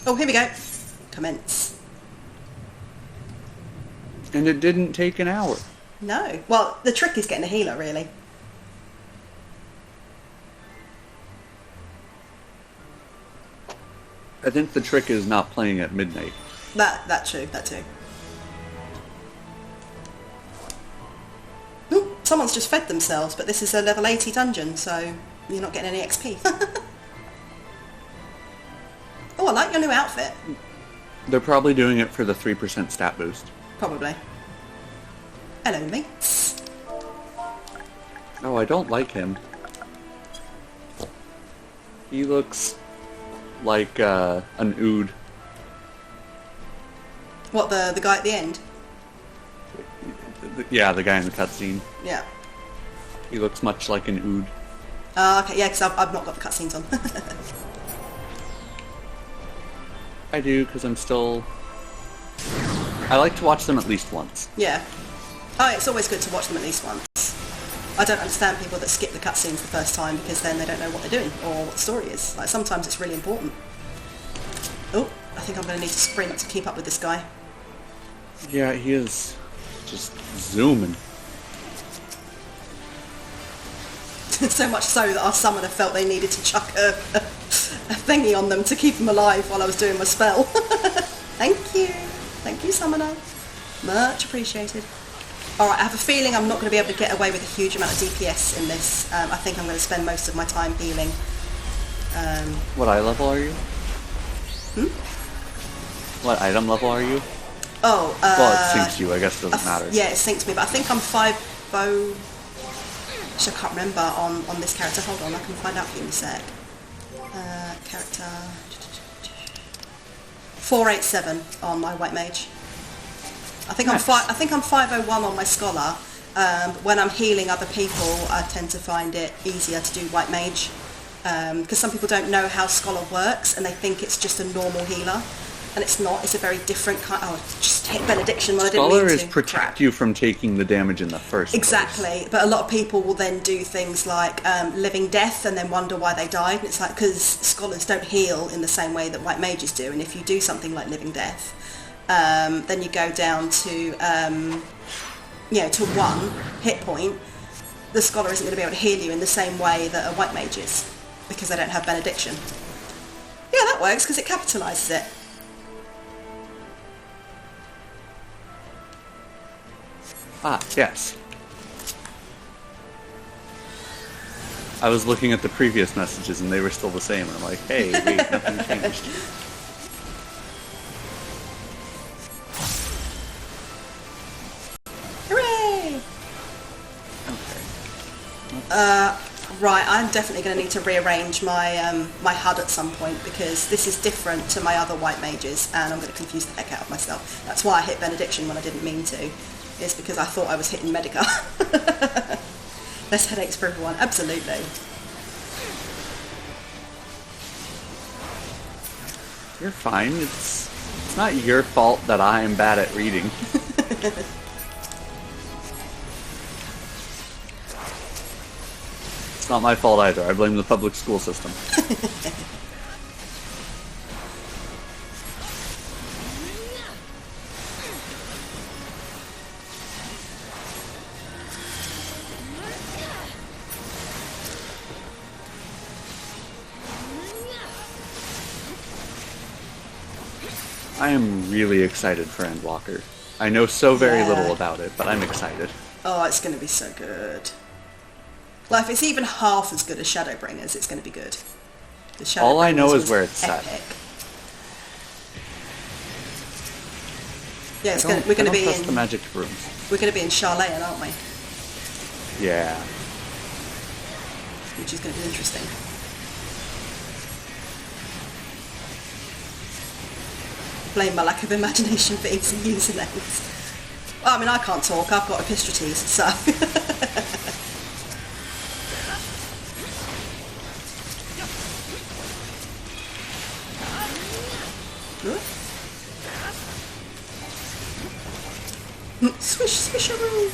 Oh, here we go. Commence. And it didn't take an hour. No. Well, the trick is getting a healer, really. I think the trick is not playing at midnight. That too. Ooh, someone's just fed themselves, but this is a level 80 dungeon, so you're not getting any XP. Oh, I like your new outfit. They're probably doing it for the 3% stat boost. Probably. Hello, mates. Oh, I don't like him. He looks like an ood. What, the guy at the end? Yeah, the guy in the cutscene. Yeah. He looks much like an ood. Okay, yeah, because I've not got the cutscenes on. I do, because I'm still... I like to watch them at least once. Yeah. Oh, it's always good to watch them at least once. I don't understand people that skip the cutscenes the first time, because then they don't know what they're doing or what the story is. Like, sometimes it's really important. Oh, I think I'm going to need to sprint to keep up with this guy. Yeah, he is just zooming. So much so that our summoner felt they needed to chuck a thingy on them to keep them alive while I was doing my spell. Thank you, summoner. Much appreciated. Alright, I have a feeling I'm not going to be able to get away with a huge amount of DPS in this. I think I'm going to spend most of my time healing. What eye level are you? What item level are you? Oh, well, it syncs you, I guess it doesn't matter. Yeah, it syncs me, but I think I'm 5'0". Actually, I can't remember on this character. Hold on, I can find out for you in a sec. Character 487 on my white mage. I think nice. I think I'm 501 on my scholar. When I'm healing other people, I tend to find it easier to do white mage because some people don't know how scholar works and they think it's just a normal healer, and it's not. It's a very different kind. Oh, just hit benediction when I didn't mean to. Scholar is protect you from taking the damage in the first place. Exactly, but a lot of people will then do things like living death and then wonder why they died. And it's like because scholars don't heal in the same way that white mages do, and if you do something like living death, then you go down to to 1 hit point. The scholar isn't going to be able to heal you in the same way that a white mage is because they don't have benediction. Yeah, that works because it capitalises it. Ah, yes. I was looking at the previous messages and they were still the same. I'm like, hey, wait, nothing changed. Hooray! Okay. Right, I'm definitely going to need to rearrange my my HUD at some point because this is different to my other white mages and I'm going to confuse the heck out of myself. That's why I hit benediction when I didn't mean to. Is because I thought I was hitting Medica. Less headaches for everyone, absolutely. You're fine. It's not your fault that I am bad at reading. It's not my fault either. I blame the public school system. I am really excited for Endwalker. I know so very little about it, but I'm excited. Oh, it's going to be so good. Like, if it's even half as good as Shadowbringers, it's going to be good. All I know is where it's set. Yeah, we're going to be in the magic rooms. We're going to be in Charlayan, aren't we? Yeah. Which is going to be interesting. Blame my lack of imagination for easy usernames. Well, I mean, I can't talk. I've got epistrates, so. Swish, swisharoo.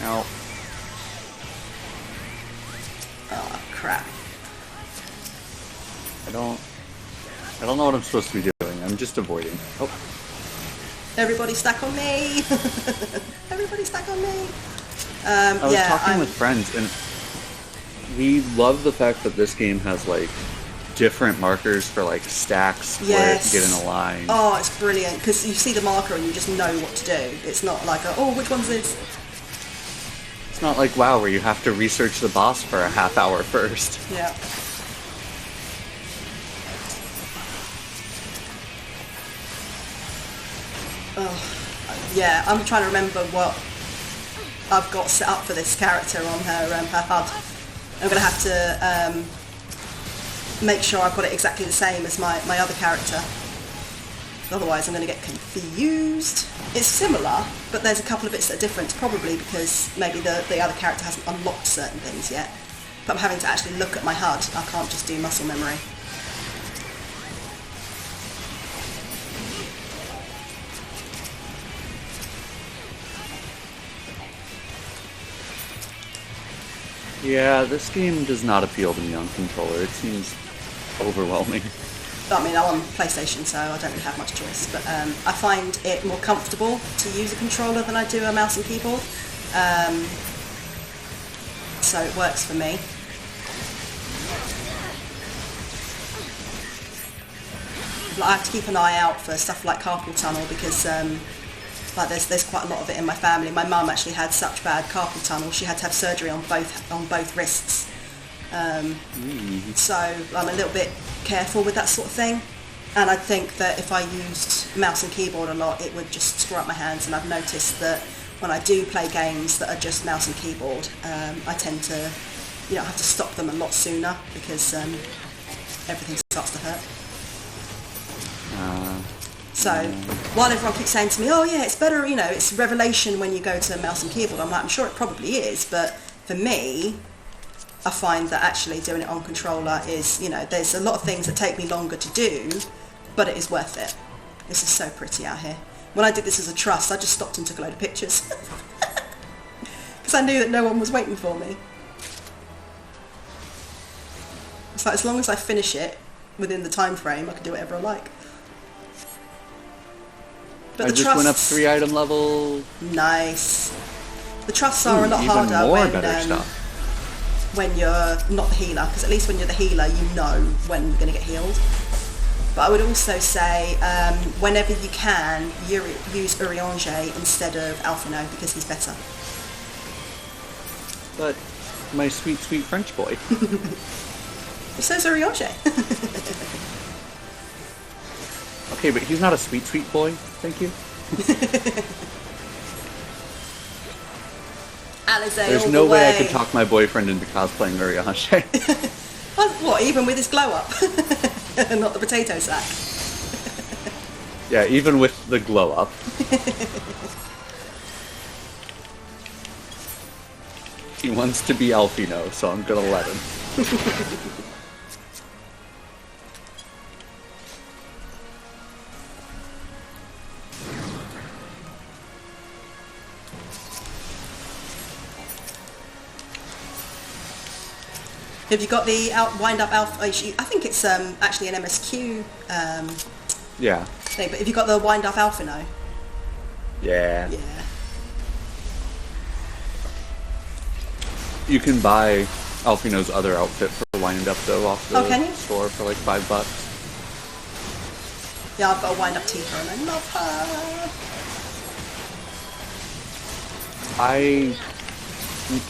Now. Oh, crap. I don't know what I'm supposed to be doing. I'm just avoiding. Oh. Everybody stack on me. Everybody stack on me. I was talking with friends, and we love the fact that this game has, like, different markers for, like, stack, split, get in a line. Oh, it's brilliant, because you see the marker and you just know what to do. It's not like, oh, which one's this? It's not like WoW, where you have to research the boss for a half hour first. Yeah. Oh, yeah, I'm trying to remember what I've got set up for this character on her HUD. I'm going to have to make sure I've got it exactly the same as my other character. Otherwise I'm going to get confused. It's similar, but there's a couple of bits that are different, probably because maybe the other character hasn't unlocked certain things yet. But I'm having to actually look at my HUD. I can't just do muscle memory. Yeah, this game does not appeal to me on controller. It seems overwhelming. I mean, I'm on PlayStation, so I don't really have much choice, but I find it more comfortable to use a controller than I do a mouse and keyboard. so it works for me. I have to keep an eye out for stuff like carpal tunnel because like there's quite a lot of it in my family. My mum actually had such bad carpal tunnel, she had to have surgery on both wrists. So I'm a little bit careful with that sort of thing. And I think that if I used mouse and keyboard a lot, it would just screw up my hands. And I've noticed that when I do play games that are just mouse and keyboard, I tend to, have to stop them a lot sooner because everything starts to hurt. So while everyone keeps saying to me, oh yeah, it's better, it's revelation when you go to mouse and keyboard, I'm like, I'm sure it probably is, but for me, I find that actually doing it on controller is, there's a lot of things that take me longer to do, but it is worth it. This is so pretty out here. When I did this as a trust, I just stopped and took a load of pictures. Because I knew that no one was waiting for me. It's like, as long as I finish it within the time frame, I can do whatever I like. But I just went up 3 item level. Nice. The trusts are a lot even harder more better stuff. When you're not the healer, because at least when you're the healer, you know when you're going to get healed. But I would also say, whenever you can, use Urianger instead of Alphino because he's better. But my sweet, sweet French boy. So's Urianger. Okay, but he's not a sweet, sweet boy. Thank you. Alizé There's all no the way I could talk my boyfriend into cosplaying Urianger. What, even with his glow up? Not the potato sack. Yeah, even with the glow up. He wants to be Alphino, so I'm gonna let him. Have you got the wind up alpha? I think it's actually an MSQ Yeah. thing. But have you got the wind up Alphino? Yeah. Yeah. You can buy Alphino's other outfit for wind up though off the can you? store for like $5. Yeah, I've got a wind up Tifa and I love her.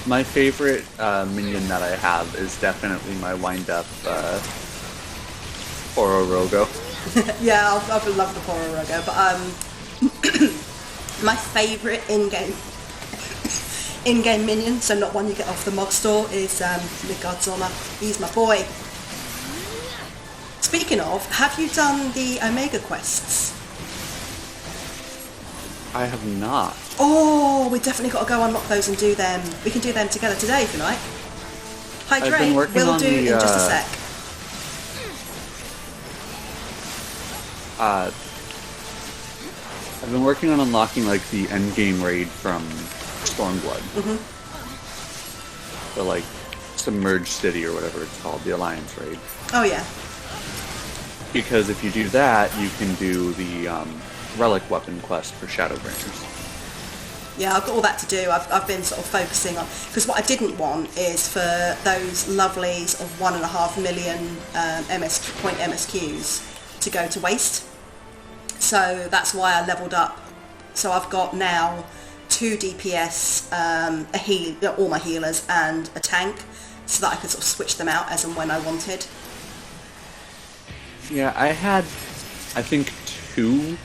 My favorite minion that I have is definitely my wind up Pororogo. Yeah, I love the Pororogo, but my favourite in-game minion, so not one you get off the mod store, is Midgardsormr. He's my boy. Speaking of, have you done the Omega quests? I have not. Oh, we definitely got to go unlock those and do them. We can do them together today if you like. Hydrate, we'll do in just a sec. I've been working on unlocking like the endgame raid from Stormblood. Mm-hmm. The like Submerged City or whatever it's called, the Alliance raid. Oh yeah. Because if you do that, you can do the relic weapon quest for Shadowbringers. Yeah, I've got all that to do. I've been sort of focusing on, because what I didn't want is for those lovelies of 1.5 million MSQs to go to waste. So that's why I leveled up. So I've got now 2 DPS, all my healers, and a tank, so that I could sort of switch them out as and when I wanted. Yeah, I had, I think, 2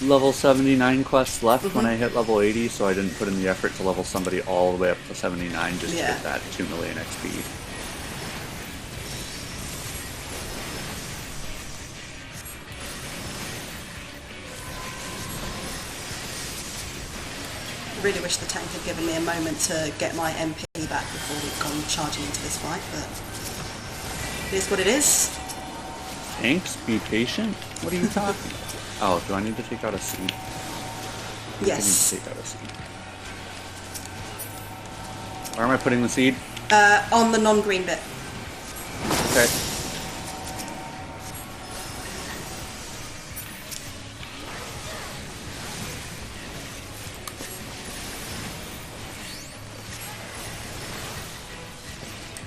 level 79 quests left when I hit level 80, so I didn't put in the effort to level somebody all the way up to 79 just to get that 2 million XP. I really wish the tank had given me a moment to get my MP back before we'd gone charging into this fight, but it is what it is. Tanks, be patient? What are you talking about? Oh, do I need to take out a seed? Yes. I need to take out a seed. Where am I putting the seed? On the non-green bit. Okay.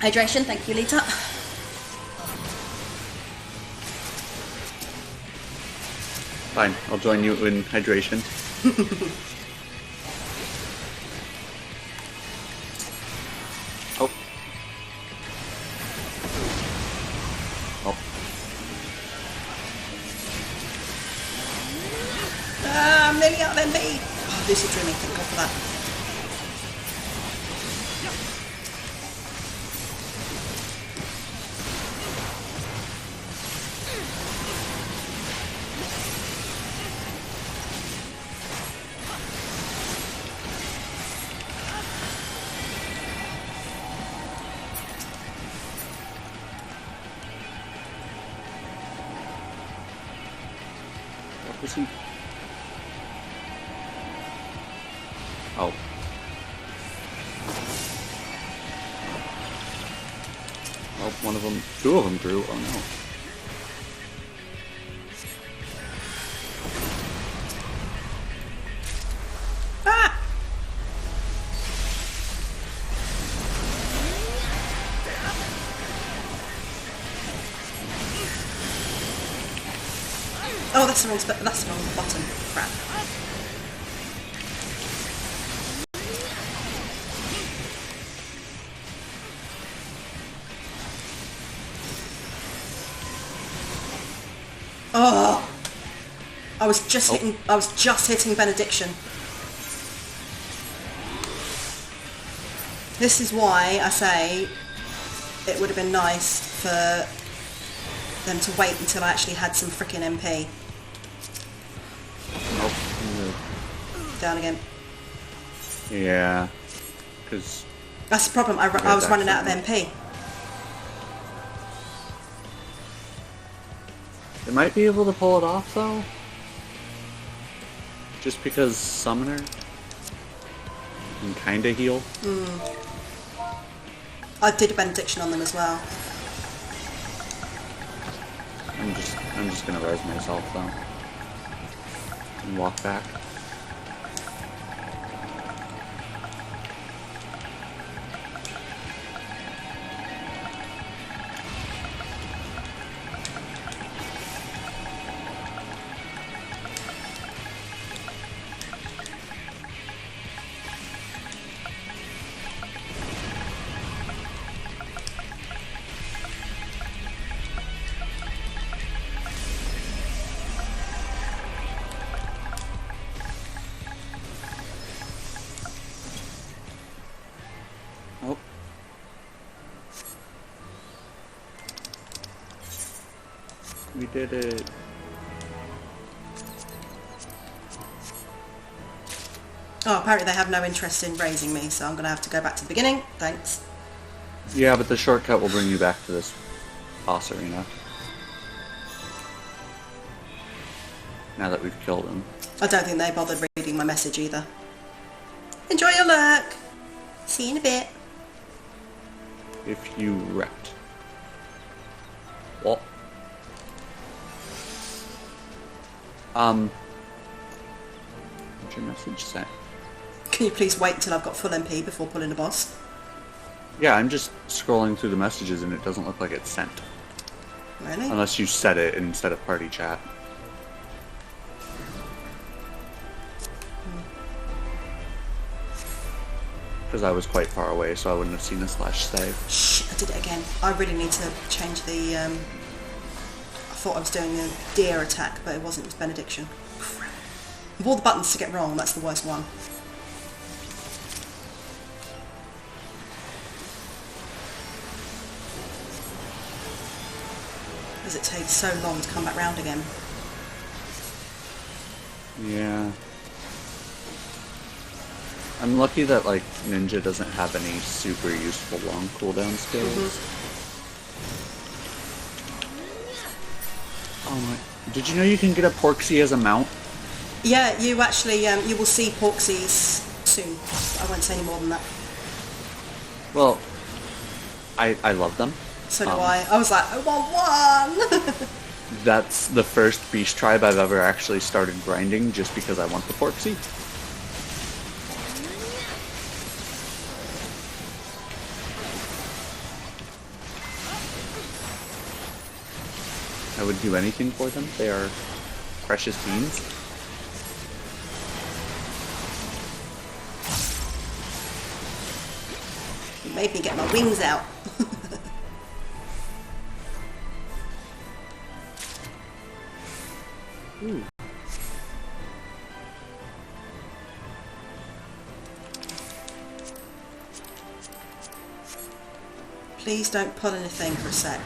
Hydration, thank you, Lita. Fine, I'll join you in hydration. Oh. Oh. I'm nearly out of MP. Oh, lucid dreaming, thank God for that. What was he? Oh. Well, one of them, two of them drew. Oh no. Ah! Oh, that's the wrong that's the wrong button. Crap. Oh, I was just hitting benediction. This is why I say it would have been nice for them to wait until I actually had some frickin' MP. Nope. Down again. Yeah. Because... That's the problem. I was running out of MP. They might be able to pull it off, though. Just because Summoner can kind of heal. I did a benediction on them as well. I'm just gonna res myself, though. And walk back. Oh. We did it. Oh, apparently they have no interest in raising me, so I'm going to have to go back to the beginning. Thanks. Yeah, but the shortcut will bring you back to this boss arena. Now that we've killed him. I don't think they bothered reading my message either. Enjoy your lurk. See you in a bit. If you wrecked. What? What's your message say? Can you please wait until I've got full MP before pulling a boss? Yeah, I'm just scrolling through the messages and it doesn't look like it's sent. Really? Unless you set it instead of party chat. Because I was quite far away, so I wouldn't have seen the /save. Shh, I did it again. I really need to change the, I thought I was doing a deer attack, but it wasn't, it was benediction. Crap. Of all the buttons to get wrong, that's the worst one. Because it takes so long to come back round again. Yeah. I'm lucky that, like, Ninja doesn't have any super useful long cooldown skills. Oh my... Did you know you can get a Porksy as a mount? Yeah, you actually, you will see Porksies soon. I won't say any more than that. Well, I love them. So do I. I was like, I want one! That's the first beast tribe I've ever actually started grinding just because I want the Porksy. I would do anything for them. They are precious beings. You made me get my wings out. Ooh. Please don't pull anything for a sec.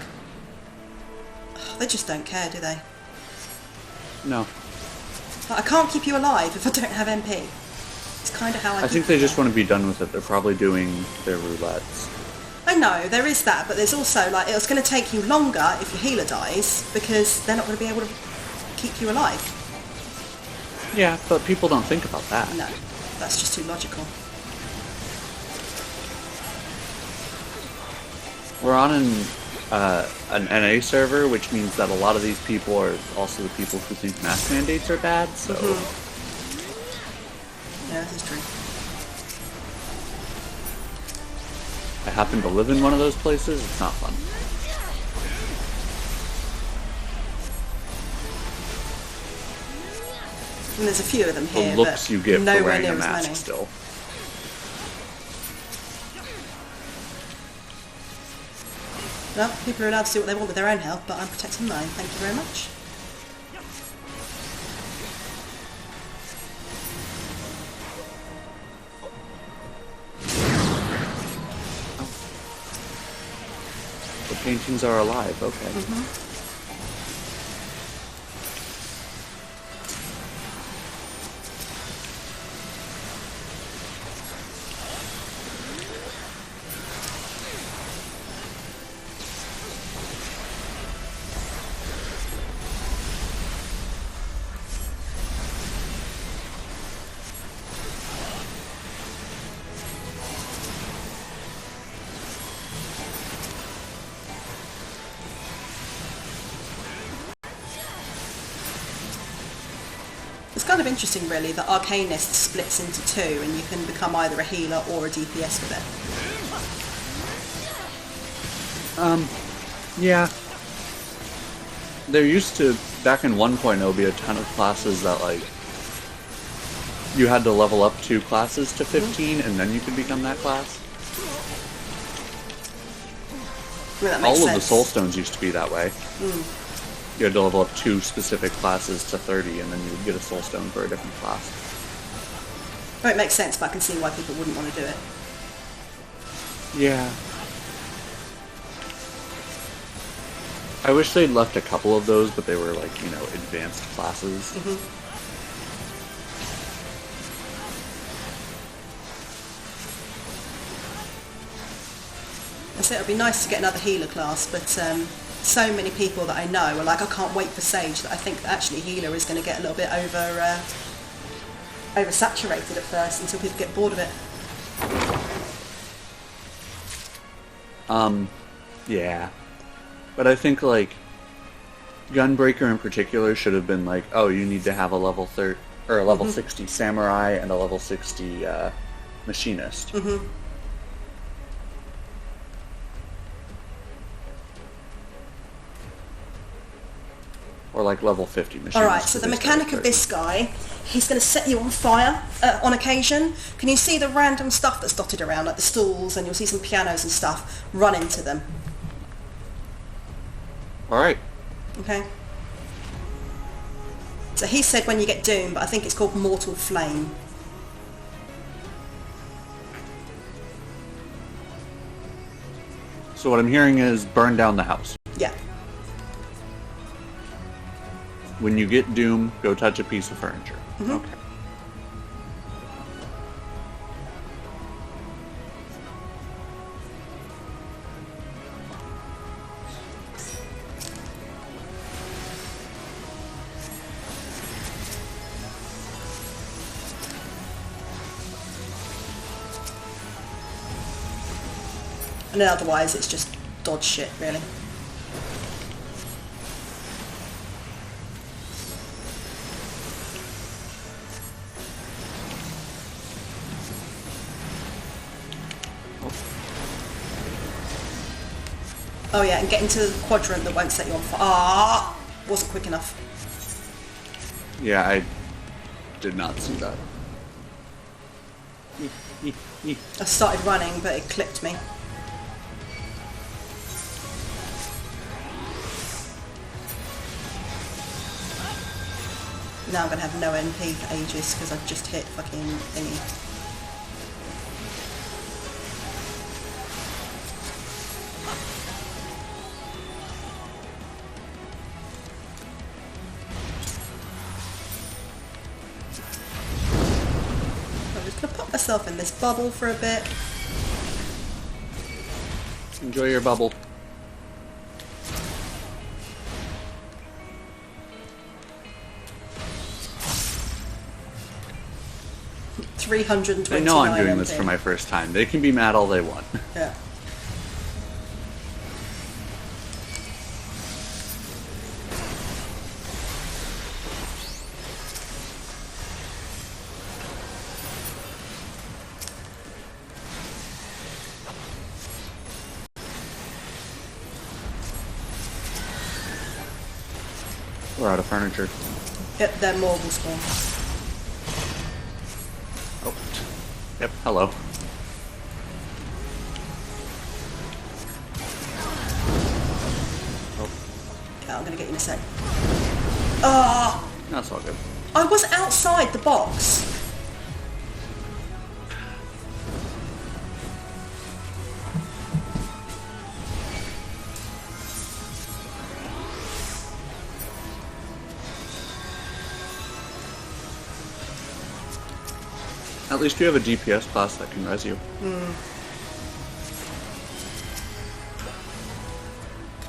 Oh, they just don't care, do they? No. Like, I can't keep you alive if I don't have MP. It's kind of how I think they just want to be done with it. They're probably doing their roulettes. I know, there is that, but there's also, like, it's going to take you longer if your healer dies, because they're not going to be able to keep you alive. Yeah, but people don't think about that. No, that's just too logical. We're on an NA server, which means that a lot of these people are also the people who think mask mandates are bad, so... Yeah, this is true. I happen to live in one of those places. It's not fun. And there's a few of them here, The looks but you get for nowhere wearing near a as mask many. still. Well, people are allowed to do what they want with their own health, but I'm protecting mine. Thank you very much. The paintings are alive, okay. It's kind of interesting, really, that Arcanist splits into two, and you can become either a healer or a DPS with it. Yeah. There used to, back in 1.0, be a ton of classes that, like, you had to level up 2 classes to 15, and then you could become that class. Well, that All makes of the sense. soul stones used to be that way. You had to level up 2 specific classes to 30, and then you would get a soul stone for a different class. Well, it makes sense, but I can see why people wouldn't want to do it. Yeah. I wish they'd left a couple of those, but they were like, you know, advanced classes. I said it would be nice to get another healer class, but so many people that I know are like, I can't wait for Sage, that I think that actually healer is going to get a little bit oversaturated at first until people get bored of it. Yeah. But I think, like, Gunbreaker in particular should have been like, oh, you need to have a level 60 Samurai and a level 60 Machinist. Or like level 50 Machinist. Alright, so the because they mechanic started of this guy, he's going to set you on fire on occasion. Can you see the random stuff that's dotted around, like the stools, and you'll see some pianos and stuff, run into them. Alright. Okay? So he said when you get Doom, but I think it's called Mortal Flame. So what I'm hearing is burn down the house. Yeah. When you get Doom, go touch a piece of furniture. Okay. And then otherwise it's just dodge shit, really. Oh yeah, and get into the quadrant that won't set you on fire. Ah, wasn't quick enough. Yeah, I did not see that. I started running, but it clipped me. Now I'm going to have no NP for ages because I've just hit fucking thingy. I'm just going to pop myself in this bubble for a bit. Enjoy your bubble. I I know I'm doing this for my first time. They can be mad all they want. Yeah. We're out of furniture. Yep, they're more will spawn. Oh. Yep, hello. Oh, Yeah, I'm going to get you in a sec. Ah! that's all good. I was outside the box. At least you have a DPS class that can res you.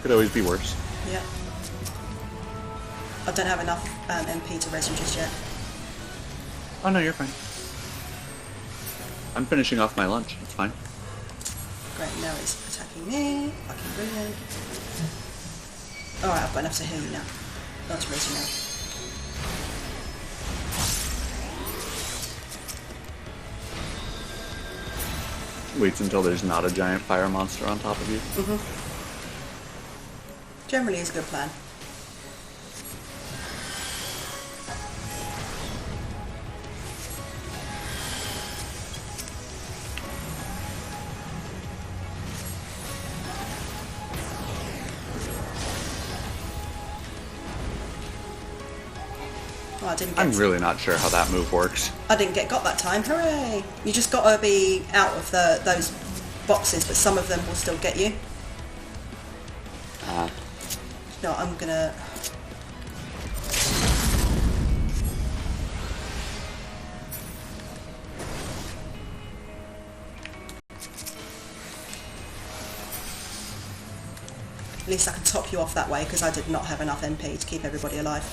Could always be worse. Yeah. I don't have enough MP to res you just yet. Oh no, you're fine. I'm finishing off my lunch. It's fine. Great, now it's attacking me. Fucking brilliant. Alright, I've got enough to heal you now. Not to res you now. Waits until there's not a giant fire monster on top of you. Generally is a good plan. Oh, I didn't get I'm really not sure how that move works. I didn't get got that time. Hooray! You just got to be out of those boxes, but some of them will still get you. No, I'm gonna. At least I can top you off that way because I did not have enough MP to keep everybody alive.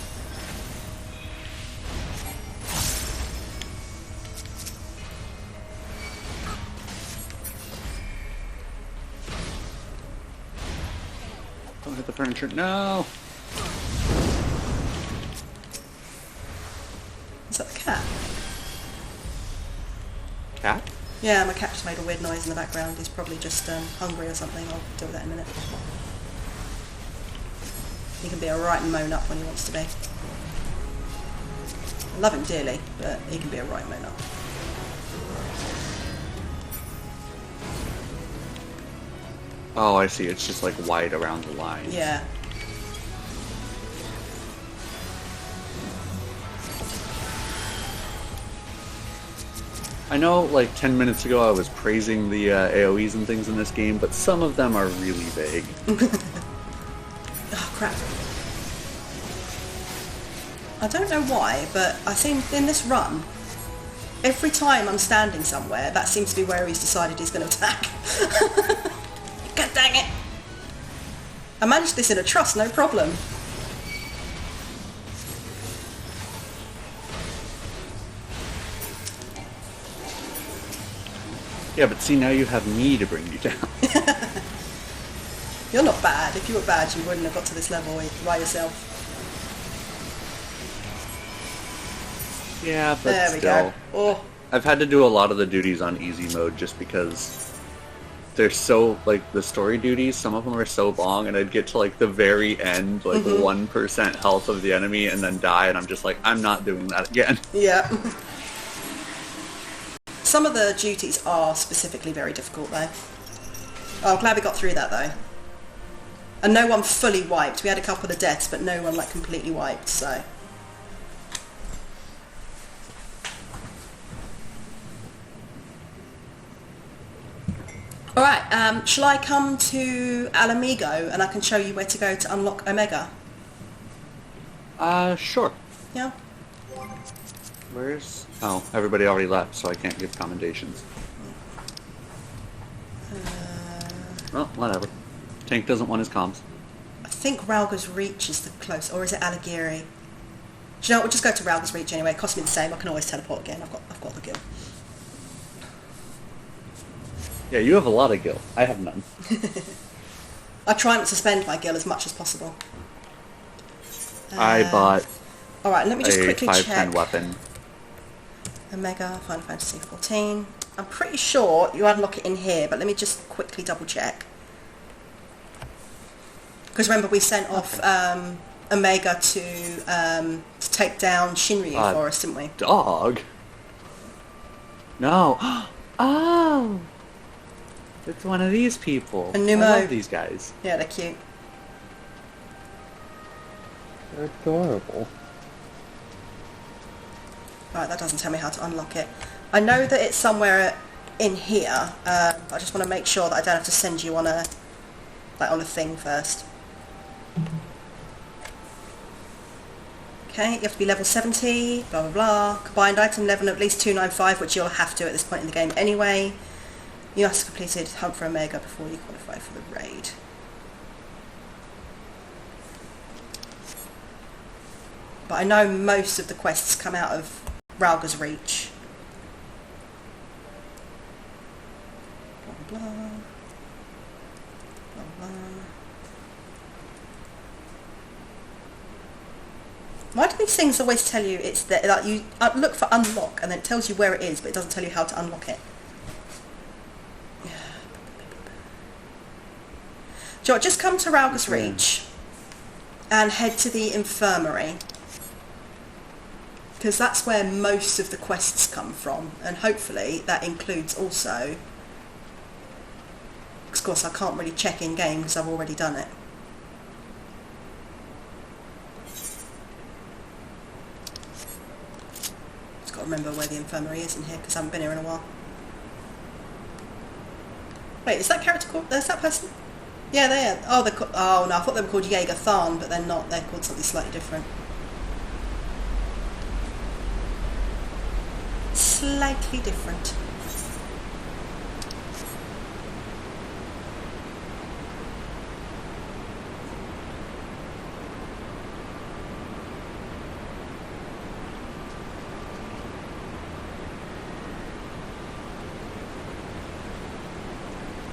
Don't hit the furniture. No! Is that the cat? Cat? Yeah, my cat just made a weird noise in the background. He's probably just hungry or something. I'll deal with that in a minute. He can be a right moan up when he wants to be. I love him dearly, but he can be a right moan up. Oh, I see. It's just like wide around the line. Yeah. I know, like, 10 minutes ago I was praising the AoEs and things in this game, but some of them are really vague. Oh, crap. I don't know why, but I seem in this run, every time I'm standing somewhere, that seems to be where he's decided he's going to attack. God dang it! I managed this in a trust, no problem. Yeah, but see, now you have me to bring you down. You're not bad. If you were bad, you wouldn't have got to this level by yourself. Yeah, but there we still. go. Oh. I've had to do a lot of the duties on easy mode just because they're so, like, the story duties, some of them are so long, and I'd get to, like, the very end, like, 1% health of the enemy, and then die, and I'm just like, I'm not doing that again. Yeah. Some of the duties are specifically very difficult, though. Oh, I'm glad we got through that, though. And no one fully wiped. We had a couple of deaths, but no one, like, completely wiped, so... Alright, shall I come to Alamigo and I can show you where to go to unlock Omega? Sure. Yeah? Where's... Oh, everybody already left, so I can't give commendations. Well, whatever. Tank doesn't want his comms. I think Ralga's Reach is the close, or is it Alagiri? Do you know what, we'll just go to Ralga's Reach anyway, it costs me the same, I can always teleport again, I've got the gil. Yeah, you have a lot of gil. I have none. I try not to spend my gil as much as possible. I bought Alright, let me just quickly 510 check. weapon. Omega, Final Fantasy 14. I'm pretty sure you unlock it in here, but let me just quickly double check. Because remember we sent off Omega to take down Shinryu for us, didn't we? Dog? No. Oh! It's one of these people. And Numo. I love these guys. Yeah, they're cute. They're adorable. Right, that doesn't tell me how to unlock it. I know that it's somewhere in here. I just want to make sure that I don't have to send you on a thing first. Okay, you have to be level 70, blah blah blah. Combined item level at least 295, which you'll have to at this point in the game anyway. You must have completed Hunt for Omega before you qualify for the raid. But I know most of the quests come out of Ralga's Reach. Blah blah blah. Blah blah. Why do these things always tell you it's there? Like you look for unlock and then it tells you where it is, but it doesn't tell you how to unlock it. Do you know what, just come to Ralga's Reach and head to the infirmary. Because that's where most of the quests come from, and hopefully that includes also... Of course I can't really check in game because I've already done it. Just got to remember where the infirmary is in here because I haven't been here in a while. Wait, is that character called... There's that person? Yeah, they are. Oh, they're oh no, I thought they were called Jaeger Tharn, but they're not. They're called something slightly different. Slightly different.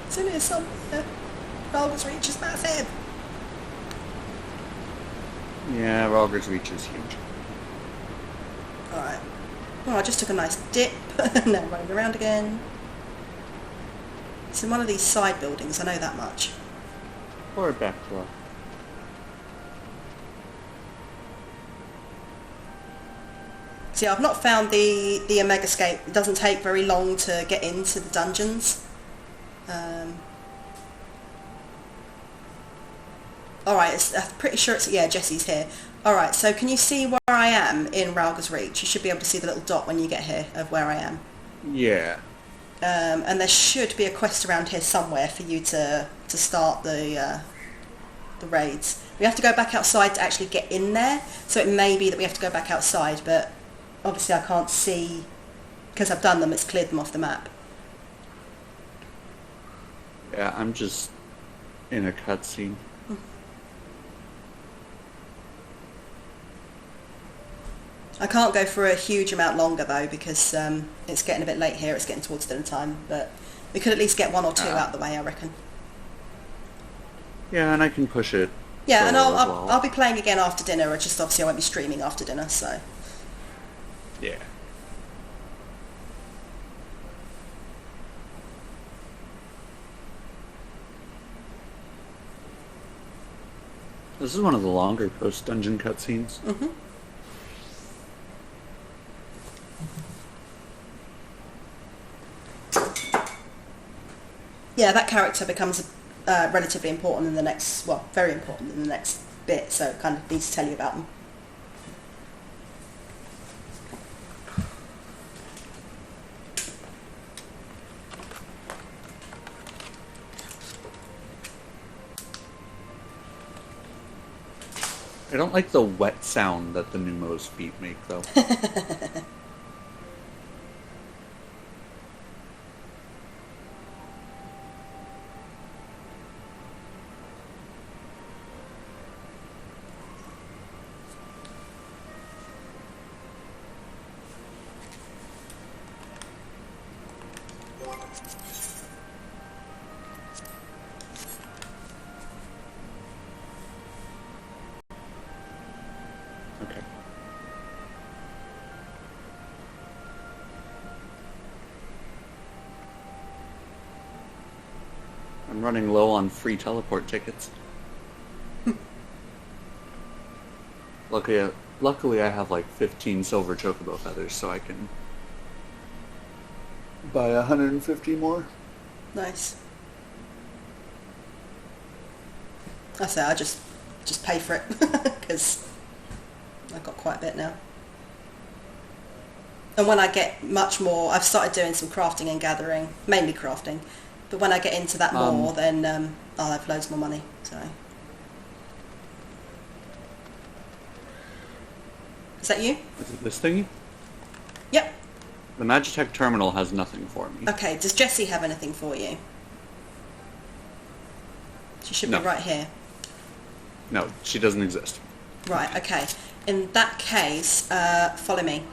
It's in here somewhere. Ralga's Reach is massive. Yeah, Ralga's Reach is huge. Alright. Oh, I just took a nice dip. Now running around again. It's in one of these side buildings, I know that much. Or back to See, I've not found the Omega Scape. It doesn't take very long to get into the dungeons. Alright, I'm pretty sure it's... Yeah, Jesse's here. Alright, so can you see where I am in Ralga's Reach? You should be able to see the little dot when you get here of where I am. Yeah. And there should be a quest around here somewhere for you to start the raids. We have to go back outside to actually get in there, so it may be that we have to go back outside, but obviously I can't see... Because I've done them, it's cleared them off the map. Yeah, I'm just in a cutscene. I can't go for a huge amount longer though because it's getting a bit late here, it's getting towards dinner time, but we could at least get one or two out the way, I reckon. Yeah, and I can push it. Yeah, and well. I'll be playing again after dinner, or just obviously I won't be streaming after dinner, so... Yeah. This is one of the longer post-dungeon cutscenes. Mm-hmm. Yeah, that character becomes relatively important in the next, well, very important in the next bit, so kind of need to tell you about them. I don't like the wet sound that the Numo's feet make, though. Okay. I'm running low on free teleport tickets. Luckily I have like 15 silver chocobo feathers, so I can buy 150 more. Nice. I say I just pay for it because I've got quite a bit now. And when I get much more, I've started doing some crafting and gathering, mainly crafting. But when I get into that more, then I'll have loads more money. So, is that you? Is it this thingy? Yep. The Magitech terminal has nothing for me. Okay. Does Jessie have anything for you? She should No. be right here. No, she doesn't exist. Right. Okay. In that case, follow me.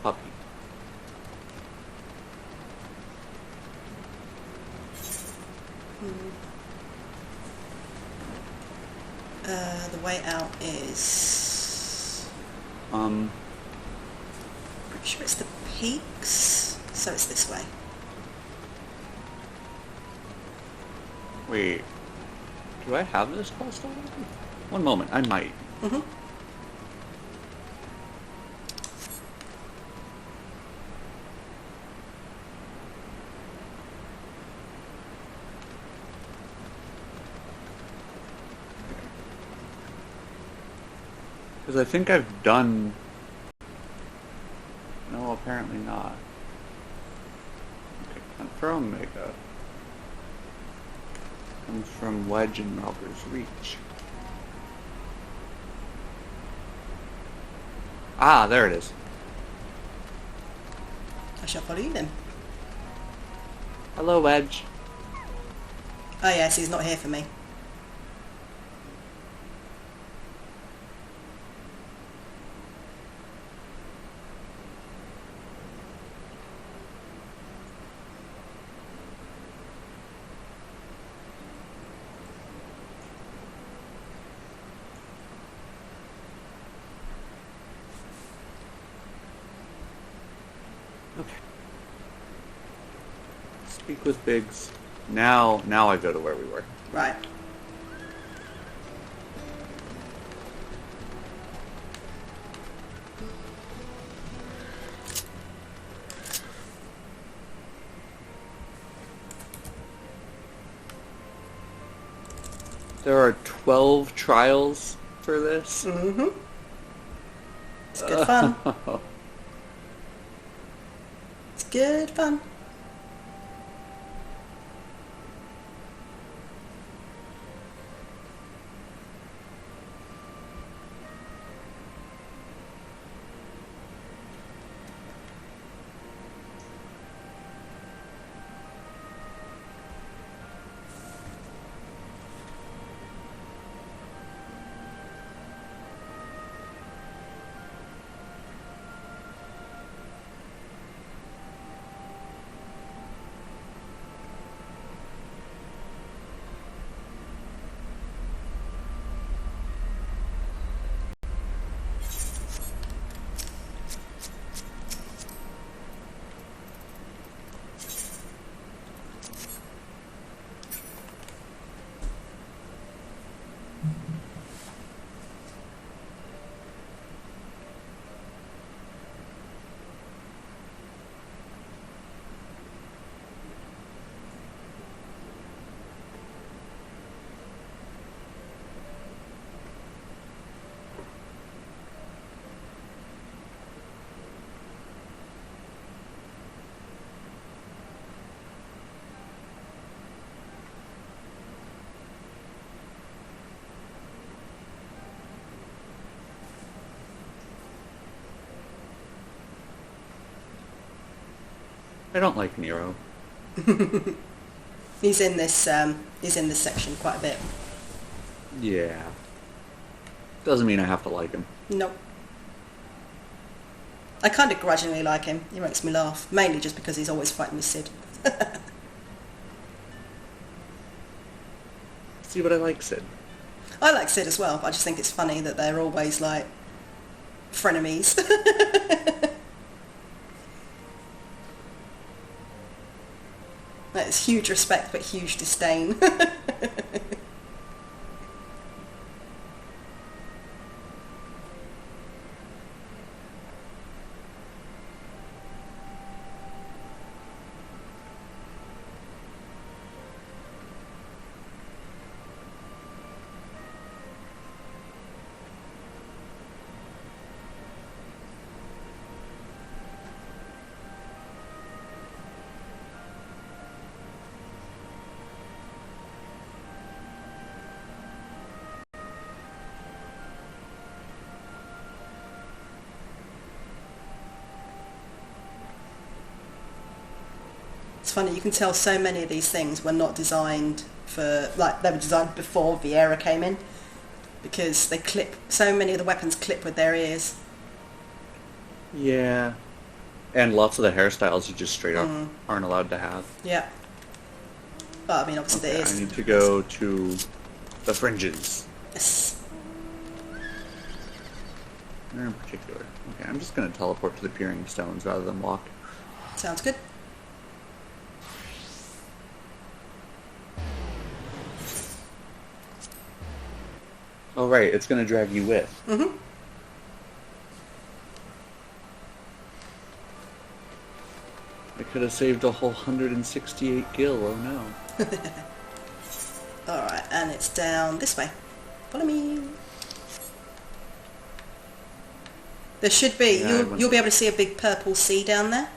Puppy. The way out is... pretty sure it's the peaks, so it's this way. Wait. Do I have this quest already? One moment, I might. Mm-hmm. Because I think I've done... No, apparently not. Okay, confirm Omega. Comes from Wedge and Robber's Reach. Ah, there it is. I shall follow you then. Hello, Wedge. Oh yes, he's not here for me. Okay. Speak with Biggs. Now I go to where we were. Right. There are 12 trials for this. Mm-hmm. It's good fun. It's good fun. I don't like Nero. He's in this section quite a bit. Yeah. Doesn't mean I have to like him. Nope. I kind of grudgingly like him. He makes me laugh, mainly just because he's always fighting with Sid. See what I like, Sid. I like Sid as well, but I just think it's funny that they're always like frenemies. That's huge respect but huge disdain. It's funny, you can tell so many of these things were not designed for, like, they were designed before Viera came in, because they clip, so many of the weapons clip with their ears. Yeah. And lots of the hairstyles you just straight up aren't allowed to have. Yeah. But I mean, obviously Okay, there is. I need to go to the fringes. Yes. Where in particular? Okay, I'm just going to teleport to the peering stones rather than walk. Sounds good. Oh right, it's going to drag you with. Mm-hmm. I could have saved a whole 168 gil, oh no. Alright, and it's down this way. Follow me. There should be, Yeah, you'll be able to see a big purple sea down there.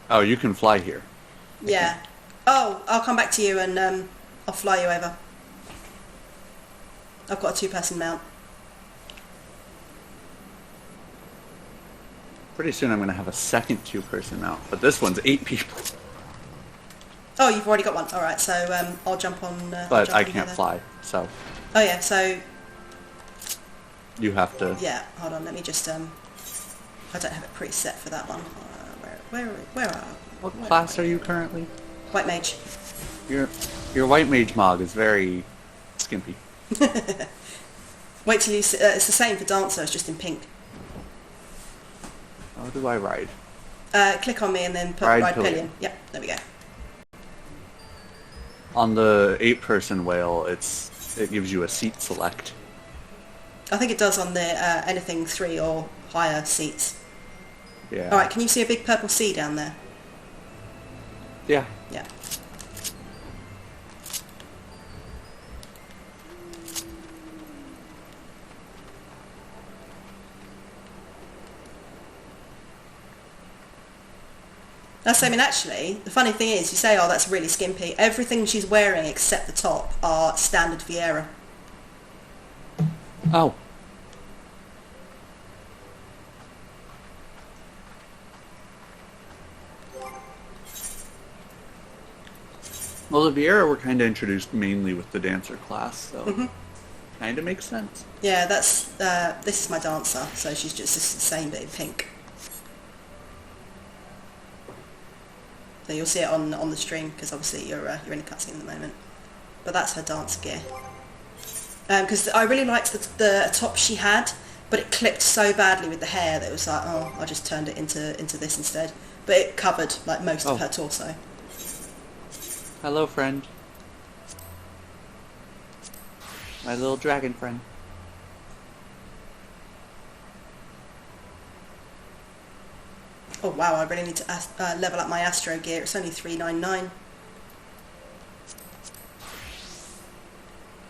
Oh, you can fly here. Yeah. Oh, I'll come back to you and I'll fly you over. I've got a 2-person mount. Pretty soon I'm going to have a second 2-person mount, but this one's 8 people. Oh, you've already got one. Alright, so I'll jump on... But I can't fly, so... Oh yeah, so... You have to... Yeah, hold on, let me just... I don't have it preset for that one. Where are... What class are you currently? White mage. Your white mage mog is very skimpy. Wait till you see... it's the same for dancer, it's just in pink. How do I ride? Click on me and then put Ride ride pillion. pillion. Yep, there we go. On the 8-person whale, it gives you a seat select. I think it does on the anything 3 or higher seats. Yeah. Alright, can you see a big purple sea down there? Yeah. Yeah. I mean, actually, the funny thing is, you say, oh, that's really skimpy. Everything she's wearing except the top are standard Viera. Oh. Well, the Viera were kind of introduced mainly with the dancer class, so kind of makes sense. Yeah, that's this is my dancer, so she's just the same but in pink. So you'll see it on the stream because obviously you're in a cutscene at the moment. But that's her dance gear. Because I really liked the top she had, but it clipped so badly with the hair that it was like, oh, I just turned it into this instead. But it covered like most of her torso. Hello, friend. My little dragon friend. Oh wow, I really need to level up my Astro gear. It's only 399.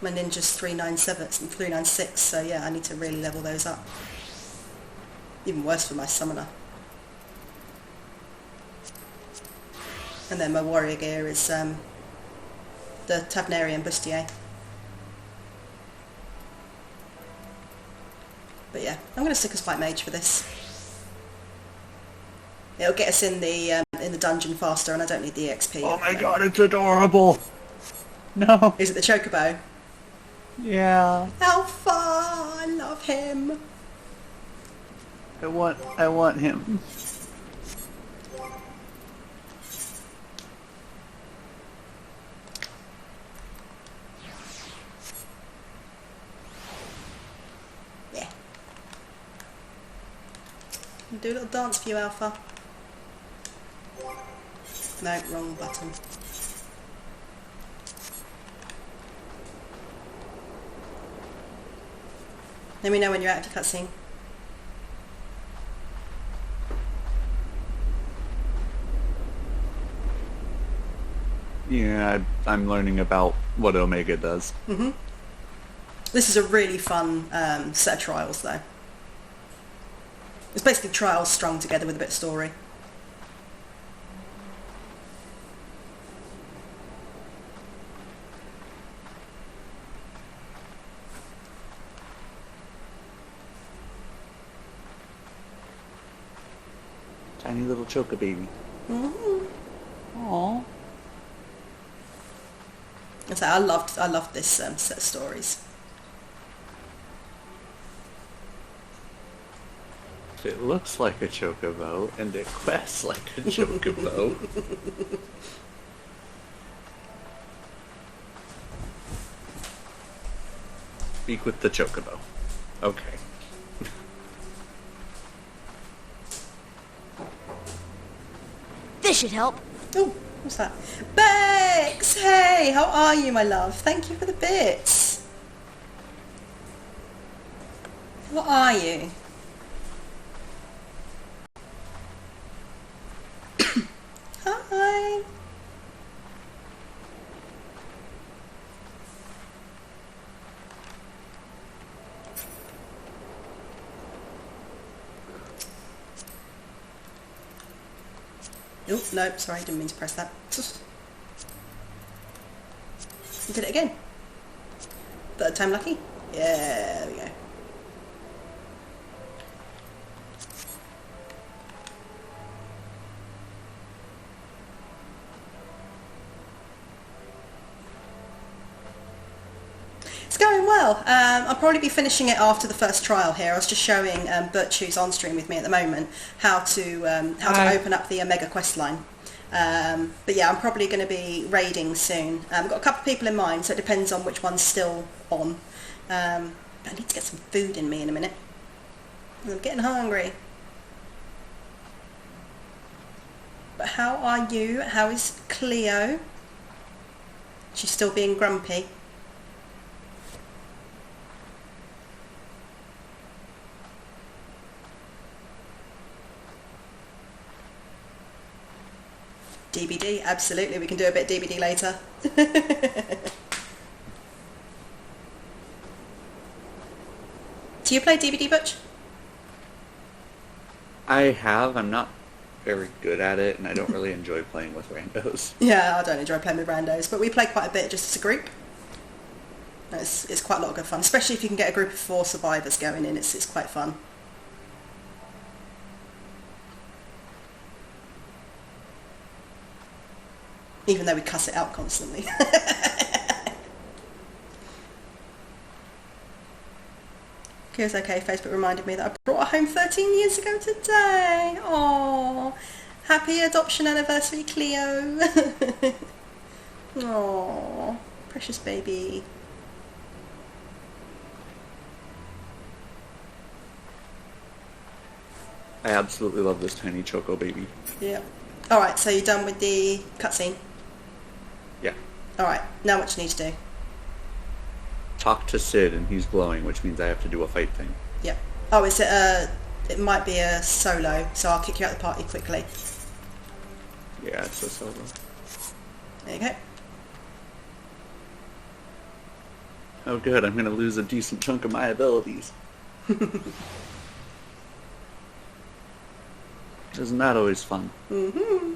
My Ninja's 397 and 396, so yeah, I need to really level those up. Even worse for my Summoner. And then my Warrior gear is the Tavnarian Bustier. But yeah, I'm going to stick as White Mage for this. It'll get us in the dungeon faster, and I don't need the XP. Oh my god, it's adorable! No. Is it the chocobo? Yeah. Alpha! I love him. I want him. Yeah. I'll do a little dance for you, Alpha. No, wrong button. Let me know when you're out of your cutscene. Yeah, I'm learning about what Omega does. Mm-hmm. This is a really fun set of trials, though. It's basically trials strung together with a bit of story. Tiny little choca baby. Mm-hmm. Aww. So I loved this set of stories. It looks like a chocobo, and it quests like a chocobo. Speak with the chocobo. Okay. This should help. Oh, what's that? Bex! Hey, how are you, my love? Thank you for the bits. What are you? Hi. Oh, no, sorry, didn't mean to press that. You did it again. Third time lucky? Yeah, there we go. It's going well. I'll probably be finishing it after the first trial here. I was just showing Butch, who's on stream with me at the moment, how to open up the Omega quest line. But yeah, I'm probably going to be raiding soon. I've got a couple of people in mind, so it depends on which one's still on. I need to get some food in me in a minute. I'm getting hungry. But how are you? How is Cleo? She's still being grumpy. DBD, absolutely. We can do a bit DBD later. Do you play DBD, Butch? I have. I'm not very good at it, and I don't really enjoy playing with randos. Yeah, I don't enjoy playing with randos, but we play quite a bit just as a group. It's quite a lot of good fun, especially if you can get a group of 4 survivors going in. It's quite fun. Even though we cuss it out constantly. Kira's okay. Facebook reminded me that I brought her home 13 years ago today. Oh, happy adoption anniversary, Cleo. Oh, precious baby. I absolutely love this tiny choco baby. Yeah. All right. So you're done with the cutscene. Yeah. All right. Now what you need to do? Talk to Sid, and he's glowing, which means I have to do a fight thing. Yeah. Oh, is it a... It might be a solo, so I'll kick you out of the party quickly. Yeah, it's a solo. There you go. Oh good, I'm gonna lose a decent chunk of my abilities. Isn't that always fun? Mm-hmm.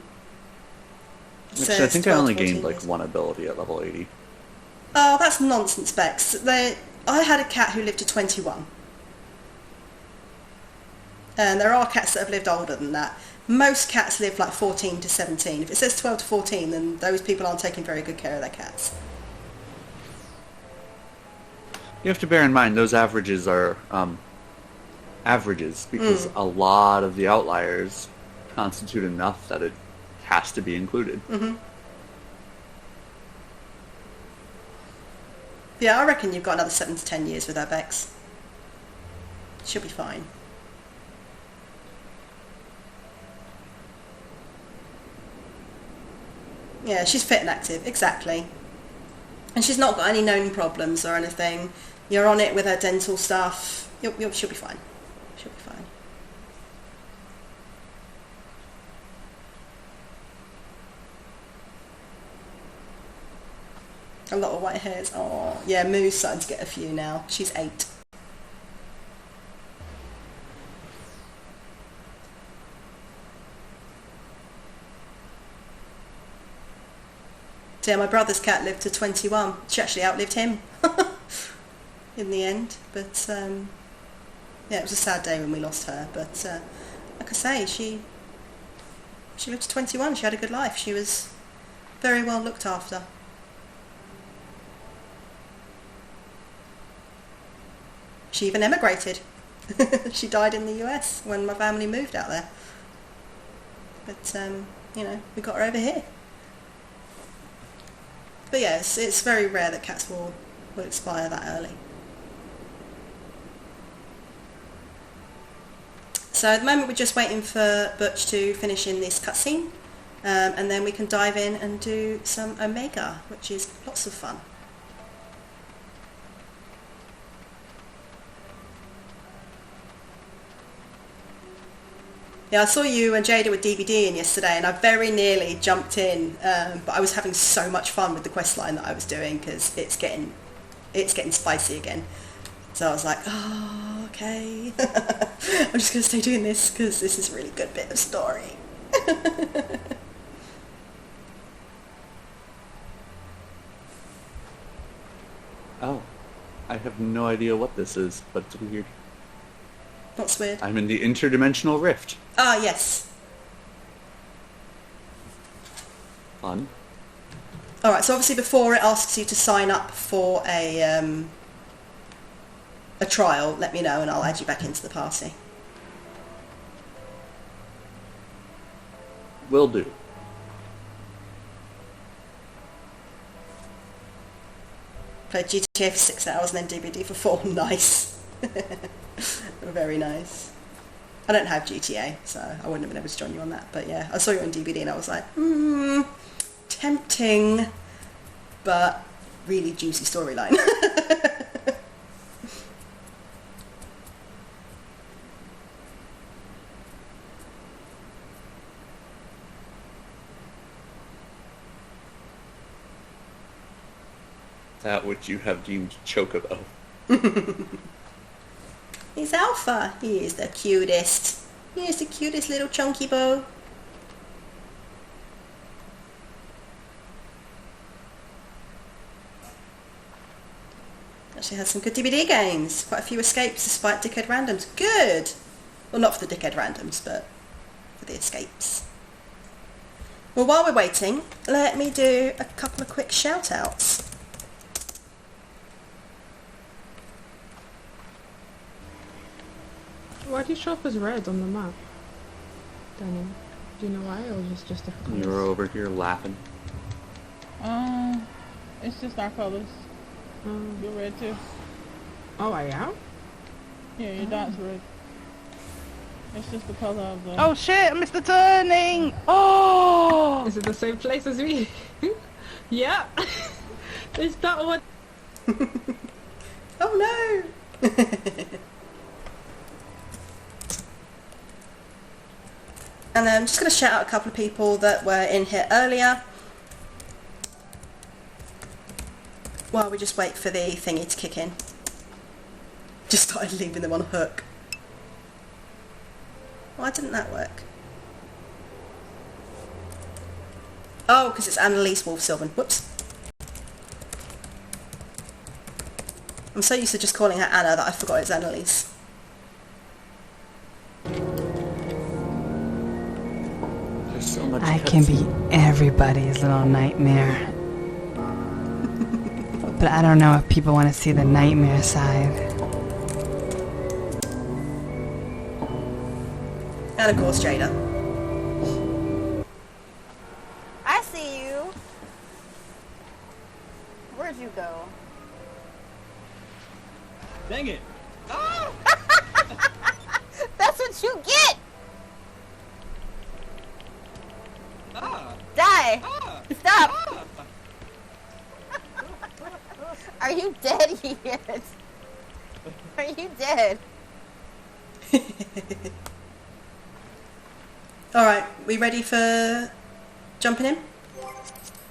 Actually, I think I only gained like 1 ability at level 80. Oh, that's nonsense, Bex. I had a cat who lived to 21. And there are cats that have lived older than that. Most cats live like 14 to 17. If it says 12 to 14, then those people aren't taking very good care of their cats. You have to bear in mind those averages are averages because a lot of the outliers constitute enough that it has to be included. Yeah, I reckon you've got another 7 to 10 years with her, Bex. She'll be fine. Yeah, she's fit and active, exactly. And she's not got any known problems or anything. You're on it with her dental stuff. She'll be fine. She'll be fine. A lot of white hairs. Oh, yeah, Moo's starting to get a few now. She's 8. So yeah, my brother's cat lived to 21. She actually outlived him in the end. But yeah, it was a sad day when we lost her. But like I say, she lived to 21. She had a good life. She was very well looked after. She even emigrated. She died in the US when my family moved out there. But you know, we got her over here. But yes, it's very rare that cats will expire that early. So at the moment we're just waiting for Butch to finish in this cutscene, and then we can dive in and do some Omega, which is lots of fun. Yeah, I saw you and Jada with DVD in yesterday, and I very nearly jumped in, but I was having so much fun with the quest line that I was doing because it's getting spicy again. So I was like, oh, okay, I'm just going to stay doing this because this is a really good bit of story. Oh, I have no idea what this is, but it's weird. What's weird? I'm in the interdimensional rift. Ah, yes. Fun. Alright, so obviously before it asks you to sign up for a trial, let me know and I'll add you back into the party. Will do. Played GTA for 6 hours and then DVD for 4. Nice. Very nice. I don't have GTA, so I wouldn't have been able to join you on that. But yeah, I saw you on DVD and I was like, tempting, but really juicy storyline. That which you have deemed Chocobo. He's Alpha. He is the cutest. He is the cutest little chunky bow. Actually had some good DVD games. Quite a few escapes despite dickhead randoms. Good! Well, not for the dickhead randoms, but for the escapes. Well, while we're waiting, let me do a couple of quick shout-outs. Why do you show up as red on the map, Daniel? Do you know why, or just a You were over here laughing. It's just our colors. You're red too. Oh, I am? Yeah, your dot's red. It's just the color of the... Oh shit, I missed the turning! Oh! Is it the same place as me? Yeah! It's that one! Oh no! And I'm just going to shout out a couple of people that were in here earlier while we just wait for the thingy to kick in. Just started leaving them on a hook. Why didn't that work? Oh, because it's Annalise Wolf-Sylvan. Whoops. I'm so used to just calling her Anna that I forgot it's Annalise. So much I can be everybody's little nightmare. But I don't know if people want to see the nightmare side. And of course, Jada. I see you. Where'd you go? Dang it! That's what you get! Ah! Die! Ah! Stop! Ah! Are you dead yet? Are you dead? Alright, we ready for jumping in?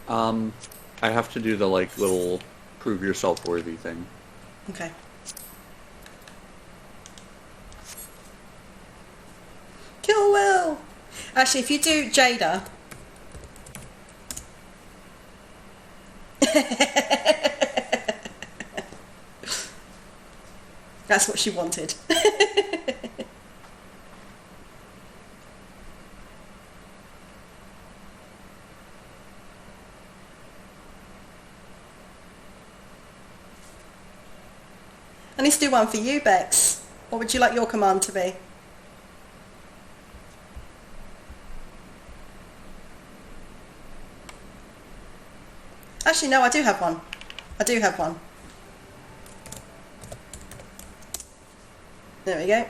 I have to do the, like, little prove yourself worthy thing. Okay. Kill Will! Actually, if you do Jada... That's what she wanted. I need to do one for you, Bex. What would you like your command to be? Actually, no, I do have one. I do have one. There we go.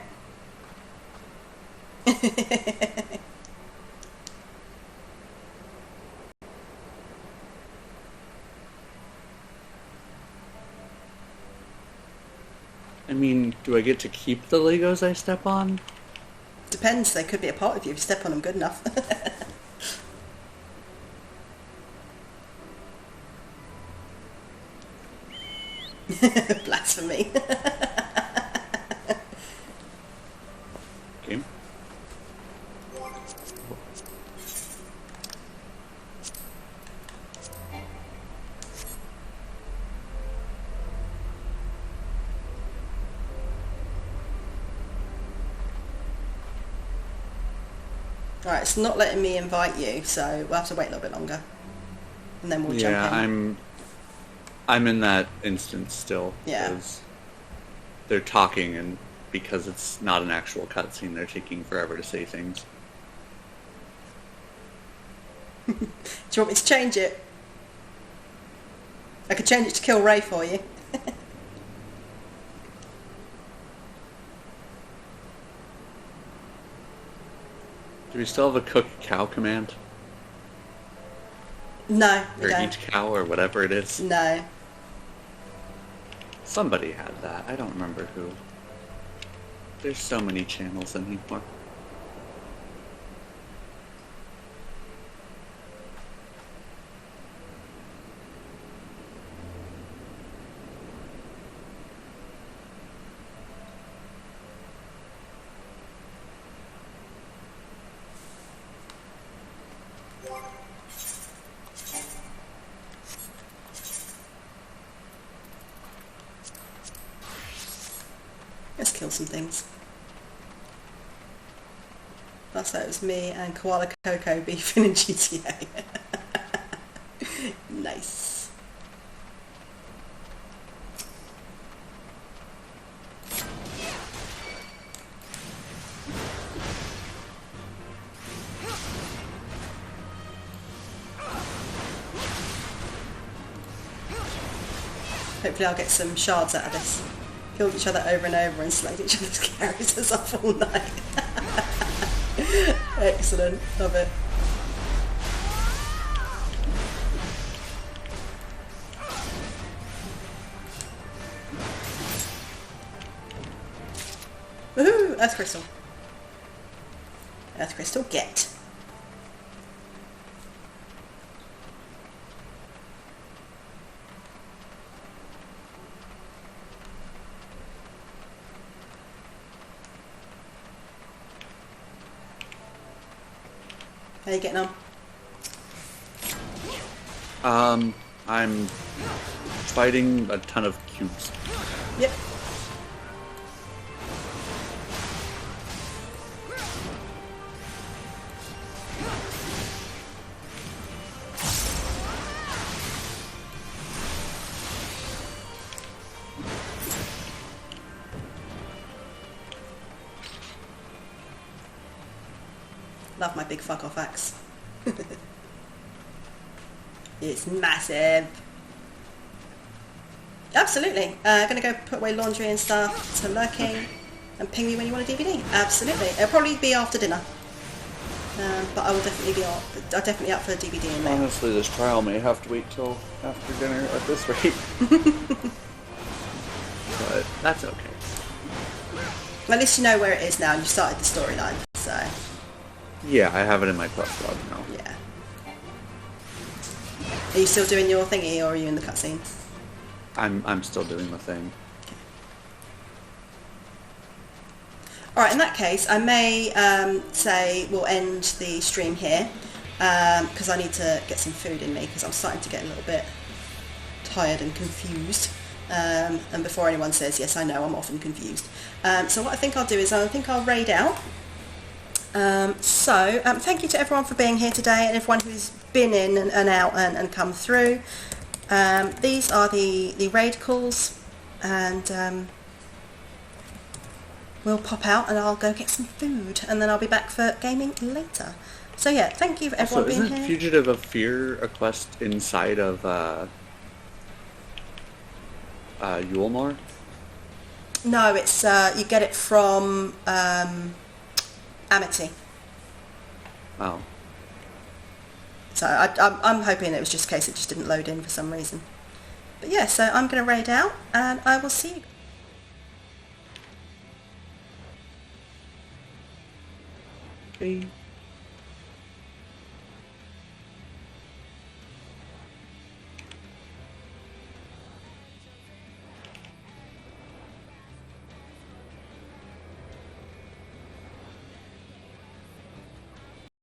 I mean, do I get to keep the Legos I step on? Depends, they could be a part of you if you step on them good enough. Blasphemy. Okay. Alright, it's not letting me invite you, so we'll have to wait a little bit longer. And then we'll jump in. I'm in that instance still. Yeah. 'Cause they're talking, and because it's not an actual cutscene, they're taking forever to say things. Do you want me to change it? I could change it to kill Ray for you. Do we still have a cook cow command? No, we Or don't. eat cow, or whatever it is? No. Somebody had that. I don't remember who. There's so many channels anymore. Let's kill some things. Last night it was me and Koala Coco beefing in GTA. Nice. Hopefully I'll get some shards out of this. Killed each other over and over and slayed each other's characters off all night. Excellent. Love it. Woohoo! Earth Crystal. Earth Crystal, get. How are you getting on? I'm fighting a ton of cubes. Yep. Love my big fuck off axe. It's massive. Absolutely. Gonna go put away laundry and stuff to lurking and ping you when you want a DVD. Absolutely. It'll probably be after dinner. But I will definitely be definitely up for a DVD in May. Honestly, this trial may have to wait till after dinner at this rate. But that's okay. Well, at least you know where it is now and you've started the storyline, so... Yeah, I have it in my quest log now. Yeah. Are you still doing your thingy, or are you in the cutscene? I'm still doing the thing. Alright, in that case, I may say we'll end the stream here, because I need to get some food in me, because I'm starting to get a little bit tired and confused. And before anyone says, yes, I know, I'm often confused. So what I think I'll do is I think I'll raid out. Thank you to everyone for being here today, and everyone who's been in and out and come through. These are the raid calls, and we'll pop out and I'll go get some food, and then I'll be back for gaming later. So yeah, thank you for everyone being isn't here. Fugitive of Fear a quest inside of Yulmore? No, it's you get it from Amity. Oh. So I'm hoping it was just a case it just didn't load in for some reason. But yeah, so I'm going to raid out, and I will see you. Okay.